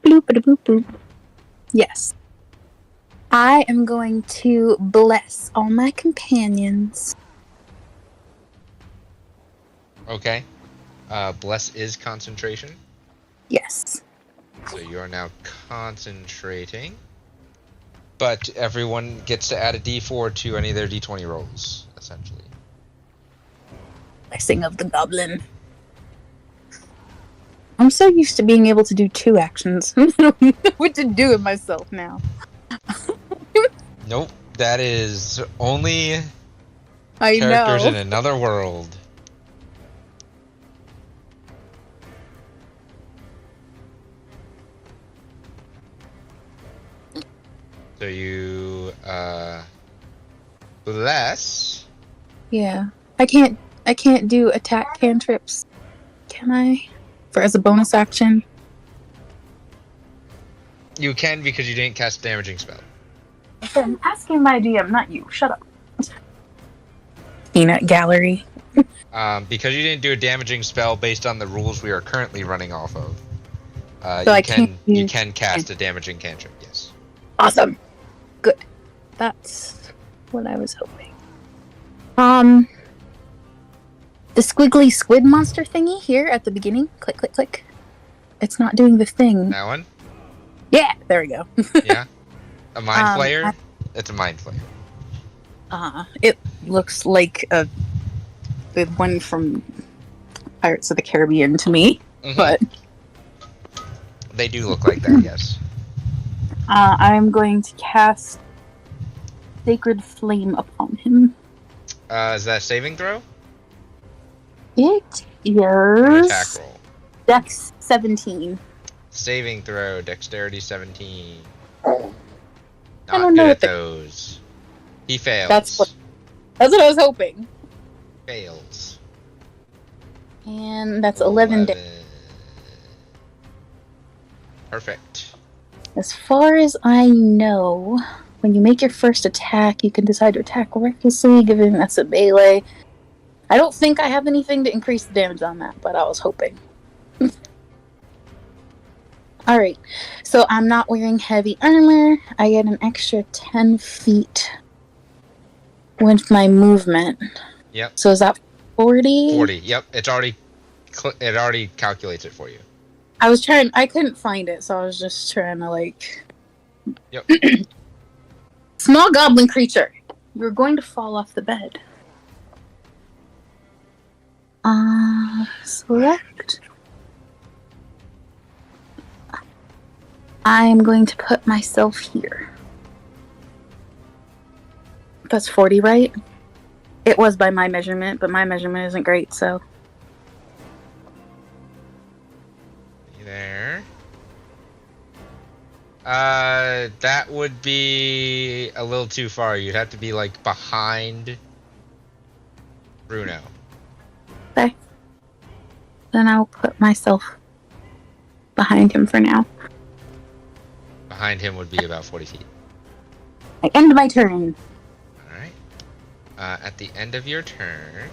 Bloop-a-da-boop boop. Yes. I am going to bless all my companions. Okay. Bless is concentration. Yes. So you are now concentrating. But everyone gets to add a d4 to any of their d20 rolls, essentially. Blessing of the goblin. I'm so used to being able to do 2 actions. I don't know what to do with myself now. Nope. That is only I characters know. in another world. So you bless. Yeah. I can't do attack cantrips. Can I? For as a bonus action? You can because you didn't cast a damaging spell. I'm asking my DM, not you. Shut up. Peanut gallery. Because you didn't do a damaging spell based on the rules we are currently running off of. So You can cast a damaging cantrip, yes. Awesome. Good. That's what I was hoping. The squiggly squid monster thingy here at the beginning. Click, click, click. It's not doing the thing. That one? Yeah, there we go. Yeah. A mind flayer? It's a mind flayer. It looks like the one from Pirates of the Caribbean to me, but they do look like that, yes. I'm going to cast Sacred Flame upon him. Is that a saving throw? It An attack is roll. Dex 17. Saving throw, dexterity 17. I Not don't good know at what those. He fails. That's what I was hoping. Fails. And that's 11 11. Perfect. As far as I know, when you make your first attack, you can decide to attack recklessly, given that's a melee. I don't think I have anything to increase the damage on that, but I was hoping. Alright, so I'm not wearing heavy armor. I get an extra 10 feet with my movement. Yep. So is that 40? 40. Yep. It already calculates it for you. I couldn't find it, so I was just trying to Yep. Small goblin creature. You're going to fall off the bed. Select. I'm going to put myself here. That's 40, right? It was by my measurement, but my measurement isn't great, so. There. That would be a little too far. You'd have to be behind Bruno. Okay. Then I'll put myself behind him for now. Behind him would be about 40 feet. I end my turn. Alright. At the end of your turn,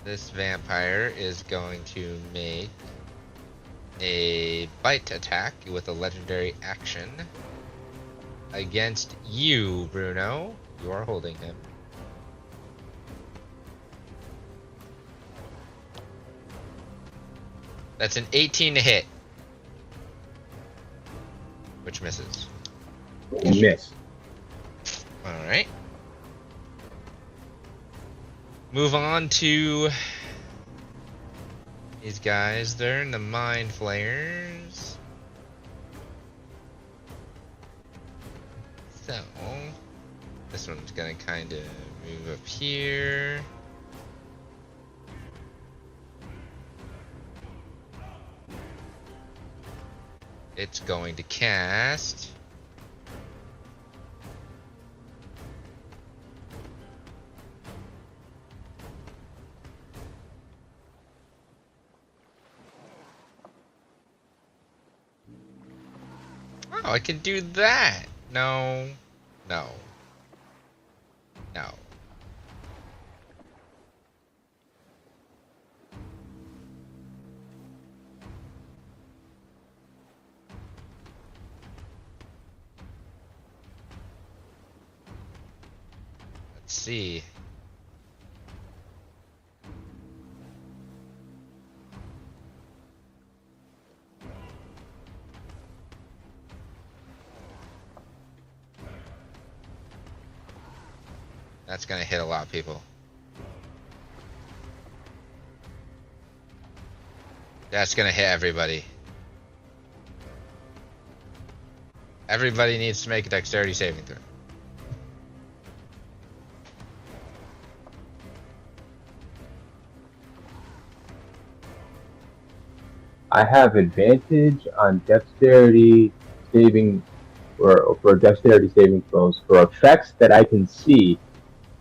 this vampire is going to make a bite attack with a legendary action against you, Bruno. You are holding him. That's an 18 to hit. Which misses. Miss. Alright. Move on to these guys. They're in the mind flayers. So this one's gonna kind of move up here. It's going to cast oh, I can do that. No. No. No. Let's see. That's gonna hit a lot of people. That's gonna hit everybody. Everybody needs to make a dexterity saving throw. I have advantage on dexterity saving, or for dexterity saving throws for effects that I can see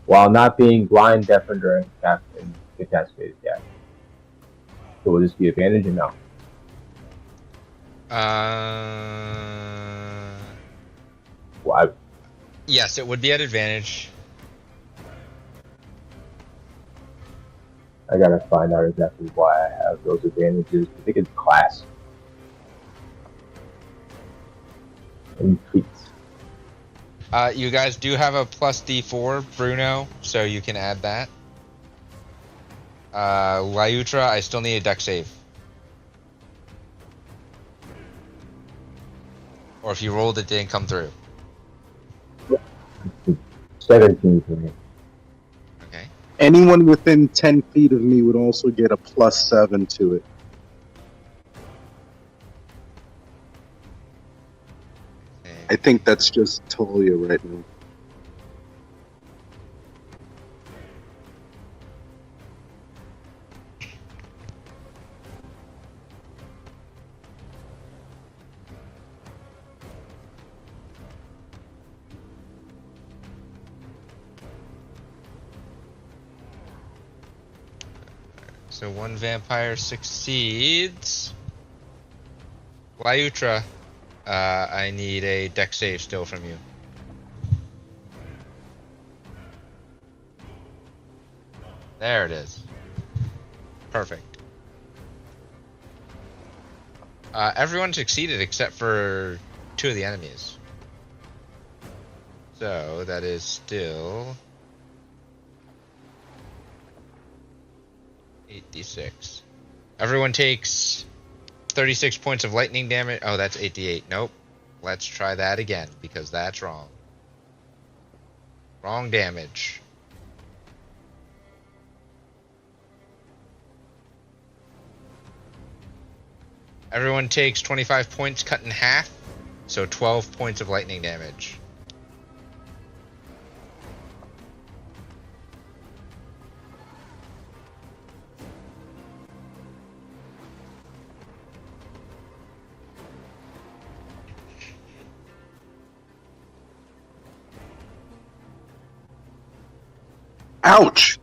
while not being blind, deaf, or during incapacitated. Yeah. So will this be advantage or no? Well, Yes, it would be at advantage. I gotta find out exactly why I have those advantages. I think it's class and feats. You guys do have a plus D4, Bruno, so you can add that. Lyutra, I still need a dex save. Or if you rolled, it didn't come through. 17 for me. Okay. Anyone within 10 feet of me would also get a +7 to it. I think that's just Talia right now. So one vampire succeeds. Lyutra, I need a dex save still from you. There it is. Perfect. Everyone succeeded except for 2 of the enemies. So that is still 8d6. Everyone takes 36 points of lightning damage. Oh, that's 8d8. Nope. Let's try that again because that's wrong. Wrong damage. Everyone takes 25 points cut in half, so 12 points of lightning damage. Ouch!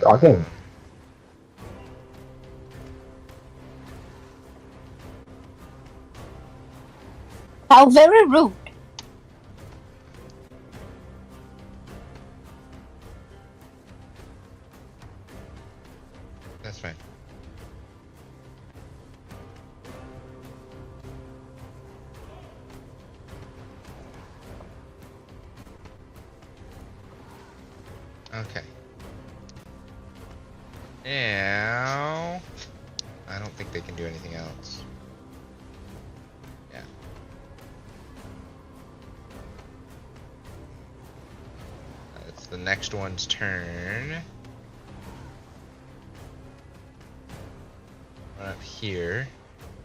Shocking. How very rude. That's fine. Okay. Now, I don't think they can do anything else. Yeah. The next one's turn. Run up here.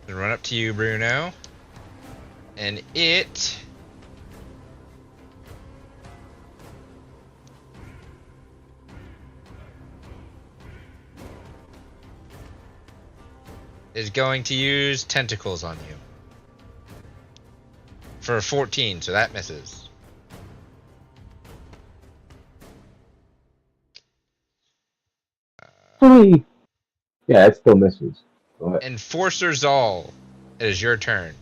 Then run up to you, Bruno. And it... is going to use tentacles on you. For 14, so that misses. Hey. Yeah, it still misses. Go ahead. Enforcer Zal, it is your turn.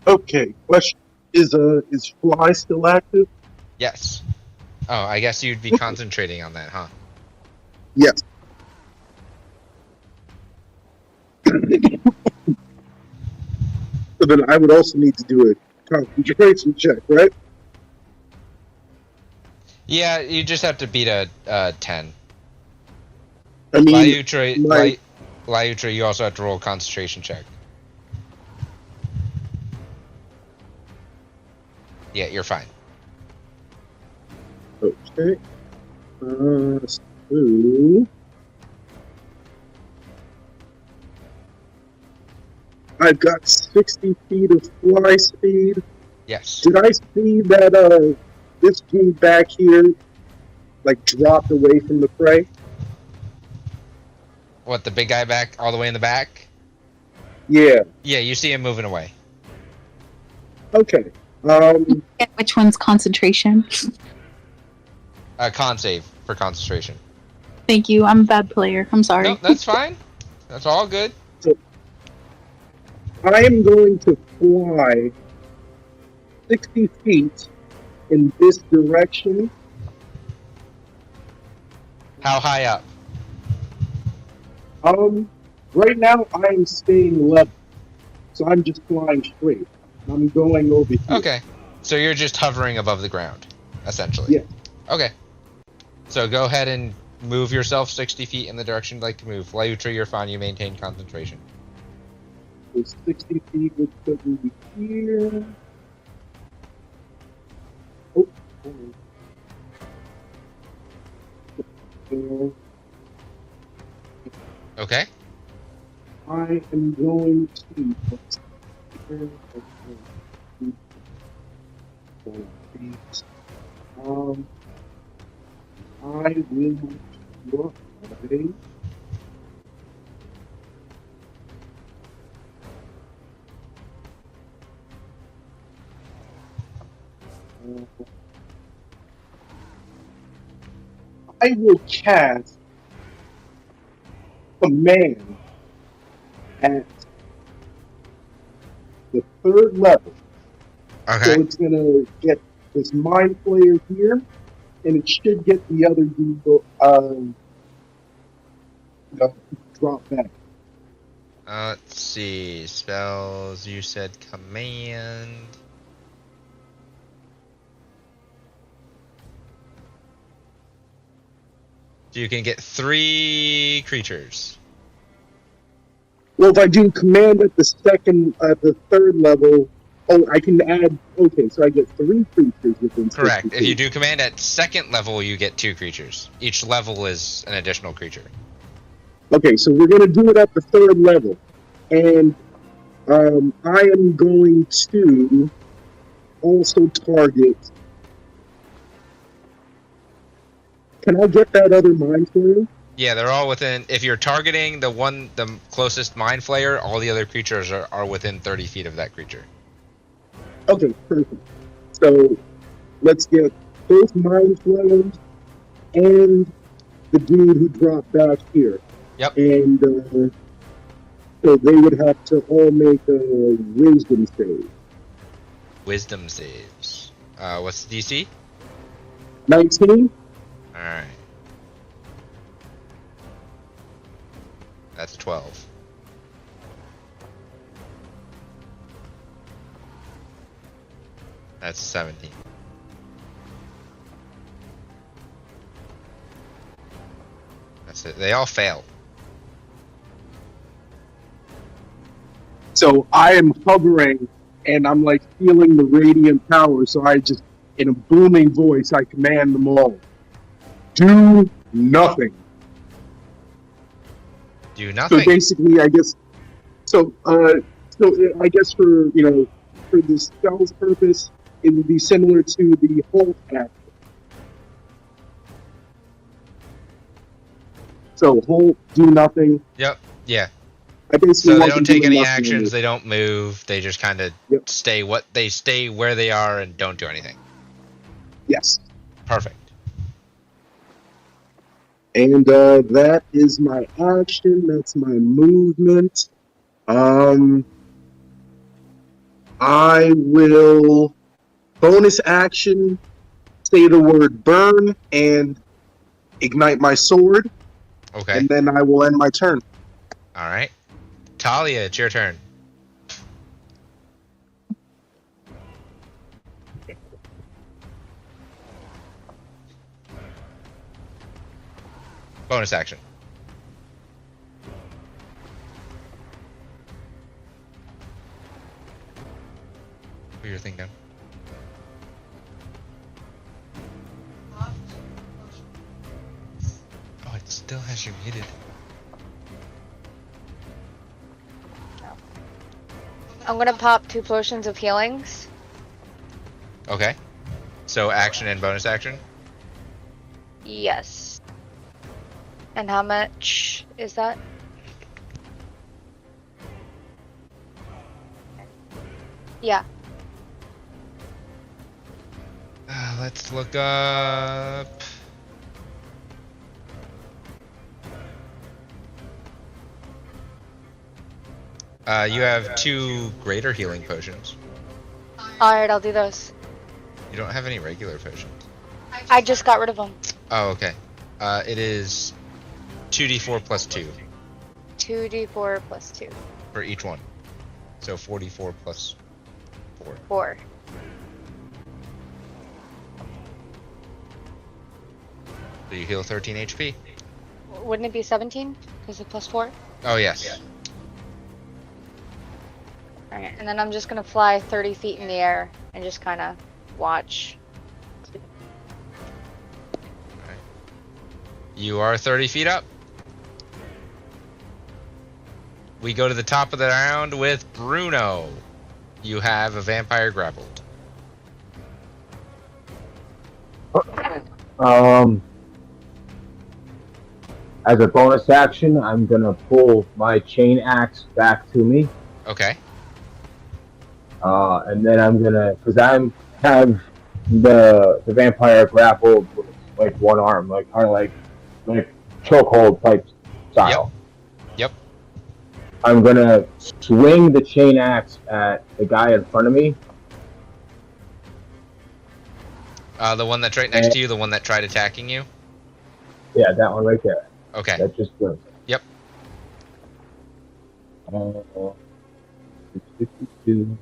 Okay, question. Is fly still active? Yes. Oh, I guess you'd be concentrating on that, huh? Yes. So then I would also need to do a concentration check, right? Yeah, you just have to beat a 10. I mean, Lyutra, you also have to roll a concentration check. Yeah, you're fine. okay. So I've got 60 feet of fly speed. Yes. Did I see that this dude back here, like, dropped away from the prey? What, the big guy back, all the way in the back? Yeah. Yeah, you see him moving away. Okay. Which one's concentration? Con save for concentration. Thank you. I'm a bad player. I'm sorry. No, that's fine. That's all good. So I am going to fly 60 feet in this direction. How high up? Right now I am staying level, so I'm just flying straight. I'm going over here. Okay. So you're just hovering above the ground, essentially. Yeah. Okay. So go ahead and move yourself 60 feet in the direction you'd like to move. Lyutra, you're fine. You maintain concentration. So 60 feet would put me here. Oh. Okay. I am going to. I will look at it. I will cast command at the 3rd level. Okay. So it's gonna get this mind player here, and it should get the other dude drop back. Let's see. Spells. You said command. So you can get 3 creatures. Well, if I do command at the 3rd level, I can add. Okay, so I get 3 creatures within. Correct. 60 If you feet. do command at 2nd level, you get 2 creatures. Each level is an additional creature. Okay, so we're gonna do it at the 3rd level, and I am going to also target. Can I get that other mind flayer? Yeah, they're all within. If you're targeting the closest mind flayer, all the other creatures are within 30 feet of that creature. Okay, perfect. So let's get both mind flayers and the dude who dropped back here. Yep. And so they would have to all make a wisdom save. Wisdom saves. What's the DC? 19? Alright. That's 12. That's 17. That's it. They all fail. So I am hovering, and I'm like feeling the radiant power. So I just, in a booming voice, I command them all: do nothing. Do nothing. So basically, I guess. So I guess for for the spell's purpose, it would be similar to the halt action. So halt, do nothing. Yep. Yeah. I basically So they want don't to do take any nothing. actions. They don't move. They just kind of stay where they are and don't do anything. Yes. Perfect. And that is my action. That's my movement. I will bonus action say the word burn and ignite my sword. Okay. And then I will end my turn. All right. Talia, it's your turn. Bonus action. Put your thing down. Oh, it still has you muted. I'm gonna pop 2 potions of healings. Okay. So action and bonus action? Yes. And how much is that? Yeah. Let's look up... you have 2 greater healing potions. Alright, I'll do those. You don't have any regular potions. I just got rid of them. Oh, okay. It is 2d4 plus 2 2d4 plus 2. for each one. So 44 plus 4. 4. So you heal 13 HP. Wouldn't it be 17? Because of plus 4? Oh, yes. Alright, and then I'm just gonna fly 30 feet in the air and just kind of watch. You are 30 feet up. We go to the top of the round with Bruno. You have a vampire grappled. As a bonus action, I'm gonna pull my chain axe back to me. Okay. And then I'm gonna, because I have the vampire grappled with like one arm, like kind of like chokehold type style. Yep. I'm gonna swing the chain axe at the guy in front of me. The one that's right next to you, the one that tried attacking you? Yeah, that one right there. Okay. That just goes. Yep. 52.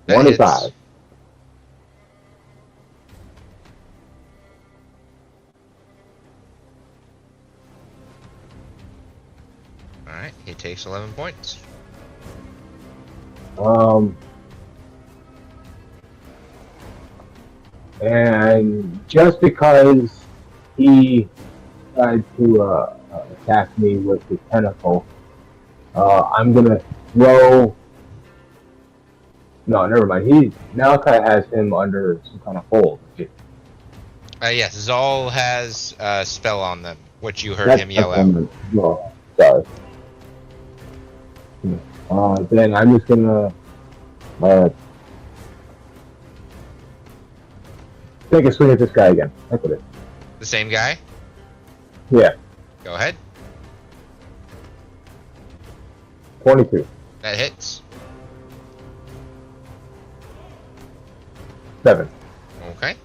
That 25. hits. Alright, he takes 11 points. And just because he tried to attack me with his tentacle, I'm gonna throw. No, never mind. Malachi has him under some kind of hold. Yes, Zal has a spell on them, which you heard him yell out. Well, sorry. Then I'm just gonna take a swing at this guy again. Look at it. The same guy? Yeah, Go ahead. 22. That hits. 7. Okay.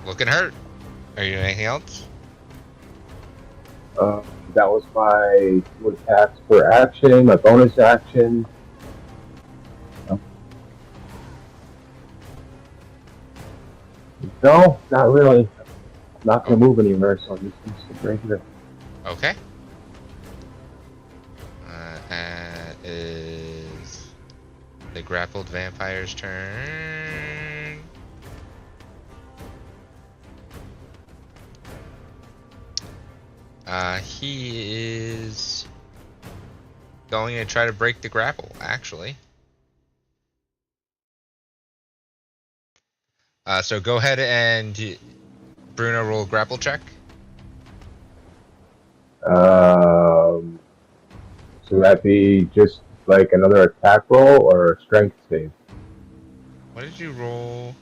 Looking hurt. Are you doing anything else? That was my attacks for action, my bonus action. No, not really. I'm not gonna move anywhere, so I'm just gonna sit right here. Okay. That is the grappled vampire's turn. He is going to try to break the grapple, actually. So go ahead and Bruno roll grapple check. So that be just like another attack roll or a strength save? What did you roll?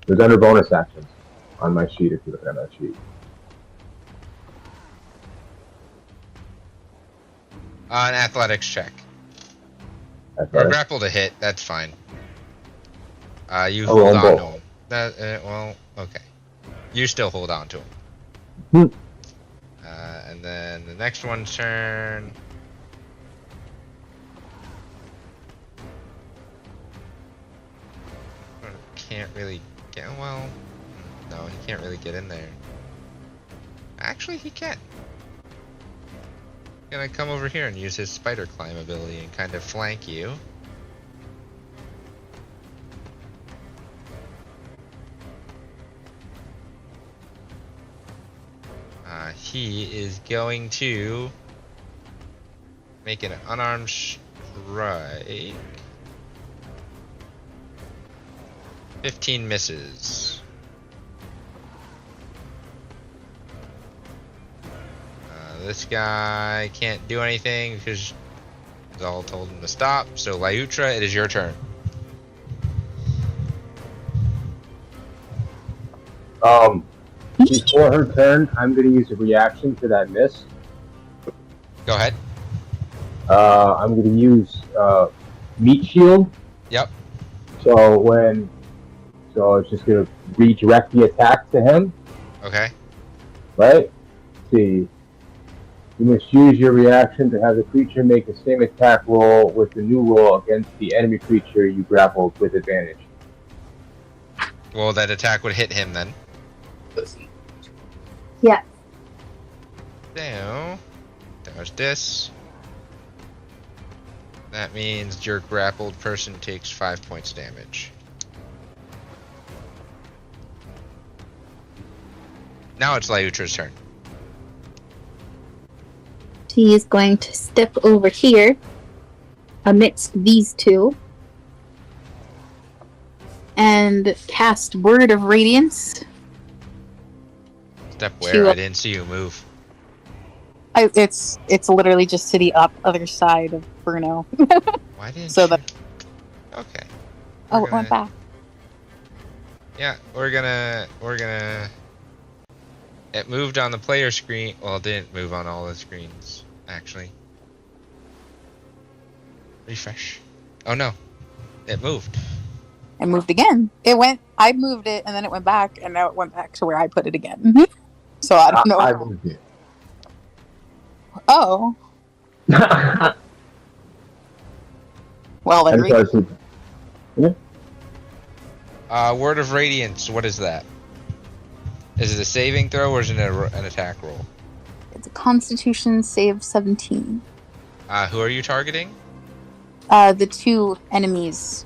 It was under bonus actions on my sheet if you look at that sheet. An athletics check. That's Or right. grapple to hit, that's fine. You Oh, hold on on both. to him. Well, okay. You still hold on to him. Hmm. And then the next one's turn. Can't really get, well, no, he can't really get in there. Actually, he can. He's gonna come over here and use his spider climb ability and kind of flank you. He is going to make an unarmed strike. 15 misses. This guy can't do anything because Zal told him to stop. So Lyutra, it is your turn. Before her turn, I'm going to use a reaction to that miss. Go ahead. I'm going to use Meat Shield. Yep. So it's just going to redirect the attack to him. Okay. Right? Let's see. You must use your reaction to have the creature make the same attack roll with the new roll against the enemy creature you grappled with advantage. Well, that attack would hit him then. Yeah. So, there's this. That means your grappled person takes 5 points damage. Now it's Lyutra's turn. She is going to step over here amidst these two and cast Word of Radiance. Step where? I didn't see you move. It's literally just to the other side of Bruno. Why didn't So you? that- Okay. Oh, We're it went gonna- back. Yeah, we're gonna. It moved on the player screen. Well, it didn't move on all the screens, actually. Refresh. Oh no, it moved. It moved again. I moved it, and then it went back, and now it went back to where I put it again. So I don't know. I moved it. Oh. Well, then Word of Radiance. What is that? Is it a saving throw or is it an attack roll? it's a Constitution save 17. Who are you targeting? The two enemies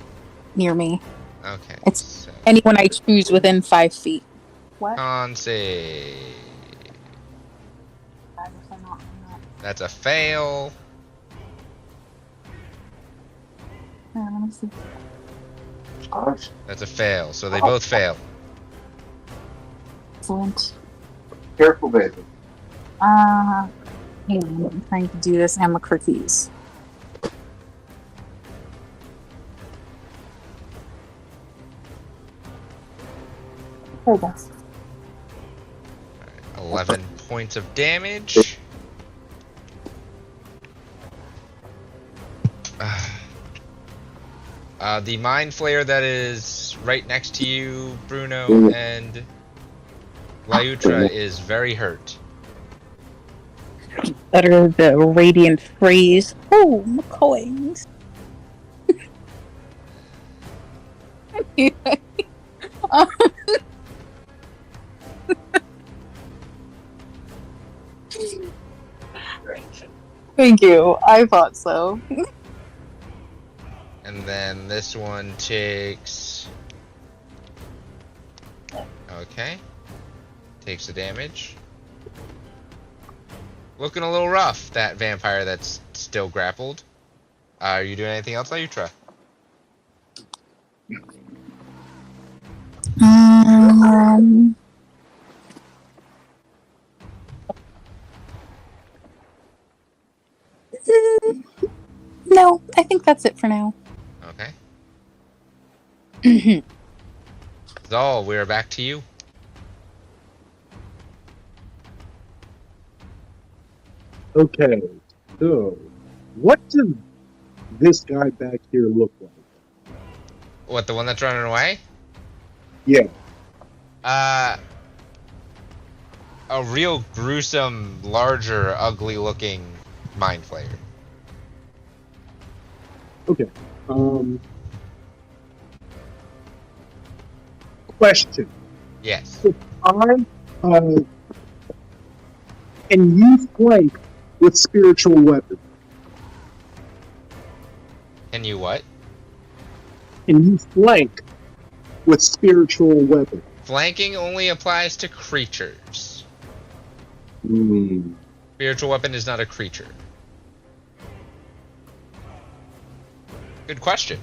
near me. Okay. It's so, anyone I choose within 5 feet. What? con save. That's a fail. Let me see. That's a fail. So they both fail. Excellent. Careful, baby. Hang on, I'm trying to do this and look for keys. Hold on. 11 points of damage. The Mind Flayer that is right next to you, Bruno, and Lyutra is very hurt. Utter the radiant phrase. Oh, McCoys. Thank you. I thought so. And then this one takes... Okay. Takes the damage. Looking a little rough, that vampire that's still grappled. Are you doing anything else, Ayutra? No, I think that's it for now. Okay. Zal, we're back to you. Okay, so what does this guy back here look like? What, the one that's running away? Yeah. A real gruesome, larger, ugly-looking mind flayer. Okay. Question. Yes. If can you flank with spiritual weapons? Can you what? Can you flank with spiritual weapons? Flanking only applies to creatures. Hmm. Spiritual weapon is not a creature. Good question.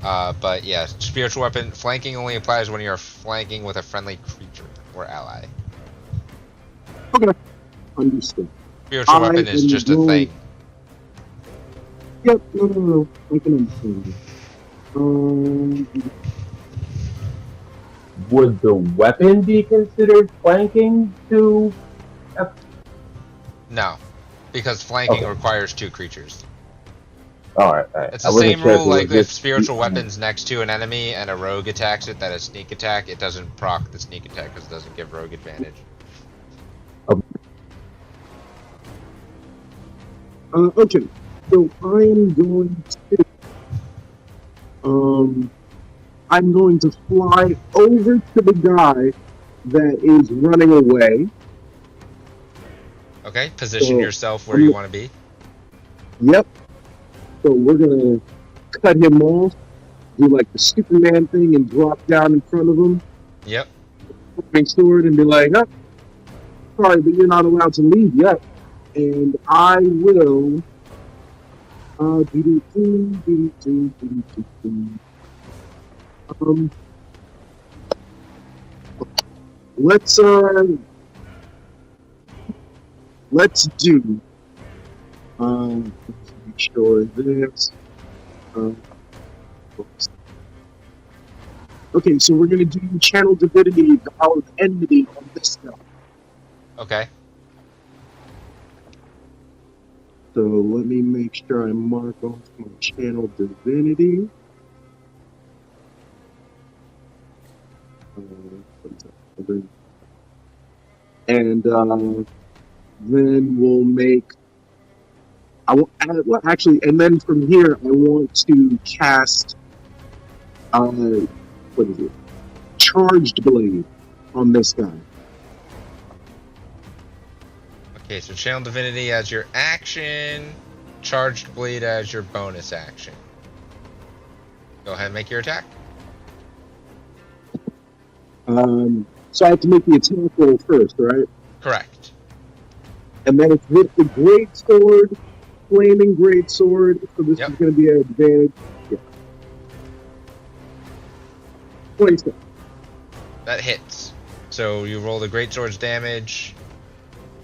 But yeah, spiritual weapon flanking only applies when you're flanking with a friendly creature or ally. Okay. Understood. Spiritual weapon is just a thing. Yep, no. I can understand that. Would the weapon be considered flanking to... No, because flanking requires two creatures. Alright. It's the same rule like if spiritual weapon's next to an enemy and a rogue attacks it, that is sneak attack, it doesn't proc the sneak attack because it doesn't give rogue advantage. Okay, so I'm going to fly over to the guy that is running away. Okay, position yourself where you want to be. Yep. So we're gonna cut him off, do like the Superman thing and drop down in front of him. Yep. My sword and be like, oh, sorry, but you're not allowed to leave yet. And I will let's do let's make sure this okay, so we're gonna do channel divinity, the power of enmity on this guy. Okay. So let me make sure I mark off my channel divinity. And then we'll make. Actually, and then from here, I want to cast. What is it? Charged blade on this guy. Okay, so channel divinity as your action, charged blade as your bonus action. Go ahead and make your attack. So I have to make the attack roll first, right? Correct. And then it's with the great sword, flaming great sword. So this is going to be an advantage. Yeah. 27. That hits. So you roll the great sword's damage,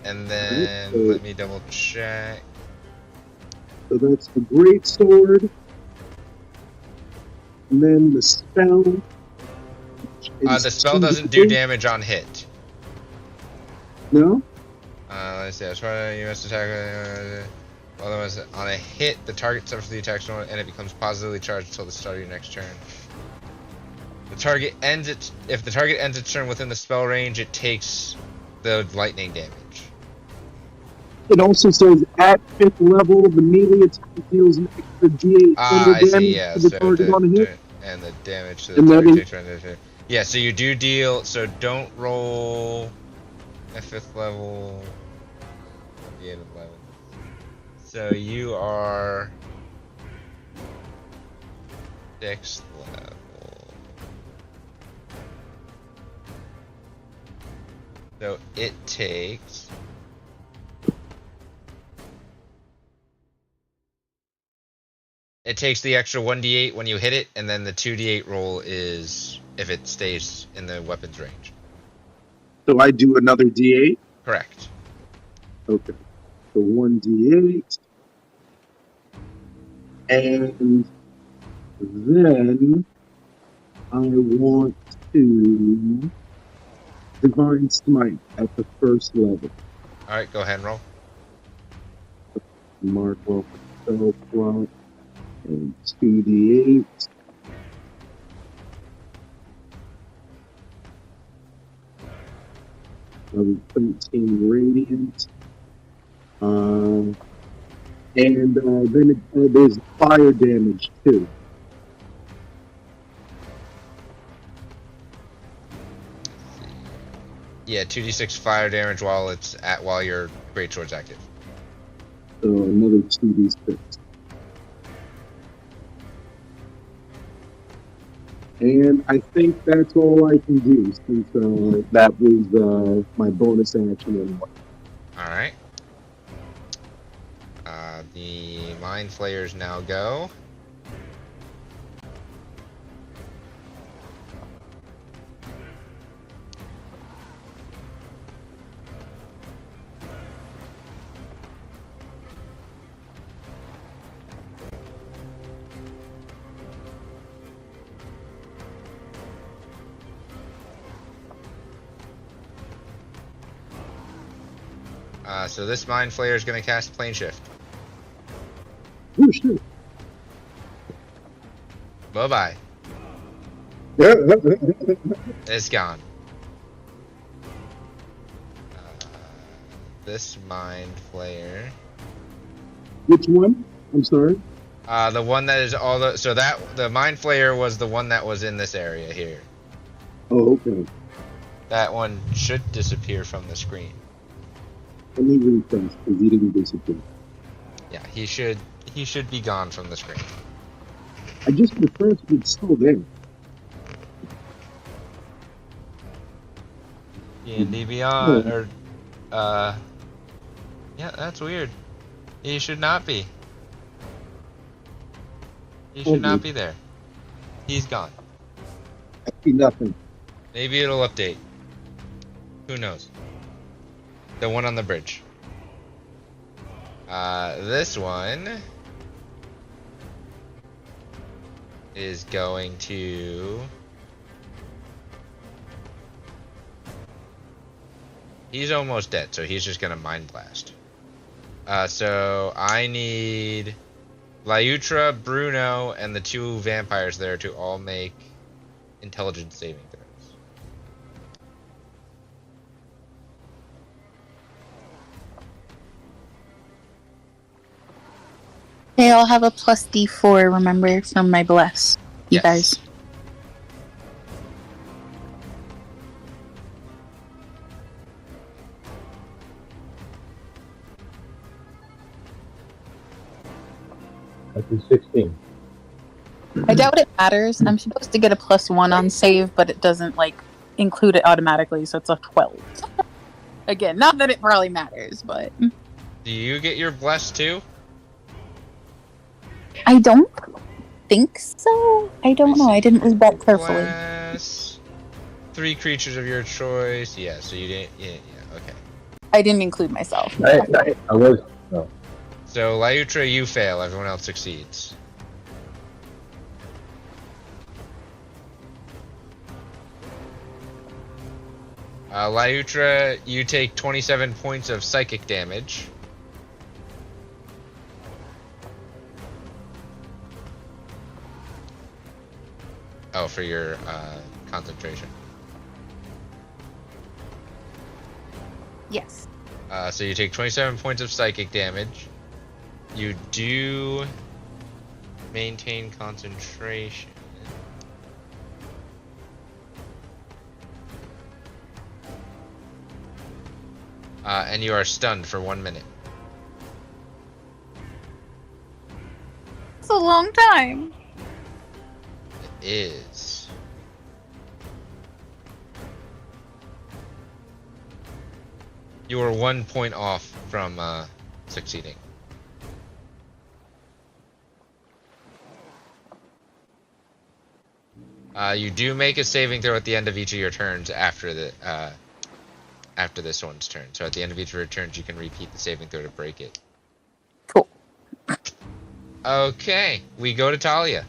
and then let me double check. So that's the great sword, and then the spell. The spell doesn't do damage on hit. No? Let's see. As far as you must attack. Otherwise, on a hit, the target suffers the attack roll, and it becomes positively charged until the start of your next turn. The target ends its. If the target ends its turn within the spell range, it takes the lightning damage. It also says at 5th level, the melee attack deals an extra D8 thunder damage to the target on a hit. And the damage to And the that target is- takes 1d8. Yeah, so you do deal. So don't roll a 5th level. 1d8 of 11. So you are 6th level. So it takes. It takes the extra 1d8 when you hit it, and then the 2d8 roll is if it stays in the weapon's range. So I do another D8. Correct. Okay. So 1d8. And then I want to Divine Smite at the first level. Alright, go ahead and roll. Mark off the spell slot and 2d8. That was 13 radiant. And then there's fire damage too. Yeah, 2d6 fire damage while your greatsword's active. So another 2d6. And I think that's all I can do since that was my bonus action and what. Alright. The Mind Flayers now go. So this Mind Flayer is going to cast Plane Shift. Oh shit. Bye-bye. It's gone. This Mind Flayer. Which one? I'm sorry. The one that is all the... So the Mind Flayer was the one that was in this area here. Oh, okay. That one should disappear from the screen. Let me refresh because he didn't disappear. Yeah, he should be gone from the screen. I just refreshed, it's still there. D&D Beyond, or, yeah, that's weird. He should not be. He should not be there. He's gone. I see nothing. Maybe it'll update. Who knows? The one on the bridge. This one is going to... He's almost dead, so he's just gonna Mind Blast. So I need Lyutra, Bruno, and the 2 vampires there to all make intelligence saving throws. They all have a plus D4, remember, from my bless. You Yes. guys. That's a 16. I doubt it matters. I'm supposed to get a +1 on save, but it doesn't like include it automatically, so it's a 12. Again, not that it probably matters, but Do you get your bless too? I don't think so. I don't know. I didn't read that carefully. Bless. 3 creatures of your choice. Yeah, so you didn't. Yeah, okay. I didn't include myself. I was. No. So Lyutra, you fail. Everyone else succeeds. Lyutra, you take 27 points of psychic damage. Oh, for your concentration. Yes. So you take 27 points of psychic damage. You do maintain concentration. And you are stunned for 1 minute. It's a long time. It is. You are 1 point off from succeeding. You do make a saving throw at the end of each of your turns after this one's turn. So at the end of each of your turns, you can repeat the saving throw to break it. Cool. Okay, we go to Talia.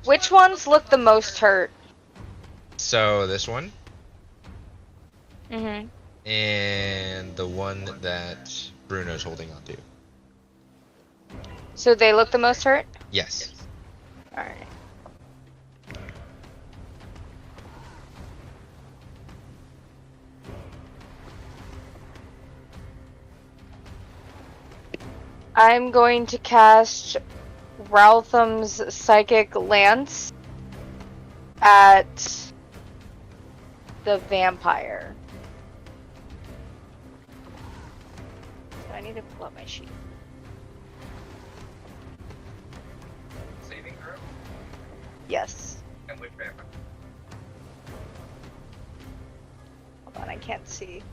Which ones look the most hurt? So this one Mm-hmm. and the one that Bruno's holding on to. So they look the most hurt? Yes. Alright. I'm going to cast Raltham's Psychic Lance at the vampire. So I need to pull up my sheet. Saving throw? Yes. And which vampire? Hold on, I can't see.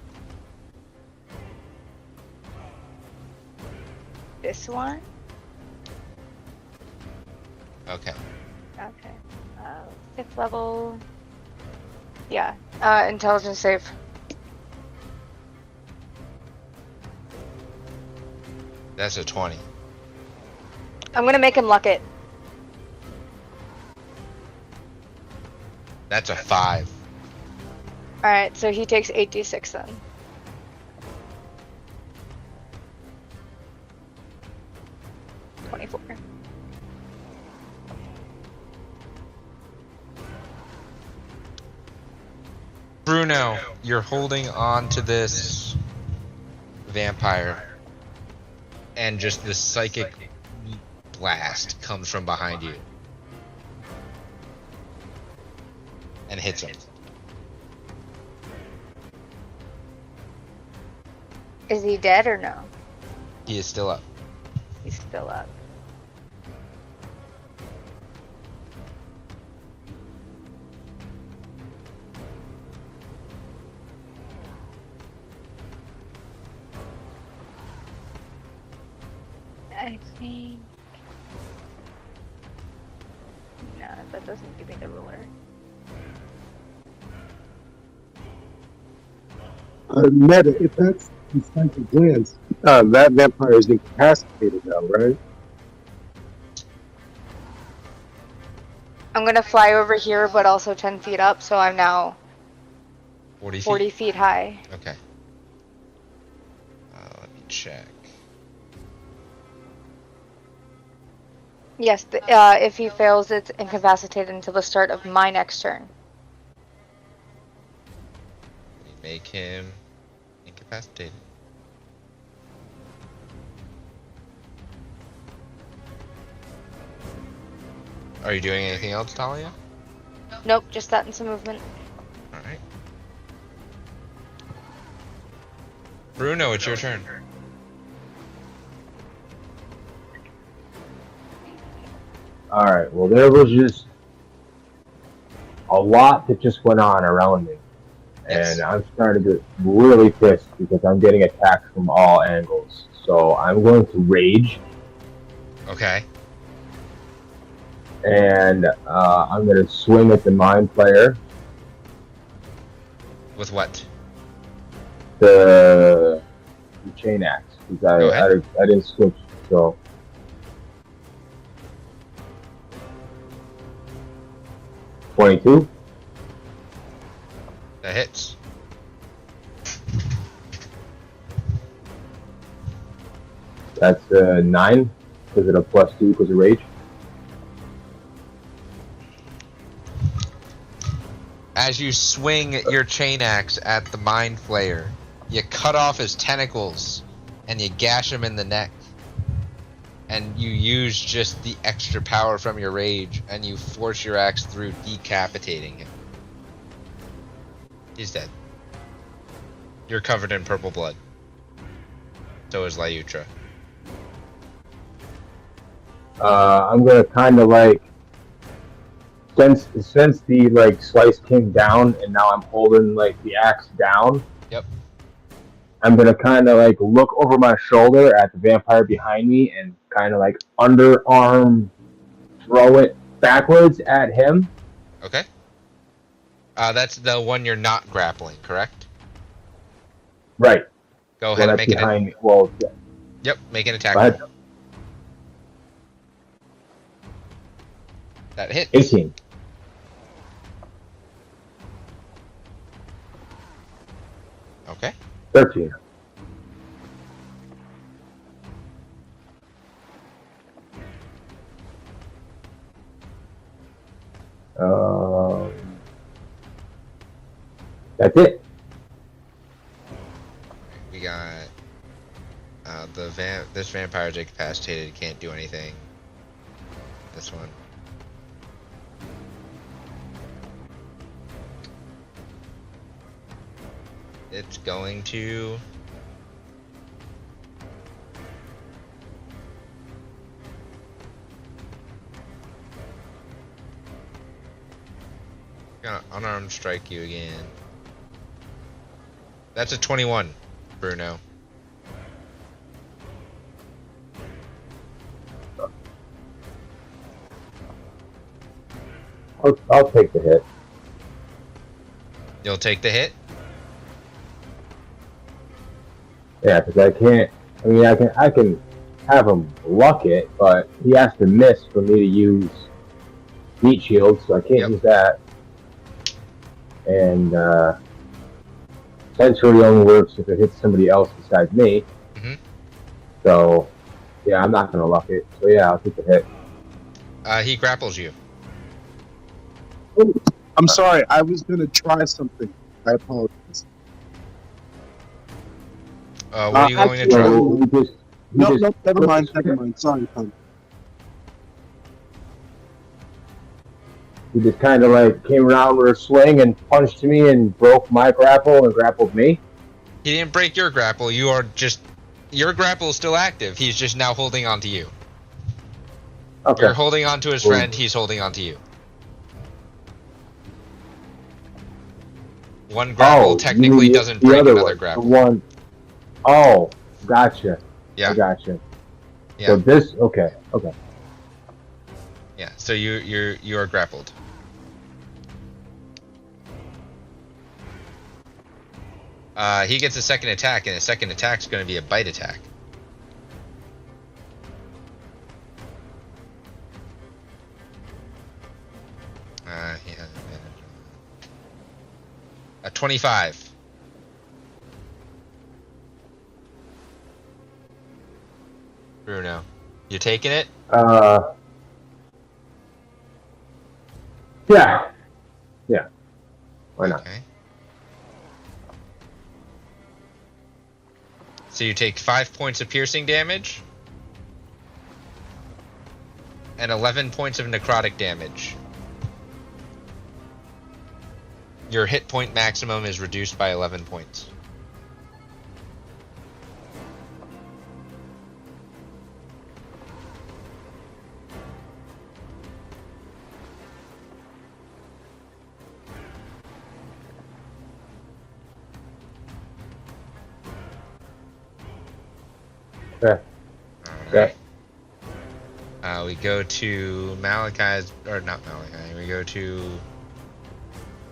This one? Okay. Okay. 5th level. Yeah. Intelligence save. That's a 20. I'm gonna make him luck it. That's a 5. Alright, so he takes 8d6 then. Bruno, you're holding on to this vampire, and just this psychic blast comes from behind you and hits him. Is he dead or no? He is still up. He's still up. I think... No, that doesn't give me the ruler. Meta, if that's the psychic glance, that vampire is incapacitated now, right? I'm gonna fly over here, but also 10 feet up, so I'm now 40 feet high. Okay. Let me check. Yes, if he fails, it's incapacitated until the start of my next turn. We make him incapacitated. Are you doing anything else, Talia? Nope, just that and some movement. Alright. Bruno, it's your turn. Alright, well, there was just a lot that just went on around me. Yes. And I'm starting to get really pissed because I'm getting attacked from all angles. So I'm going to rage. Okay. And I'm going to swing at the mind player. With what? The chain axe. Go ahead. I didn't switch, so... $22. That hits. That's 9. Because it a +2 because of rage. As you swing your chain axe at the mind flayer, you cut off his tentacles and you gash him in the neck. And you use just the extra power from your rage and you force your axe through, decapitating him. He's dead. You're covered in purple blood. So is Lyutra. I'm gonna kind of like, since the like slice came down and now I'm holding like the axe down. Yep. I'm gonna kind of like look over my shoulder at the vampire behind me and kind of like underarm throw it backwards at him. Okay. That's the one you're not grappling, correct? Right. Go ahead and make it. Behind me. Well, yeah. Yep, make an attack. Go ahead. That hits. 18. Okay. 13. That's it. We got this vampire's incapacitated, can't do anything. This one. It's going to gonna unarmed strike you again. That's a 21, Bruno. I'll take the hit. You'll take the hit? Yeah, because I can't. I mean, I can have him luck it, but he has to miss for me to use heat shield, so I can't use that. And essentially only works if it hits somebody else besides me. Mm-hmm. So yeah, I'm not gonna luck it. So yeah, I'll take the hit. He grapples you. Oh, I'm sorry. I was gonna try something. I apologize. What are you going to try? No, never mind. Never mind. Sorry, Tom. He just kind of like came around with a swing and punched me and broke my grapple and grappled me. He didn't break your grapple. Your grapple is still active. He's just now holding on to you. Okay. You're holding on to his friend. He's holding on to you. One grapple technically doesn't break another grapple. One. Oh, gotcha. Yeah. I gotcha. Yeah. So this. Okay. Yeah. So you are grappled. He gets a second attack, and his second attack is going to be a bite attack. He has advantage. A 25. Bruno, you taking it? Yeah. Why not? Okay. So you take 5 points of piercing damage and 11 points of necrotic damage. Your hit point maximum is reduced by 11 points. Okay. We go to Malachi's, or not Malachi, we go to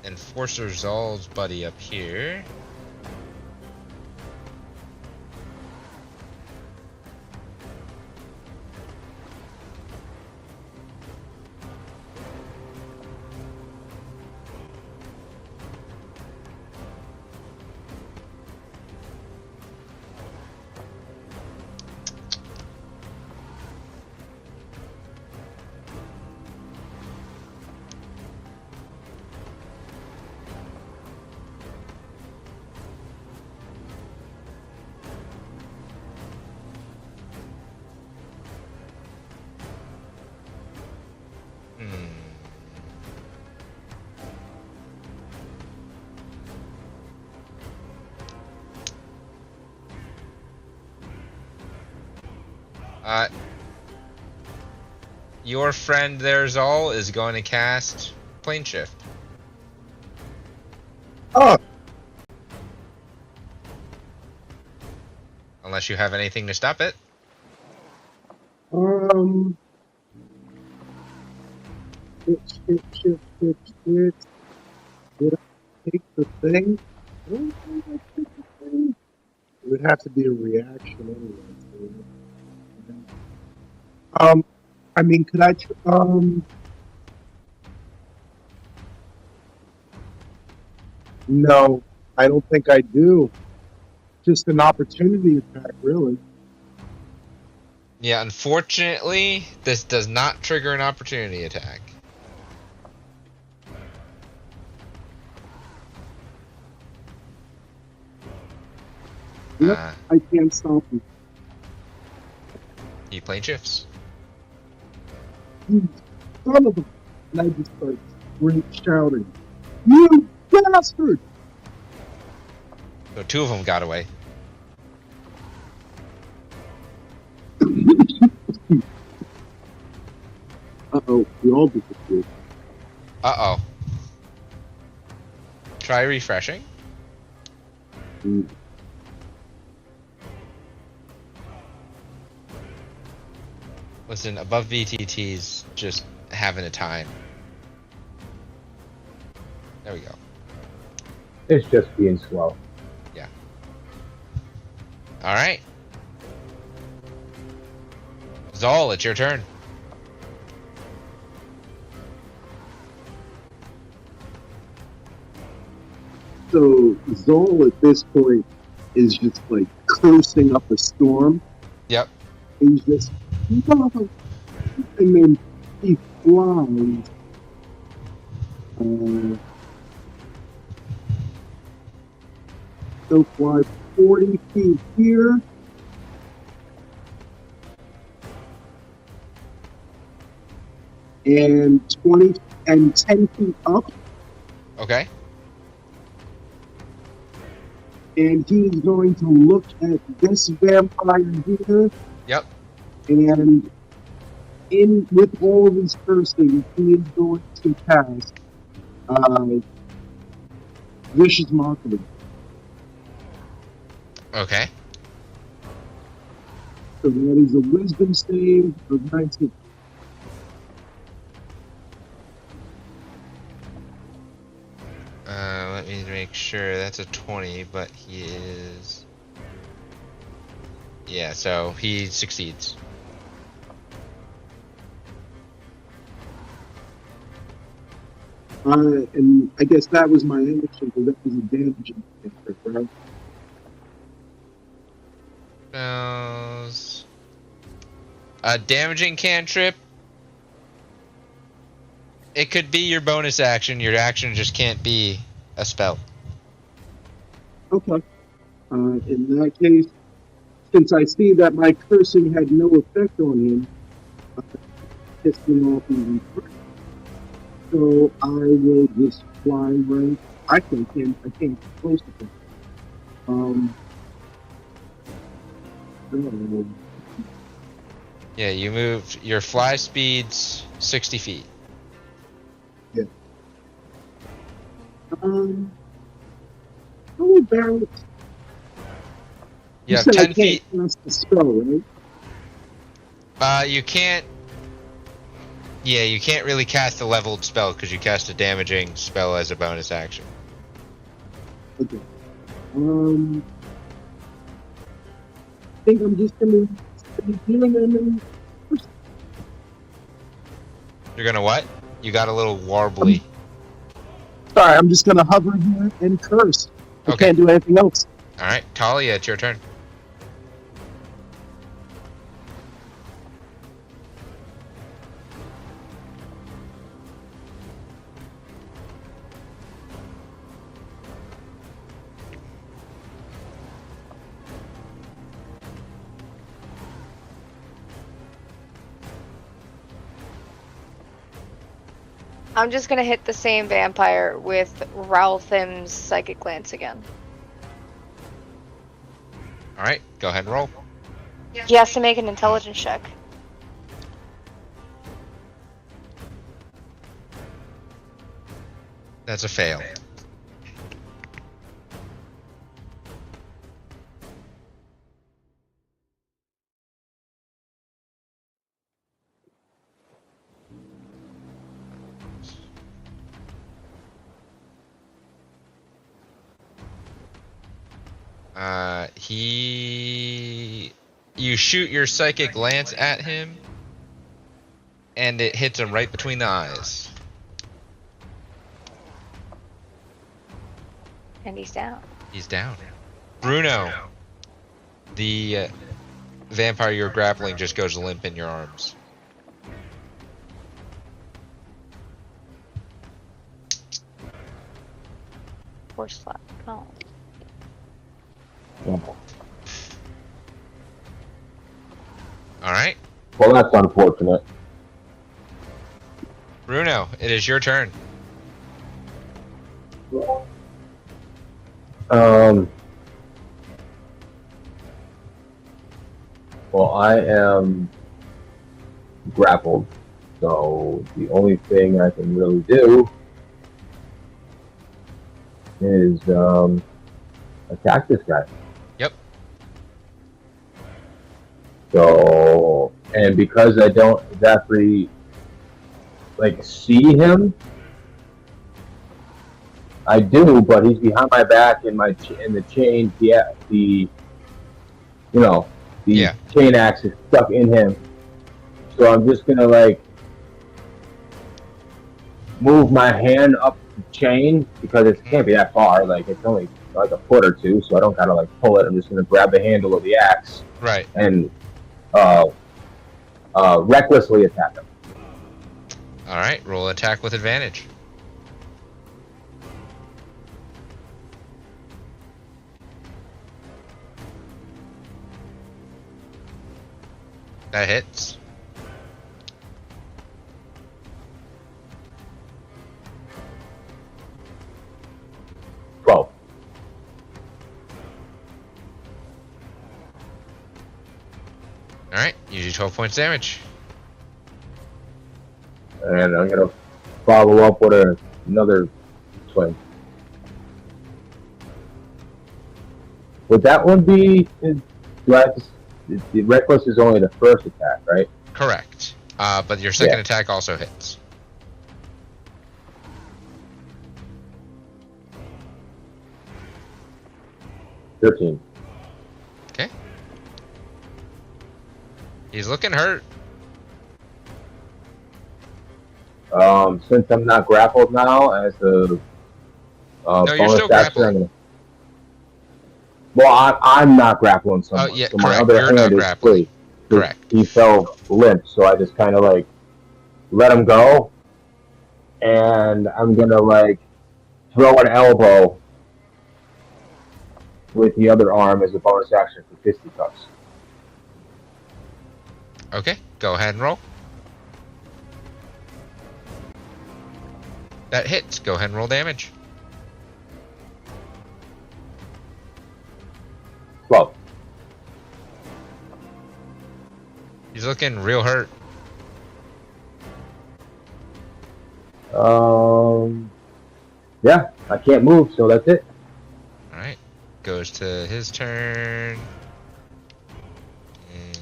Enforcer Zal's buddy up here. Your friend there, Zal, is going to cast Plane Shift. Oh, Unless you have anything to stop it. Shit. Did I take the thing? I don't think I took the thing. It would have to be a reaction anyway. So, I mean, could I? No, I don't think I do. Just an opportunity attack, really. Yeah, unfortunately, this does not trigger an opportunity attack. Yep, I can't stop you. He plane shifts. You son of a... And I just start shouting, "You bastard!" So 2 of them got away. Uh-oh, we all disappeared. Uh-oh. Try refreshing. Mm. Listen, above VTT's just having a time. There we go. It's just being slow. Yeah. Alright. Zal, it's your turn. So Zol at this point is just like cursing up a storm. Yep. He's just, "No!" And then he flies. So fly 40 feet here. And 20 and 10 feet up. Okay. And he's going to look at this vampire here. Yep. And in with all of his cursing, he is going to cast Vicious Mockery. Okay. So that is a wisdom save of 19. Let me make sure that's a 20, but he is... Yeah, so he succeeds. And I guess that was my action, because that was a damaging cantrip, right? Spells... A damaging cantrip. It could be your bonus action. Your action just can't be a spell. Okay. In that case, since I see that my cursing had no effect on him, pissed him off even further. So I will just fly right. I can't get close to him. Yeah, you moved your fly speed's 60 feet. Yeah. How about? You have said 10 I can't feet. cast the spell, right? You can't. Yeah, you can't really cast a leveled spell because you cast a damaging spell as a bonus action. Okay. I think I'm just gonna be healing them. You're gonna what? You got a little warbly. Sorry, I'm just gonna hover here and curse. I Okay. can't do anything else. Alright, Talia, it's your turn. I'm just gonna hit the same vampire with Ralthim's Psychic Glance again. Alright, go ahead and roll. He has to make an intelligence check. That's a fail. You shoot your psychic lance at him, and it hits him right between the eyes. And he's down. He's down. Bruno, the vampire you're grappling just goes limp in your arms. Poor slap. Oh. Alright. Well, that's unfortunate. Bruno, it is your turn. Well, I am grappled, so the only thing I can really do is attack this guy. Yep. So, and because I don't exactly see him, I do, but he's behind my back in the chain. The chain axe is stuck in him. So I'm just gonna move my hand up the chain because it can't be that far. It's only a foot or two, so I don't gotta pull it. I'm just gonna grab the handle of the axe, right, and recklessly attack him. All right, roll attack with advantage. That hits. Well, all right, you do 12 points damage. And I'm gonna follow up with another swing. Would that one be? Do I have to? The reckless is only the first attack, right? Correct. But your second attack also hits. $13. Okay. He's looking hurt. Since I'm not grappled now, as a no, you're bonus still action, grappled. Well, I'm not grappling someone. Oh, yeah, so my correct. other You're hand not is grappling. free. Correct. He fell limp, so I just kind of let him go, and I'm gonna throw an elbow with the other arm as a bonus action for fisticuffs. Okay, go ahead and roll. That hits. Go ahead and roll damage. 12. He's looking real hurt. Yeah, I can't move, so that's it. Alright. Goes to his turn. And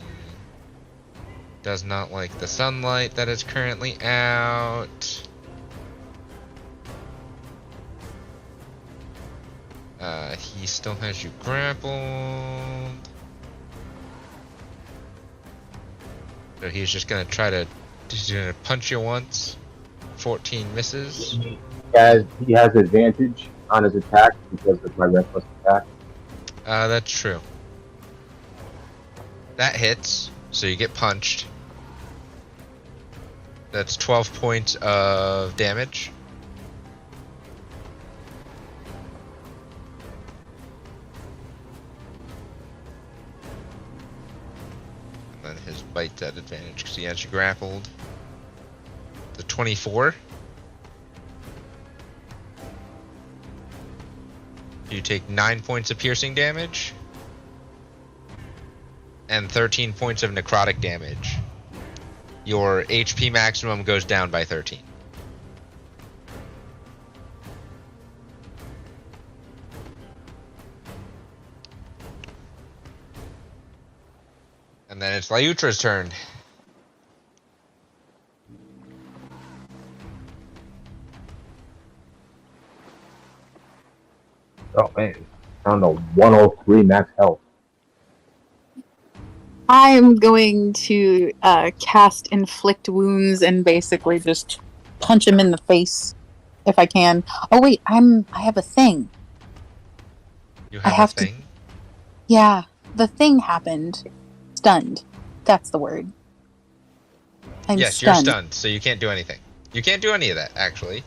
does not like the sunlight that is currently out. He still has you grappled. So he's just gonna he's gonna punch you once. 14 misses. He has advantage on his attack because of my reckless attack. That's true. That hits, so you get punched. That's 12 points of damage. And then his bite's at advantage because he has you grappled. The 24. You take 9 points of piercing damage. and 13 points of necrotic damage. Your HP maximum goes down by 13. And then it's Lyutra's turn. Oh man, down to 103 max health. I'm going to cast Inflict Wounds and basically just punch him in the face if I can. Oh wait, I have a thing. You I have have a to- thing? Yeah, the thing happened. Stunned. That's the word. I'm Yes, stunned. you're stunned, so you can't do anything. You can't do any of that, actually.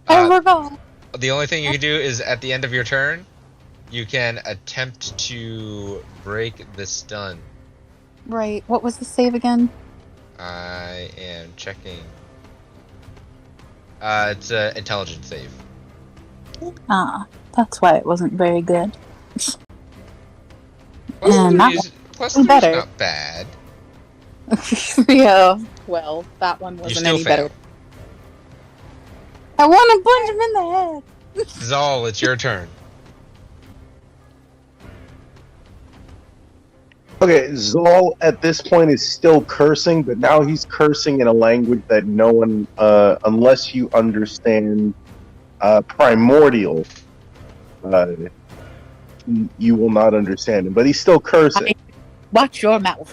I forgot. The only thing you can do is at the end of your turn, you can attempt to break the stun. Right. What was the save again? I am checking. It's an intelligence save. Ah, that's why it wasn't very good. Plus And three that is, plus one three is better. not bad. Yeah. Well, that one You wasn't still any fail. better. I want to punch him in the head. Zal, it's your turn. Okay, Zol at this point is still cursing, but now he's cursing in a language that no one, unless you understand primordial, you will not understand him. But he's still cursing. Watch your mouth.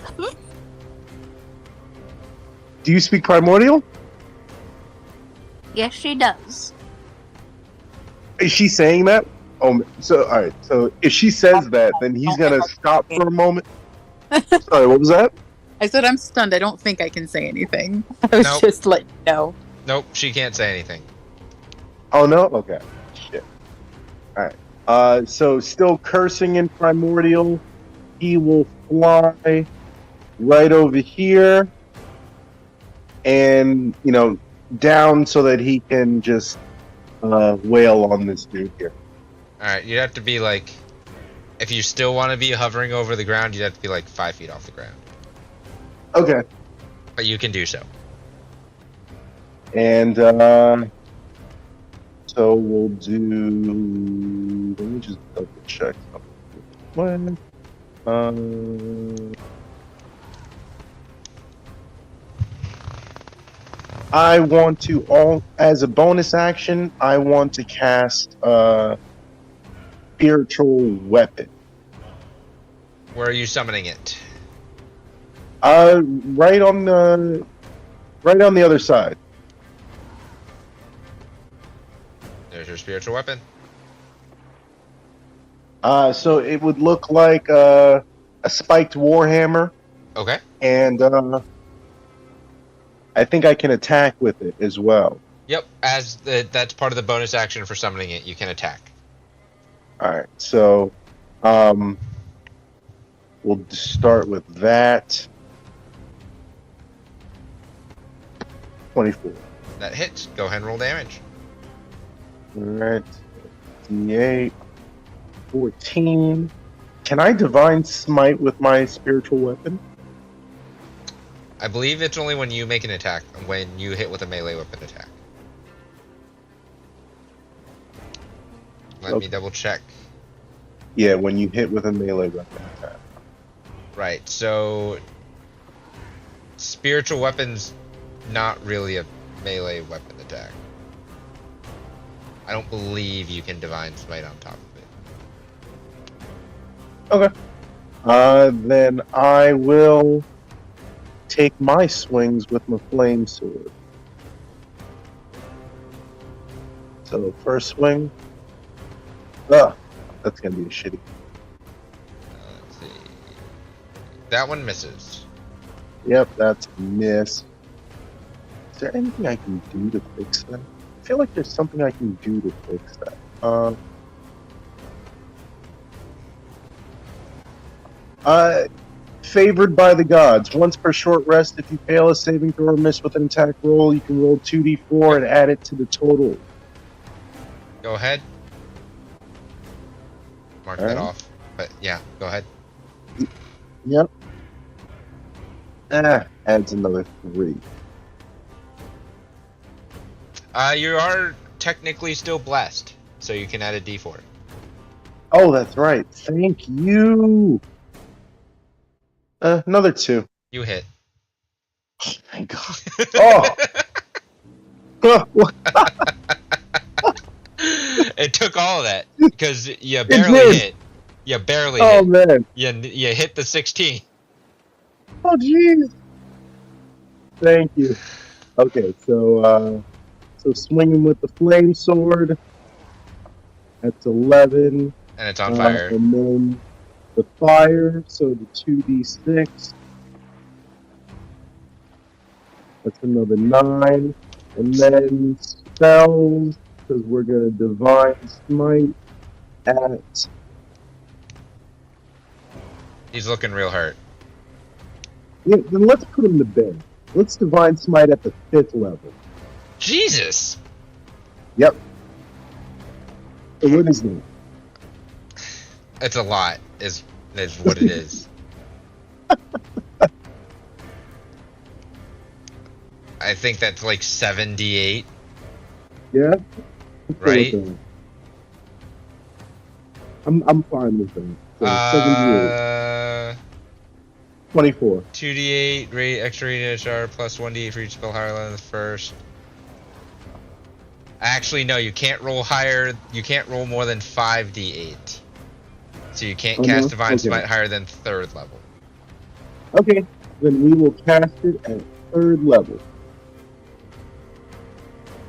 Do you speak primordial? Yes, she does. Is she saying that? Oh, so all right. So if she says that, then he's gonna stop for a moment. Sorry, what was that? I said I'm stunned. I don't think I can say anything. I was Nope. just letting you know. Nope, she can't say anything. Oh no. Okay. Shit. All right. So still cursing in primordial. He will fly right over here, and down so that he can just wail on this dude here. Alright, you'd have to be like... If you still want to be hovering over the ground, you'd have to be like 5 feet off the ground. Okay. But you can do so. And so we'll do. Let me just double check something. I want to as a bonus action. I want to cast spiritual weapon. Where are you summoning it? Right on the other side. There's your spiritual weapon. So it would look like a spiked warhammer, Okay. and I think I can attack with it as well. Yep, that's part of the bonus action for summoning it. You can attack. All right, so we'll start with that. 24. That hits. Go ahead and roll damage. All right, D8, 14. Can I divine smite with my spiritual weapon? I believe it's only when you make an attack, when you hit with a melee weapon attack. Let me double check. Yeah, when you hit with a melee weapon attack. Right, so spiritual weapons, not really a melee weapon attack. I don't believe you can divine smite on top of it. Okay. Then I will take my swings with my flame sword. So first swing. That's gonna be a shitty. Let's see. That one misses. Yep, that's a miss. Is there anything I can do to fix that? I feel like there's something I can do to fix that. Favored by the gods. Once per short rest, if you fail a saving throw or miss with an attack roll, you can roll 2d4 and add it to the total. Go ahead. Mark that off. But yeah, go ahead. Yep. Adds another 3. You are technically still blessed, so you can add a D4. Oh, that's right. Thank you. Another 2. You hit. Thank God. Oh. It took all of that because you barely hit. You barely hit. Oh man. You hit the 16. Oh jeez. Thank you. Okay, so swinging with the flame sword. That's 11. And it's on fire. And then the fire, so the 2d6. That's another 9. And then spells, because we're gonna divine smite at. He's looking real hurt. Yeah, then let's put him to bed. Let's divine smite at the 5th level. Jesus. Yep. So what is that? It's a lot, is what it is. I think that's like 78. Yeah. Right. I'm fine with that. So 78. 24. 2d8 extra radiant HR plus 1d8 for each spell higher than the first. Actually, no, you can't roll higher. You can't roll more than 5d8. So you can't cast Divine Smite higher than 3rd level. Okay, then we will cast it at 3rd level.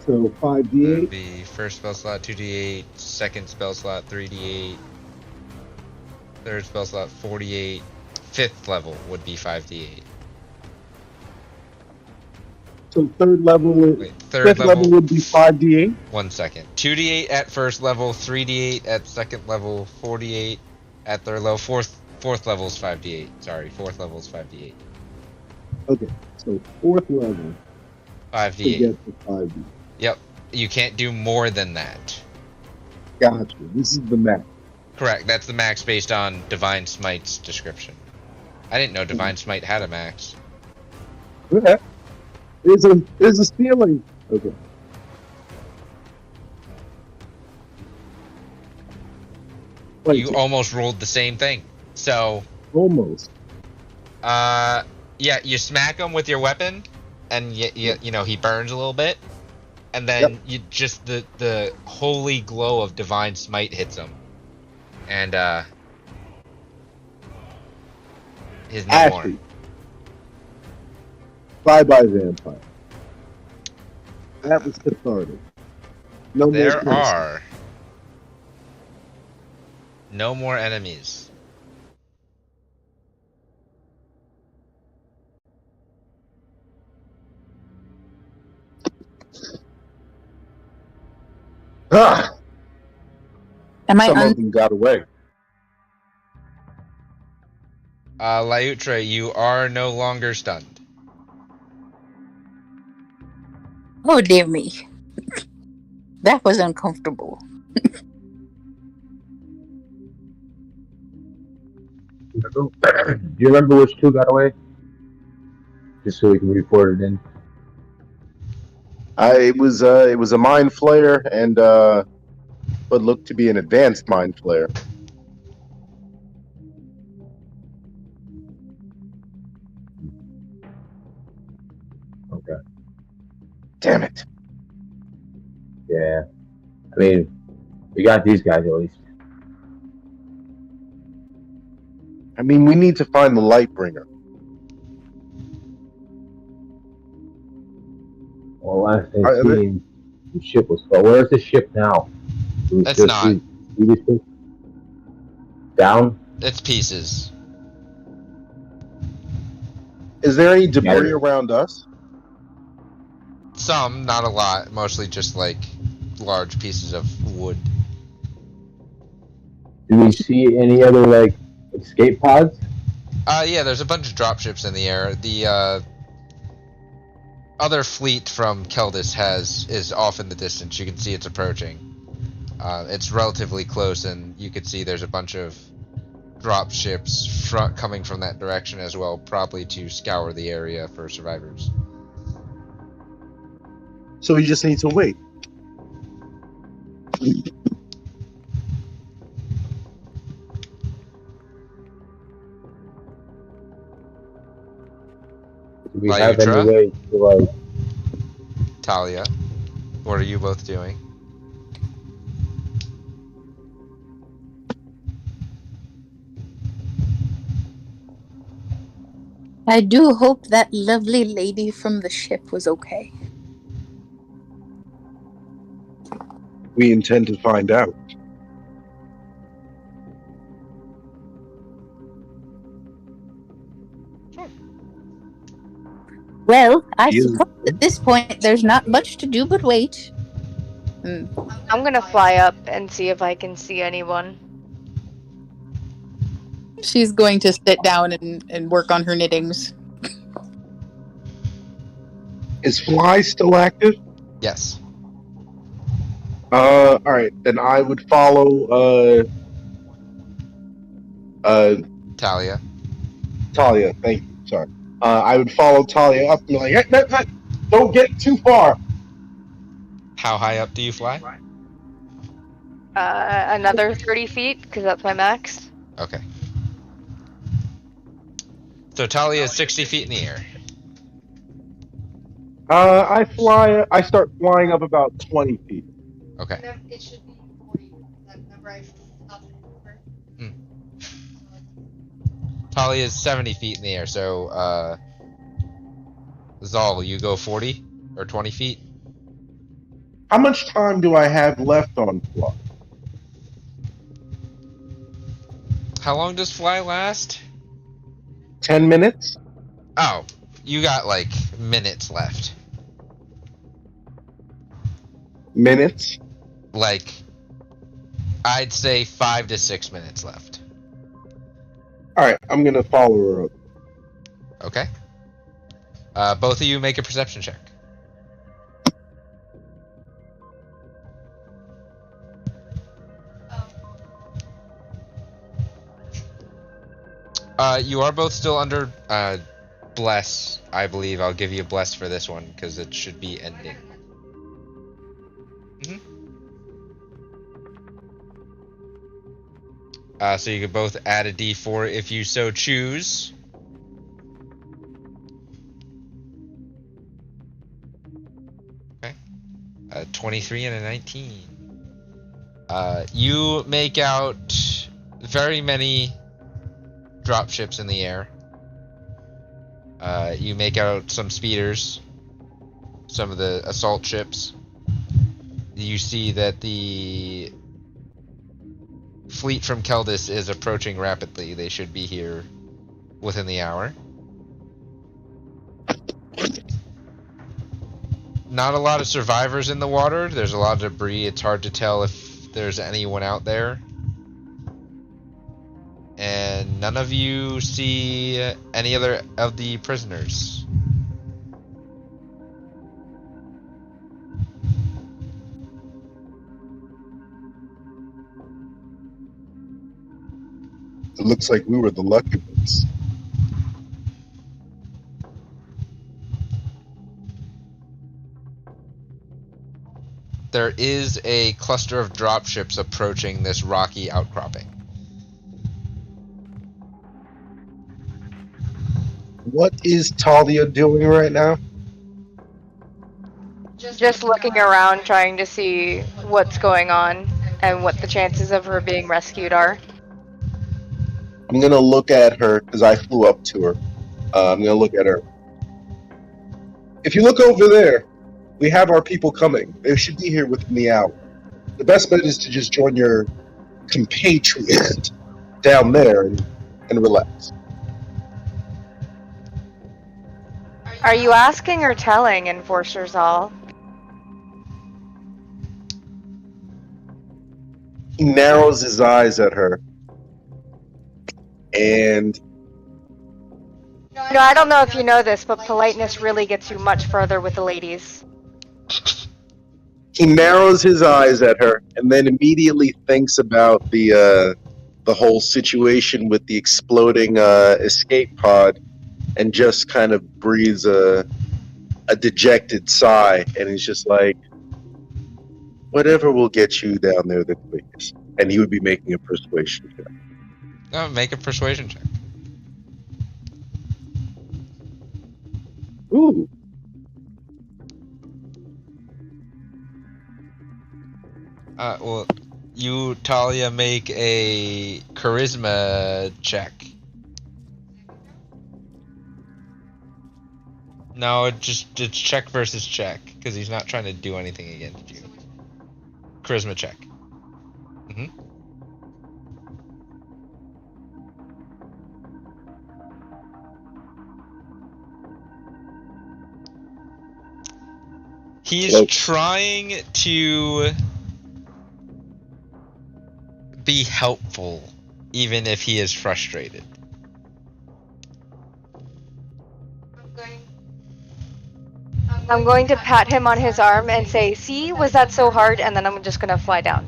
So 5d8. Would be first spell slot 2d8, second spell slot 3d8, third spell slot 48, 5th level would be 5d8. So 3rd level. Wait, 3rd level would be 5d8. 1 second. 2d8 at 1st level, 3d8 at 2nd level, 48 at 3rd level, 4th level is 5d8. Sorry, 4th level is 5d8. Okay, so 4th level. 5d8. To get to 5d8. Yep, you can't do more than that. Gotcha. This is the max. Correct. That's the max based on Divine Smite's description. I didn't know Divine Smite had a max. Okay. There's a ceiling. Okay. You almost rolled the same thing. So. Almost. Yeah, you smack him with your weapon, and you know he burns a little bit, and then you just the holy glow of Divine Smite hits him, and he's no more. Bye bye vampire. That was cathartic. No there more are no more enemies. Ah! Am I Some of them got away. Liutra, you are no longer stunned. Oh dear me. That was uncomfortable. Do you remember which 2 got away? Just so we can report it in. It was a mind flayer and what looked to be an advanced mind flayer. Okay. Damn it. Yeah. I mean, we got these guys at least. I mean, we need to find the Lightbringer. Well, last I seen, the ship was full. Where's the ship now? It's not. Down? It's pieces. Is there any debris around us? Some, not a lot. Mostly just like large pieces of wood. Do we see any other like escape pods? Yeah, there's a bunch of dropships in the air. The other fleet from Keldis is off in the distance. You can see it's approaching. It's relatively close, and you can see there's a bunch of drop ships coming from that direction as well, probably to scour the area for survivors. So we just need to wait. Do we have any Lyutra? way to, like... Talia, what are you both doing? I do hope that lovely lady from the ship was okay. We intend to find out. Well, I Yes. suppose at this point there's not much to do but wait. I'm gonna fly up and see if I can see anyone. She's going to sit down and work on her knittings. Is Fly still active? Yes. All right. Then I would follow. Talia. Talia. Thank you. Sorry. I would follow Talia up and be like, hey, don't get too far. How high up do you fly? Another 30 feet, because that's my max. Okay. So Talia is 60 feet in the air. I start flying up about 20 feet. Okay. It should be 40. That number I stopped it over. Talia is 70 feet in the air, so Zal, you go 40 or 20 feet? How much time do I have left on Fly? How long does fly last? 10 minutes? Oh, you got like minutes left. Minutes? Like, I'd say 5 to 6 minutes left. Alright, I'm gonna follow her up. Okay. Both of you make a perception check. You are both still under bless, I believe. I'll give you a bless for this one because it should be ending. So you can both add a d4 if you so choose. Okay. 23 and a 19. You make out very many drop ships in the air. You make out some speeders, some of the assault ships. You see that the fleet from Keldis is approaching rapidly. They should be here within the hour. Not a lot of survivors in the water. There's a lot of debris. It's hard to tell if there's anyone out there. And none of you see any other of the prisoners. It looks like we were the lucky ones. There is a cluster of dropships approaching this rocky outcropping. What is Talia doing right now? Just looking around, trying to see what's going on and what the chances of her being rescued are. I'm gonna look at her because I flew up to her. I'm gonna look at her. If you look over there, we have our people coming. They should be here within the hour. The best bet is to just join your compatriot down there and relax. Are you asking or telling, Enforcer Zal? He narrows his eyes at her. And No, I don't know if you know this, but politeness really gets you much further with the ladies. he narrows his eyes at her and then immediately thinks about the the whole situation with the exploding escape pod, and just kind of breathes a dejected sigh, and he's just like, whatever will get you down there the quickest. And he would be making a persuasion check. Oh, make a persuasion check. Ooh. Well, you, Talia, make a charisma check. No, it's check versus check, because he's not trying to do anything against you. Charisma check. He's trying to be helpful, even if he is frustrated. I'm going to pat him on his arm and say, "See, was that so hard?" And then I'm just gonna fly down.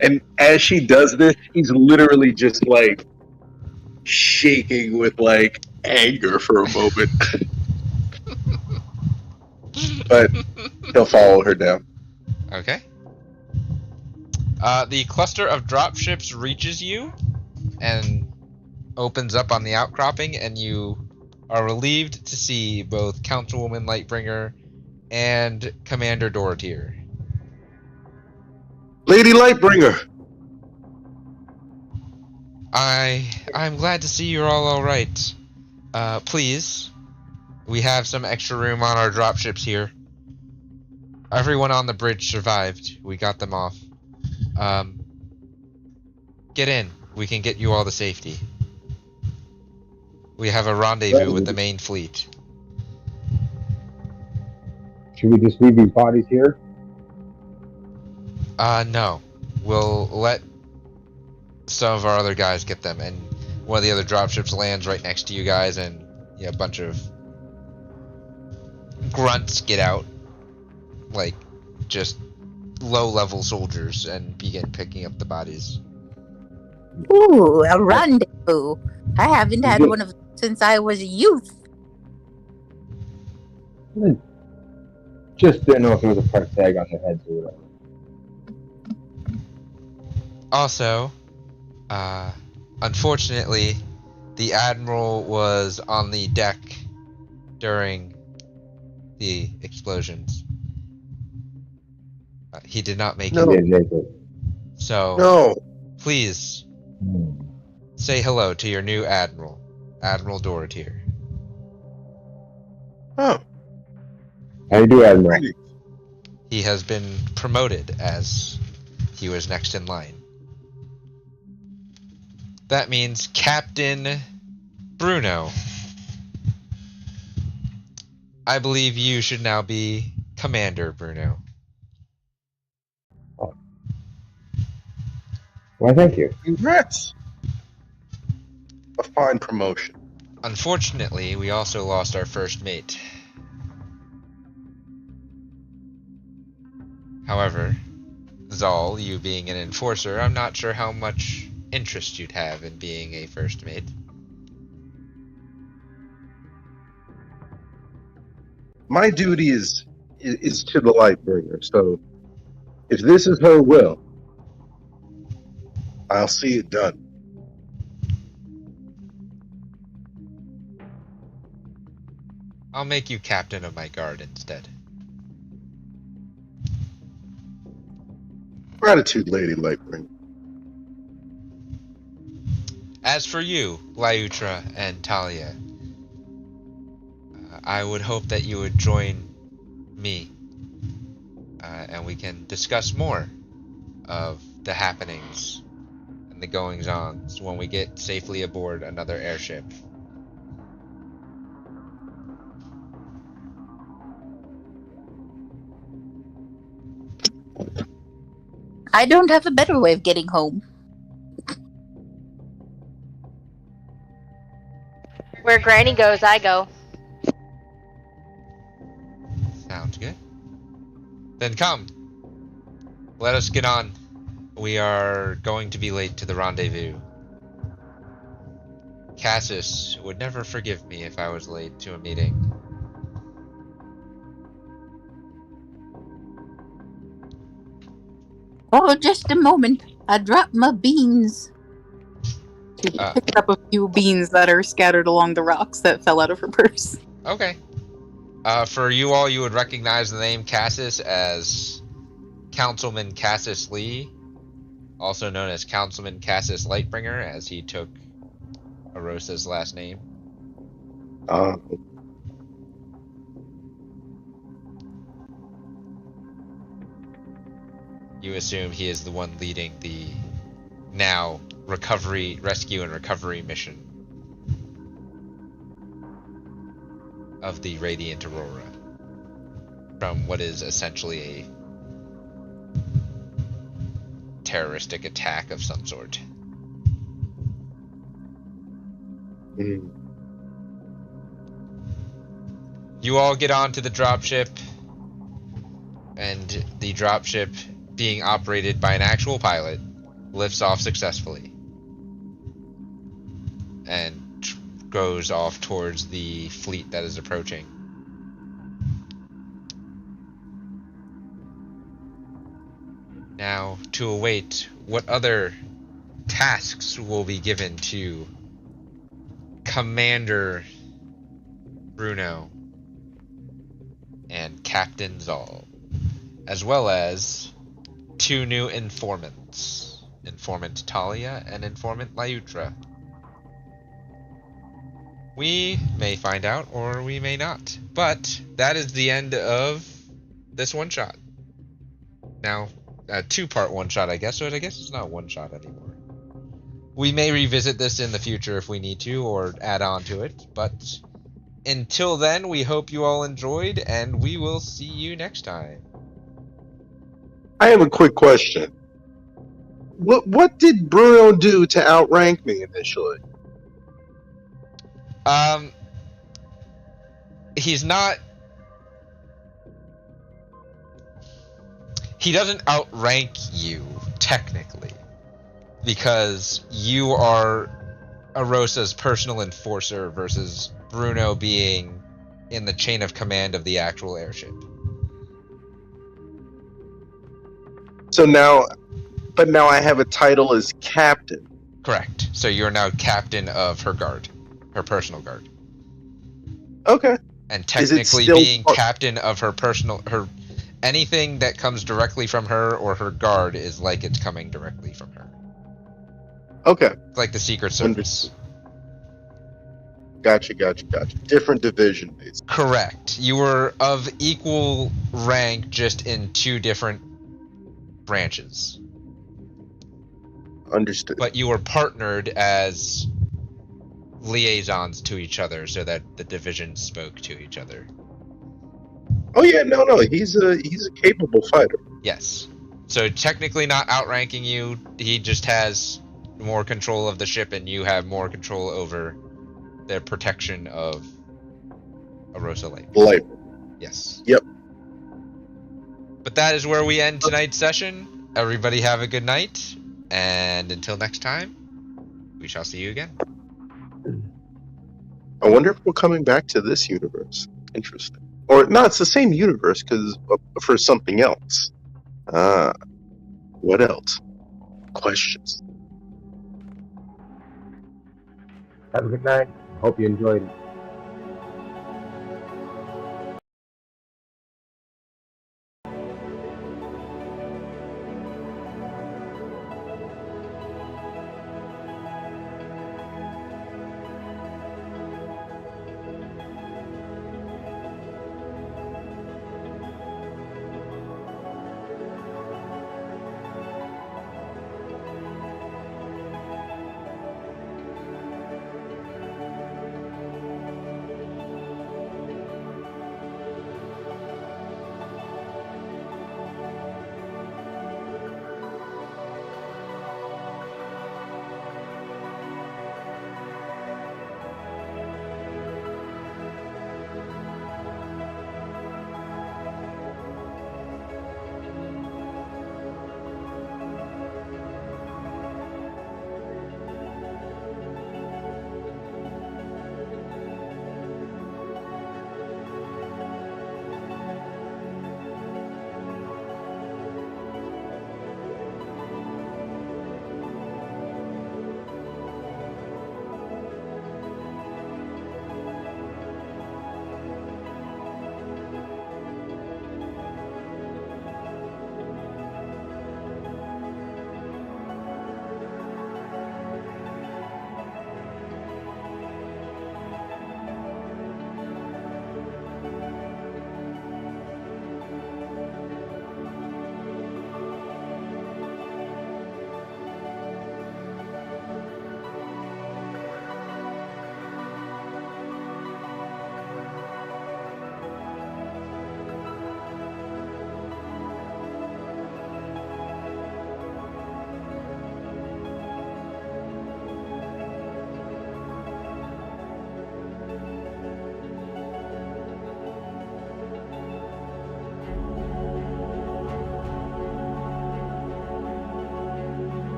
And as she does this, he's literally just like shaking with like anger for a moment. But he'll follow her down. Okay. The cluster of dropships reaches you and opens up on the outcropping, and you are relieved to see both Councilwoman Lightbringer and Commander Doratir. Lady Lightbringer! I'm glad to see you're all right. Please, we have some extra room on our dropships here. Everyone on the bridge survived. We got them off. Get in. We can get you all to safety. We have a rendezvous with the main fleet. Should we just leave these bodies here? No. We'll let some of our other guys get them, and one of the other dropships lands right next to you guys, and a bunch of grunts get out, like just low-level soldiers, and begin picking up the bodies. Ooh, a rendezvous. I haven't had one of them since I was a youth. Just didn't know if there was a price tag on their heads or whatever. Also, unfortunately, the Admiral was on the deck during the explosions. He did not make it. So, please, say hello to your new Admiral, Admiral Doratir. Oh. How you do, Admiral? He has been promoted as he was next in line. That means Captain Bruno. I believe you should now be Commander Bruno. Why, thank you. Congrats! A fine promotion. Unfortunately, we also lost our first mate. However, Zal, you being an enforcer, I'm not sure how much interest you'd have in being a first mate. My duty is to the Lightbringer, so if this is her will, I'll see it done. I'll make you captain of my guard instead. Gratitude, Lady Lightbringer. As for you, Lyutra and Talia, I would hope that you would join me, and we can discuss more of the happenings and the goings-ons when we get safely aboard another airship. I don't have a better way of getting home. Where Granny goes, I go. Sounds good. Then come. Let us get on We are going to be late to the rendezvous. Cassis would never forgive me if I was late to a meeting. Oh, just a moment. I dropped my beans. She picks up a few beans that are scattered along the rocks that fell out of her purse. Okay. For you all, you would recognize the name Cassis as Councilman Cassis Lee, also known as Councilman Cassis Lightbringer, as he took Arosa's last name. You assume he is the one leading the now rescue and recovery mission of the Radiant Aurora from what is essentially a terroristic attack of some sort. You all get onto the dropship, and the dropship, being operated by an actual pilot, lifts off successfully and goes off towards the fleet that is approaching. Now, to await what other tasks will be given to Commander Bruno and Captain Zal, as well as 2 new informants, Informant Talia and Informant Lyutra. We may find out, or we may not. But that is the end of this one-shot. Now, a 2-part one-shot, I guess, so I guess it's not one-shot anymore. We may revisit this in the future if we need to, or add on to it, but until then, we hope you all enjoyed, and we will see you next time. I have a quick question. What did Bruno do to outrank me initially? He's not... He doesn't outrank you, technically, because you are Arosa's personal enforcer versus Bruno being in the chain of command of the actual airship. So now I have a title as captain. Correct. So you're now captain of her guard, her personal guard. Okay. And technically being captain of her anything that comes directly from her or her guard is like it's coming directly from her. Okay. It's like the Secret Service. Gotcha. Different division, basically. Correct. You were of equal rank, just in 2 different branches. Understood. But you were partnered as liaisons to each other so that the divisions spoke to each other. Oh yeah, no, he's a capable fighter. Yes. So technically not outranking you, he just has more control of the ship and you have more control over the protection of Arosa Light. Yes. Yep. But that is where we end tonight's session. Everybody have a good night, and until next time, we shall see you again. I wonder if we're coming back to this universe. Interesting. Or, no, it's the same universe, because for something else. What else? Questions. Have a good night. Hope you enjoyed it.